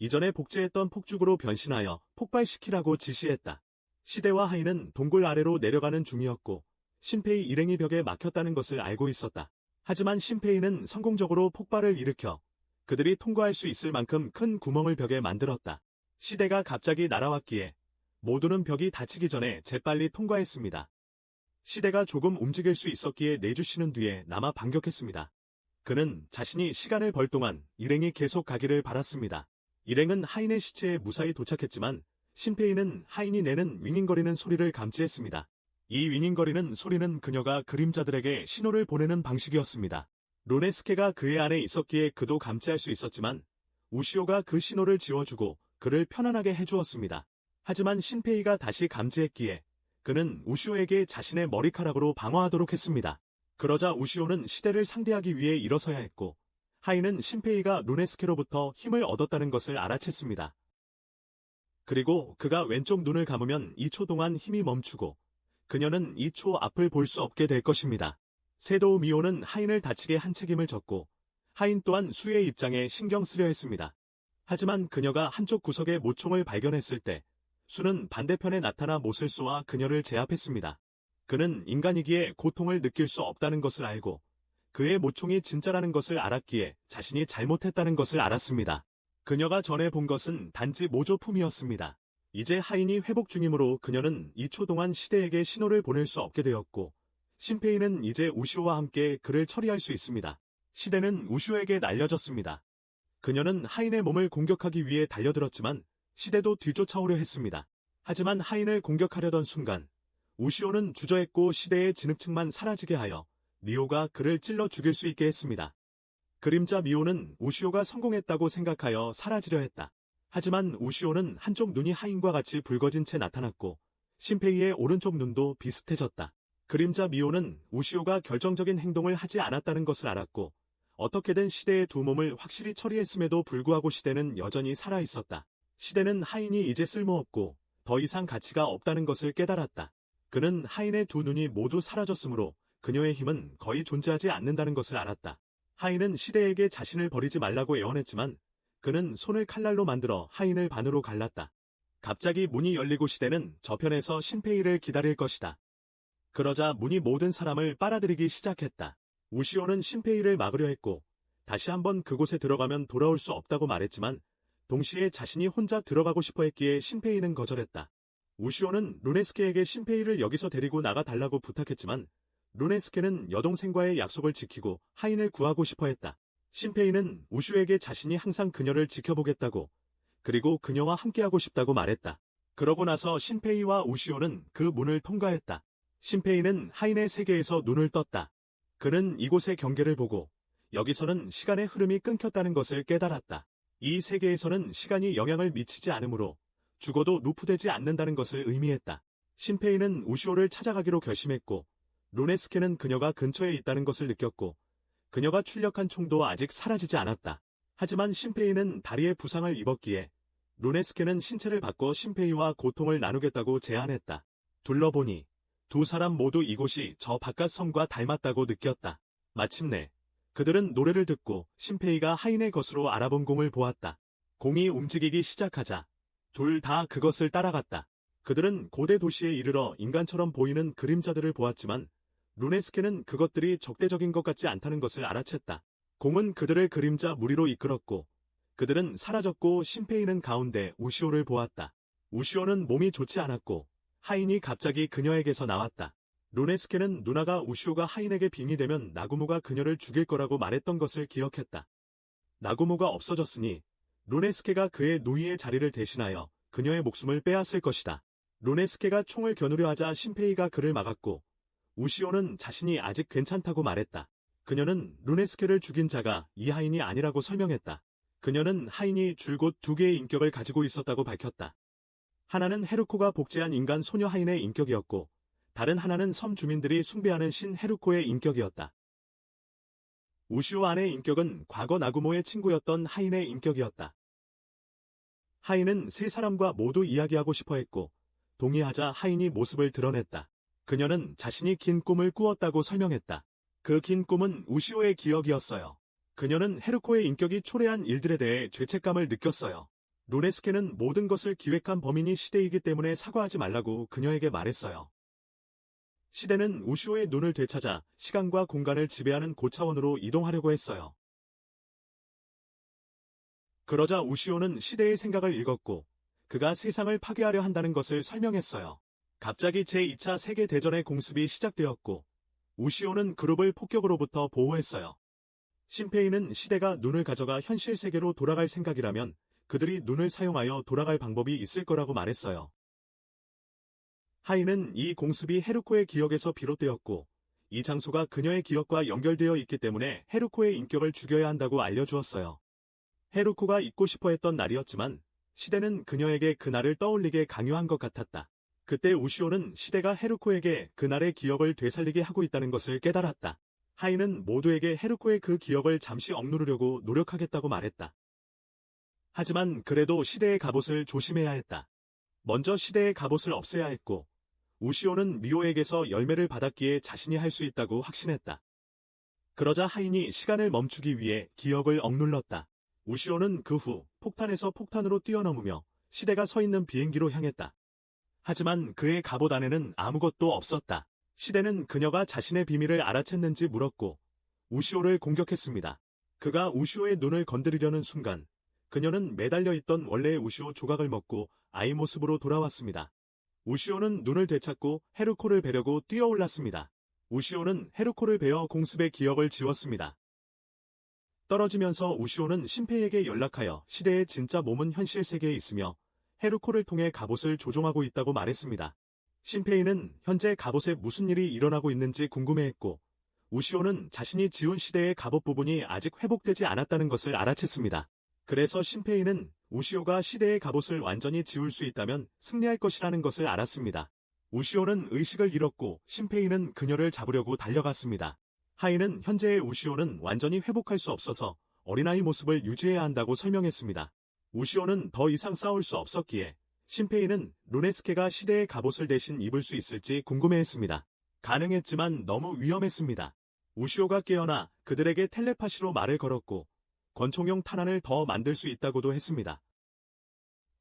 이전에 복제했던 폭죽으로 변신하여 폭발시키라고 지시했다. 시대와 하인은 동굴 아래로 내려가는 중이었고 신페이 일행이 벽에 막혔다는 것을 알고 있었다. 하지만 신페이는 성공적으로 폭발을 일으켜 그들이 통과할 수 있을 만큼 큰 구멍을 벽에 만들었다. 시대가 갑자기 날아왔기에 모두는 벽이 닫히기 전에 재빨리 통과했습니다. 시대가 조금 움직일 수 있었기에 내주시는 뒤에 남아 반격했습니다. 그는 자신이 시간을 벌 동안 일행이 계속 가기를 바랐습니다. 일행은 하인의 시체에 무사히 도착했지만 신페이는 하인이 내는 윙윙거리는 소리를 감지했습니다. 이 윙윙거리는 소리는 그녀가 그림자들에게 신호를 보내는 방식이었습니다. 루네스케가 그의 안에 있었기에 그도 감지할 수 있었지만 우시오가 그 신호를 지워주고 그를 편안하게 해주었습니다. 하지만 신페이가 다시 감지했기에 그는 우시오에게 자신의 머리카락으로 방어하도록 했습니다. 그러자 우시오는 시대를 상대하기 위해 일어서야 했고 하인은 신페이가 루네스케로부터 힘을 얻었다는 것을 알아챘습니다. 그리고 그가 왼쪽 눈을 감으면 2초 동안 힘이 멈추고 그녀는 2초 앞을 볼 수 없게 될 것입니다. 세도우 미호는 하인을 다치게 한 책임을 졌고 하인 또한 수의 입장에 신경 쓰려 했습니다. 하지만 그녀가 한쪽 구석에 모총을 발견했을 때 수는 반대편에 나타나 못을 쏘아 그녀를 제압했습니다. 그는 인간이기에 고통을 느낄 수 없다는 것을 알고 그의 모총이 진짜라는 것을 알았기에 자신이 잘못했다는 것을 알았습니다. 그녀가 전에 본 것은 단지 모조품이었습니다. 이제 하인이 회복 중이므로 그녀는 2초 동안 시대에게 신호를 보낼 수 없게 되었고 신페이는 이제 우시오와 함께 그를 처리할 수 있습니다. 시대는 우시오에게 날려졌습니다. 그녀는 하인의 몸을 공격하기 위해 달려들었지만 시대도 뒤쫓아오려 했습니다. 하지만 하인을 공격하려던 순간 우시오는 주저했고 시대의 진흙층만 사라지게 하여 미호가 그를 찔러 죽일 수 있게 했습니다. 그림자 미호는 우시오가 성공했다고 생각하여 사라지려 했다. 하지만 우시오는 한쪽 눈이 하인과 같이 붉어진 채 나타났고 신페이의 오른쪽 눈도 비슷해졌다. 그림자 미호는 우시오가 결정적인 행동을 하지 않았다는 것을 알았고 어떻게든 시대의 두 몸을 확실히 처리했음에도 불구하고 시대는 여전히 살아있었다. 시대는 하인이 이제 쓸모없고 더 이상 가치가 없다는 것을 깨달았다. 그는 하인의 두 눈이 모두 사라졌으므로 그녀의 힘은 거의 존재하지 않는다는 것을 알았다. 하인은 시대에게 자신을 버리지 말라고 애원했지만 그는 손을 칼날로 만들어 하인을 반으로 갈랐다. 갑자기 문이 열리고 시대는 저편에서 신페이를 기다릴 것이다. 그러자 문이 모든 사람을 빨아들이기 시작했다. 우시오는 신페이를 막으려 했고 다시 한번 그곳에 들어가면 돌아올 수 없다고 말했지만 동시에 자신이 혼자 들어가고 싶어 했기에 신페이는 거절했다. 우시오는 루네스케에게 신페이를 여기서 데리고 나가 달라고 부탁했지만 루네스케는 여동생과의 약속을 지키고 하인을 구하고 싶어 했다. 신페이는 우시오에게 자신이 항상 그녀를 지켜보겠다고 그리고 그녀와 함께하고 싶다고 말했다. 그러고 나서 신페이와 우시오는 그 문을 통과했다. 신페이는 하인의 세계에서 눈을 떴다. 그는 이곳의 경계를 보고 여기서는 시간의 흐름이 끊겼다는 것을 깨달았다. 이 세계에서는 시간이 영향을 미치지 않으므로 죽어도 누프되지 않는다는 것을 의미했다. 신페이는 우시오를 찾아가기로 결심했고 루네스케는 그녀가 근처에 있다는 것을 느꼈고 그녀가 출력한 총도 아직 사라지지 않았다. 하지만 신페이는 다리에 부상을 입었기에 루네스케는 신체를 바꿔 신페이와 고통을 나누겠다고 제안했다. 둘러보니 두 사람 모두 이곳이 저 바깥 섬과 닮았다고 느꼈다. 마침내 그들은 노래를 듣고 신페이가 하인의 것으로 알아본 공을 보았다. 공이 움직이기 시작하자 둘 다 그것을 따라갔다. 그들은 고대 도시에 이르러 인간처럼 보이는 그림자들을 보았지만 루네스케는 그것들이 적대적인 것 같지 않다는 것을 알아챘다. 공은 그들을 그림자 무리로 이끌었고 그들은 사라졌고 신페이는 가운데 우시오를 보았다. 우시오는 몸이 좋지 않았고 하인이 갑자기 그녀에게서 나왔다. 루네스케는 누나가 우시오가 하인에게 빙이 되면 나구모가 그녀를 죽일 거라고 말했던 것을 기억했다. 나구모가 없어졌으니 루네스케가 그의 노이의 자리를 대신하여 그녀의 목숨을 빼앗을 것이다. 루네스케가 총을 겨누려 하자 신페이가 그를 막았고 우시오는 자신이 아직 괜찮다고 말했다. 그녀는 루네스케를 죽인 자가 이 하인이 아니라고 설명했다. 그녀는 하인이 줄곧 두 개의 인격을 가지고 있었다고 밝혔다. 하나는 헤르코가 복제한 인간 소녀 하인의 인격이었고 다른 하나는 섬 주민들이 숭배하는 신 헤르코의 인격이었다. 우시오 안의 인격은 과거 나구모의 친구였던 하인의 인격이었다. 하인은 세 사람과 모두 이야기하고 싶어 했고 동의하자 하인이 모습을 드러냈다. 그녀는 자신이 긴 꿈을 꾸었다고 설명했다. 그 긴 꿈은 우시오의 기억이었어요. 그녀는 헤르코의 인격이 초래한 일들에 대해 죄책감을 느꼈어요. 루네스케는 모든 것을 기획한 범인이 시대이기 때문에 사과하지 말라고 그녀에게 말했어요. 시대는 우시오의 눈을 되찾아 시간과 공간을 지배하는 고차원으로 이동하려고 했어요. 그러자 우시오는 시대의 생각을 읽었고 그가 세상을 파괴하려 한다는 것을 설명했어요. 갑자기 제2차 세계대전의 공습이 시작되었고 우시오는 그룹을 폭격으로부터 보호했어요. 신페이는 시대가 눈을 가져가 현실 세계로 돌아갈 생각이라면 그들이 눈을 사용하여 돌아갈 방법이 있을 거라고 말했어요. 하인은 이 공습이 헤르코의 기억에서 비롯되었고 이 장소가 그녀의 기억과 연결되어 있기 때문에 헤르코의 인격을 죽여야 한다고 알려주었어요. 헤르코가 잊고 싶어 했던 날이었지만 시대는 그녀에게 그날을 떠올리게 강요한 것 같았다. 그때 우시오는 시대가 헤르코에게 그날의 기억을 되살리게 하고 있다는 것을 깨달았다. 하인은 모두에게 헤르코의 그 기억을 잠시 억누르려고 노력하겠다고 말했다. 하지만 그래도 시대의 갑옷을 조심해야 했다. 먼저 시대의 갑옷을 없애야 했고 우시오는 미오에게서 열매를 받았기에 자신이 할 수 있다고 확신했다. 그러자 하인이 시간을 멈추기 위해 기억을 억눌렀다. 우시오는 그 후 폭탄에서 폭탄으로 뛰어넘으며 시대가 서 있는 비행기로 향했다. 하지만 그의 갑옷 안에는 아무것도 없었다. 시대는 그녀가 자신의 비밀을 알아챘는지 물었고 우시오를 공격했습니다. 그가 우시오의 눈을 건드리려는 순간 그녀는 매달려 있던 원래의 우시오 조각을 먹고 아이 모습으로 돌아왔습니다. 우시오는 눈을 되찾고 헤르코를 베려고 뛰어올랐습니다. 우시오는 헤르코를 베어 공습의 기억을 지웠습니다. 떨어지면서 우시오는 신페이에게 연락하여 시대의 진짜 몸은 현실 세계에 있으며 헤르코를 통해 갑옷을 조종하고 있다고 말했습니다. 신페이는 현재 갑옷에 무슨 일이 일어나고 있는지 궁금해했고 우시오는 자신이 지운 시대의 갑옷 부분이 아직 회복되지 않았다는 것을 알아챘습니다. 그래서 신페이는 우시오가 시대의 갑옷을 완전히 지울 수 있다면 승리할 것이라는 것을 알았습니다. 우시오는 의식을 잃었고 신페이는 그녀를 잡으려고 달려갔습니다. 하인은 현재의 우시오는 완전히 회복할 수 없어서 어린아이 모습을 유지해야 한다고 설명했습니다. 우시오는 더 이상 싸울 수 없었기에 신페이는 루네스케가 시대의 갑옷을 대신 입을 수 있을지 궁금해했습니다. 가능했지만 너무 위험했습니다. 우시오가 깨어나 그들에게 텔레파시로 말을 걸었고 권총용 탄환을 더 만들 수 있다고도 했습니다.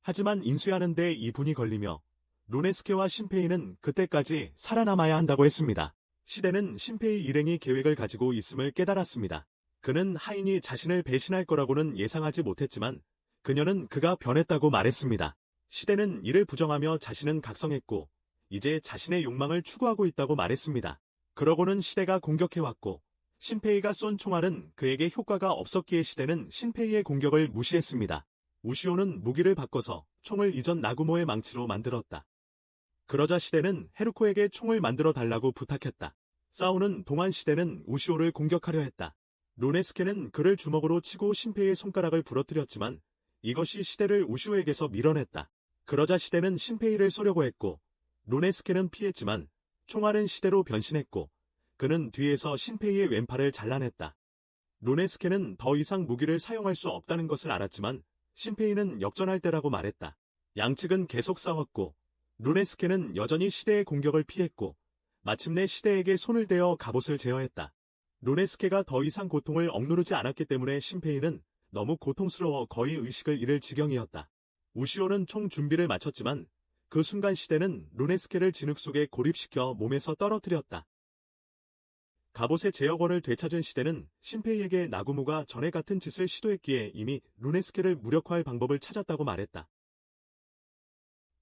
하지만 인수하는 데 2분이 걸리며 루네스케와 신페이는 그때까지 살아남아야 한다고 했습니다. 시대는 신페이 일행이 계획을 가지고 있음을 깨달았습니다. 그는 하인이 자신을 배신할 거라고는 예상하지 못했지만 그녀는 그가 변했다고 말했습니다. 시대는 이를 부정하며 자신은 각성했고 이제 자신의 욕망을 추구하고 있다고 말했습니다. 그러고는 시대가 공격해왔고 신페이가 쏜 총알은 그에게 효과가 없었기에 시대는 신페이의 공격을 무시했습니다. 우시오는 무기를 바꿔서 총을 이전 나구모의 망치로 만들었다. 그러자 시대는 헤르코에게 총을 만들어 달라고 부탁했다. 싸우는 동안 시대는 우시오를 공격하려 했다. 루네스케는 그를 주먹으로 치고 신페이의 손가락을 부러뜨렸지만 이것이 시대를 우시오에게서 밀어냈다. 그러자 시대는 신페이를 쏘려고 했고 루네스케는 피했지만 총알은 시대로 변신했고 그는 뒤에서 신페이의 왼팔을 잘라냈다. 루네스케는 더 이상 무기를 사용할 수 없다는 것을 알았지만 신페이는 역전할 때라고 말했다. 양측은 계속 싸웠고 루네스케는 여전히 시대의 공격을 피했고 마침내 시대에게 손을 대어 갑옷을 제어했다. 루네스케가 더 이상 고통을 억누르지 않았기 때문에 신페이는 너무 고통스러워 거의 의식을 잃을 지경이었다. 우시오는 총 준비를 마쳤지만 그 순간 시대는 루네스케를 진흙 속에 고립시켜 몸에서 떨어뜨렸다. 갑옷의 제어권을 되찾은 시대는 신페이에게 나구모가 전에 같은 짓을 시도했기에 이미 루네스케를 무력화할 방법을 찾았다고 말했다.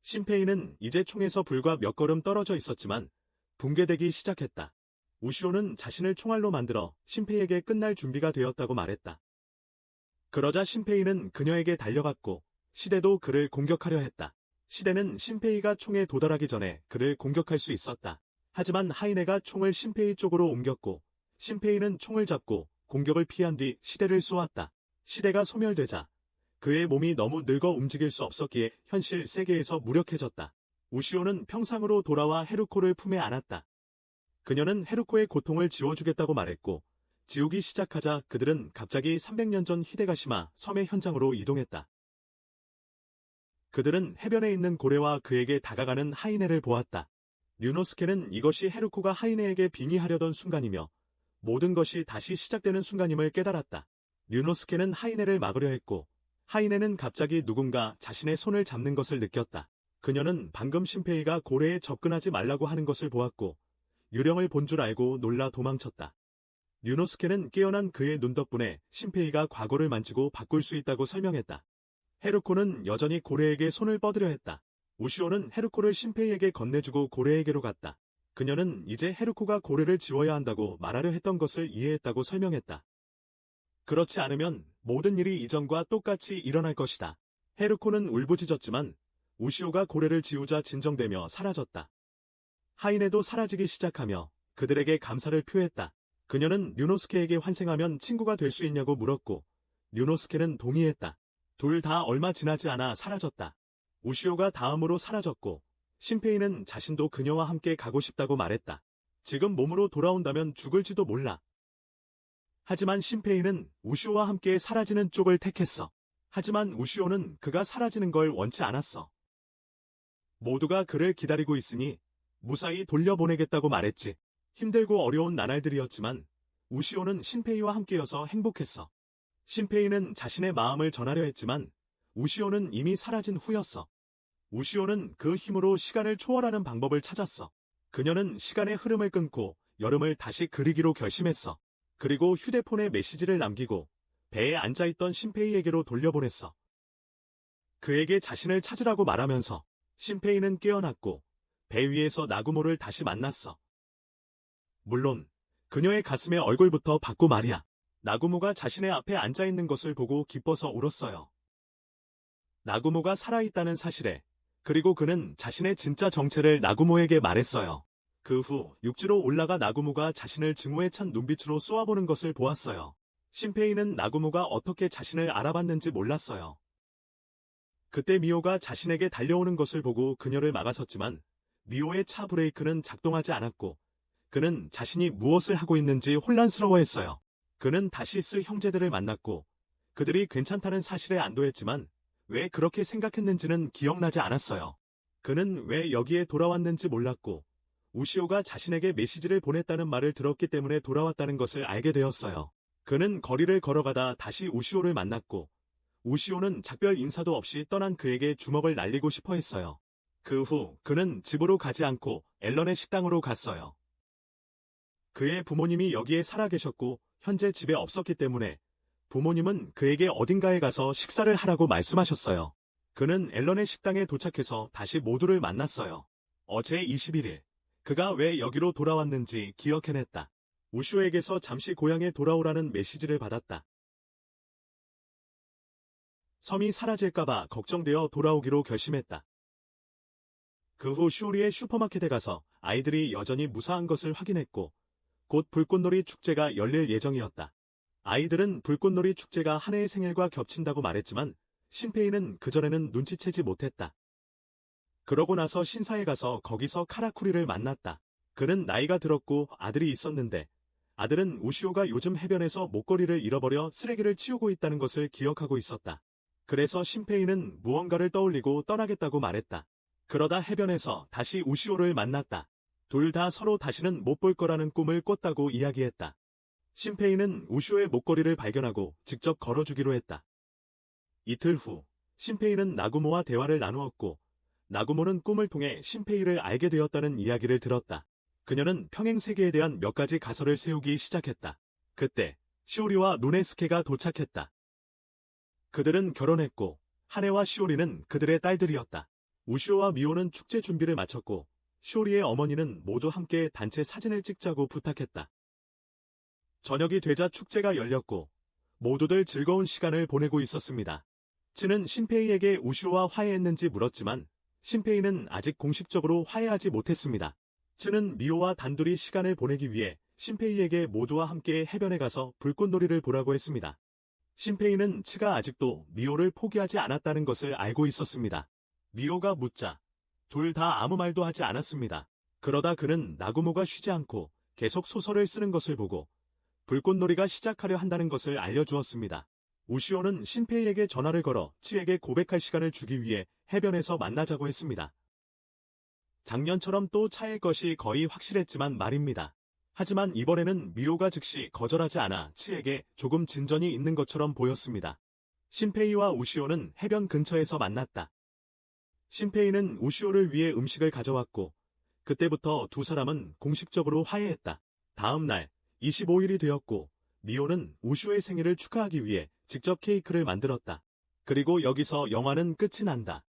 신페이는 이제 총에서 불과 몇 걸음 떨어져 있었지만 붕괴되기 시작했다. 우시오는 자신을 총알로 만들어 신페이에게 끝날 준비가 되었다고 말했다. 그러자 신페이는 그녀에게 달려갔고 시대도 그를 공격하려 했다. 시대는 신페이가 총에 도달하기 전에 그를 공격할 수 있었다. 하지만 하이네가 총을 신페이 쪽으로 옮겼고 신페이는 총을 잡고 공격을 피한 뒤 시대를 쏘았다. 시대가 소멸되자 그의 몸이 너무 늙어 움직일 수 없었기에 현실 세계에서 무력해졌다. 우시오는 평상으로 돌아와 헤루코를 품에 안았다. 그녀는 헤루코의 고통을 지워주겠다고 말했고 지우기 시작하자 그들은 갑자기 300년 전 히데가시마 섬의 현장으로 이동했다. 그들은 해변에 있는 고래와 그에게 다가가는 하이네를 보았다. 류노스케는 이것이 헤루코가 하이네에게 빙의하려던 순간이며 모든 것이 다시 시작되는 순간임을 깨달았다. 류노스케는 하이네를 막으려 했고 하이네는 갑자기 누군가 자신의 손을 잡는 것을 느꼈다. 그녀는 방금 신페이가 고래에 접근하지 말라고 하는 것을 보았고 유령을 본 줄 알고 놀라 도망쳤다. 류노스케는 깨어난 그의 눈 덕분에 신페이가 과거를 만지고 바꿀 수 있다고 설명했다. 헤루코는 여전히 고래에게 손을 뻗으려 했다. 우시오는 헤루코를 신페이에게 건네주고 고래에게로 갔다. 그녀는 이제 헤루코가 고래를 지워야 한다고 말하려 했던 것을 이해했다고 설명했다. 그렇지 않으면 모든 일이 이전과 똑같이 일어날 것이다. 헤루코는 울부짖었지만 우시오가 고래를 지우자 진정되며 사라졌다. 하이네도 사라지기 시작하며 그들에게 감사를 표했다. 그녀는 류노스케에게 환생하면 친구가 될 수 있냐고 물었고 류노스케는 동의했다. 둘 다 얼마 지나지 않아 사라졌다. 우시오가 다음으로 사라졌고 신페이는 자신도 그녀와 함께 가고 싶다고 말했다. 지금 몸으로 돌아온다면 죽을지도 몰라. 하지만 신페이는 우시오와 함께 사라지는 쪽을 택했어. 하지만 우시오는 그가 사라지는 걸 원치 않았어. 모두가 그를 기다리고 있으니 무사히 돌려보내겠다고 말했지. 힘들고 어려운 나날들이었지만 우시오는 신페이와 함께여서 행복했어. 신페이는 자신의 마음을 전하려 했지만 우시오는 이미 사라진 후였어. 우시오는 그 힘으로 시간을 초월하는 방법을 찾았어. 그녀는 시간의 흐름을 끊고 여름을 다시 그리기로 결심했어. 그리고 휴대폰에 메시지를 남기고 배에 앉아있던 신페이에게로 돌려보냈어. 그에게 자신을 찾으라고 말하면서 신페이는 깨어났고 배 위에서 나구모를 다시 만났어. 물론 그녀의 가슴에 얼굴부터 받고 말이야. 나구모가 자신의 앞에 앉아있는 것을 보고 기뻐서 울었어요. 나구모가 살아있다는 사실에 그리고 그는 자신의 진짜 정체를 나구모에게 말했어요. 그 후 육지로 올라가 나구모가 자신을 증오에 찬 눈빛으로 쏘아보는 것을 보았어요. 신페이는 나구모가 어떻게 자신을 알아봤는지 몰랐어요. 그때 미호가 자신에게 달려오는 것을 보고 그녀를 막아섰지만 미호의 차 브레이크는 작동하지 않았고 그는 자신이 무엇을 하고 있는지 혼란스러워했어요. 그는 다시스 형제들을 만났고 그들이 괜찮다는 사실에 안도했지만 왜 그렇게 생각했는지는 기억나지 않았어요. 그는 왜 여기에 돌아왔는지 몰랐고 우시오가 자신에게 메시지를 보냈다는 말을 들었기 때문에 돌아왔다는 것을 알게 되었어요. 그는 거리를 걸어가다 다시 우시오를 만났고 우시오는 작별 인사도 없이 떠난 그에게 주먹을 날리고 싶어 했어요. 그 후 그는 집으로 가지 않고 앨런의 식당으로 갔어요. 그의 부모님이 여기에 살아 계셨고 현재 집에 없었기 때문에 부모님은 그에게 어딘가에 가서 식사를 하라고 말씀하셨어요. 그는 앨런의 식당에 도착해서 다시 모두를 만났어요. 어제 21일, 그가 왜 여기로 돌아왔는지 기억해냈다. 우시오에게서 잠시 고향에 돌아오라는 메시지를 받았다. 섬이 사라질까봐 걱정되어 돌아오기로 결심했다. 그 후 슈오리의 슈퍼마켓에 가서 아이들이 여전히 무사한 것을 확인했고 곧 불꽃놀이 축제가 열릴 예정이었다. 아이들은 불꽃놀이 축제가 한 해의 생일과 겹친다고 말했지만 신페이는 그전에는 눈치채지 못했다. 그러고 나서 신사에 가서 거기서 카라쿠리를 만났다. 그는 나이가 들었고 아들이 있었는데 아들은 우시오가 요즘 해변에서 목걸이를 잃어버려 쓰레기를 치우고 있다는 것을 기억하고 있었다. 그래서 신페이는 무언가를 떠올리고 떠나겠다고 말했다. 그러다 해변에서 다시 우시오를 만났다. 둘 다 서로 다시는 못 볼 거라는 꿈을 꿨다고 이야기했다. 신페이는 우시오의 목걸이를 발견하고 직접 걸어주기로 했다. 이틀 후 신페이는 나구모와 대화를 나누었고 나구모는 꿈을 통해 신페이를 알게 되었다는 이야기를 들었다. 그녀는 평행세계에 대한 몇 가지 가설을 세우기 시작했다. 그때 시오리와 루네스케가 도착했다. 그들은 결혼했고 하네와 시오리는 그들의 딸들이었다. 우시오와 미호는 축제 준비를 마쳤고 쇼리의 어머니는 모두 함께 단체 사진을 찍자고 부탁했다. 저녁이 되자 축제가 열렸고 모두들 즐거운 시간을 보내고 있었습니다. 츠는 신페이에게 우시오와 화해했는지 물었지만 신페이는 아직 공식적으로 화해하지 못했습니다. 츠는 미호와 단둘이 시간을 보내기 위해 신페이에게 모두와 함께 해변에 가서 불꽃놀이를 보라고 했습니다. 신페이는 츠가 아직도 미호를 포기하지 않았다는 것을 알고 있었습니다. 미호가 묻자 둘 다 아무 말도 하지 않았습니다. 그러다 그는 나구모가 쉬지 않고 계속 소설을 쓰는 것을 보고 불꽃놀이가 시작하려 한다는 것을 알려주었습니다. 우시오는 신페이에게 전화를 걸어 츠에게 고백할 시간을 주기 위해 해변에서 만나자고 했습니다. 작년처럼 또 차일 것이 거의 확실했지만 말입니다. 하지만 이번에는 미호가 즉시 거절하지 않아 츠에게 조금 진전이 있는 것처럼 보였습니다. 신페이와 우시오는 해변 근처에서 만났다. 신페이는 우시오를 위해 음식을 가져왔고 그때부터 두 사람은 공식적으로 화해했다. 다음 날 25일이 되었고 미호는 우시오의 생일을 축하하기 위해 직접 케이크를 만들었다. 그리고 여기서 영화는 끝이 난다.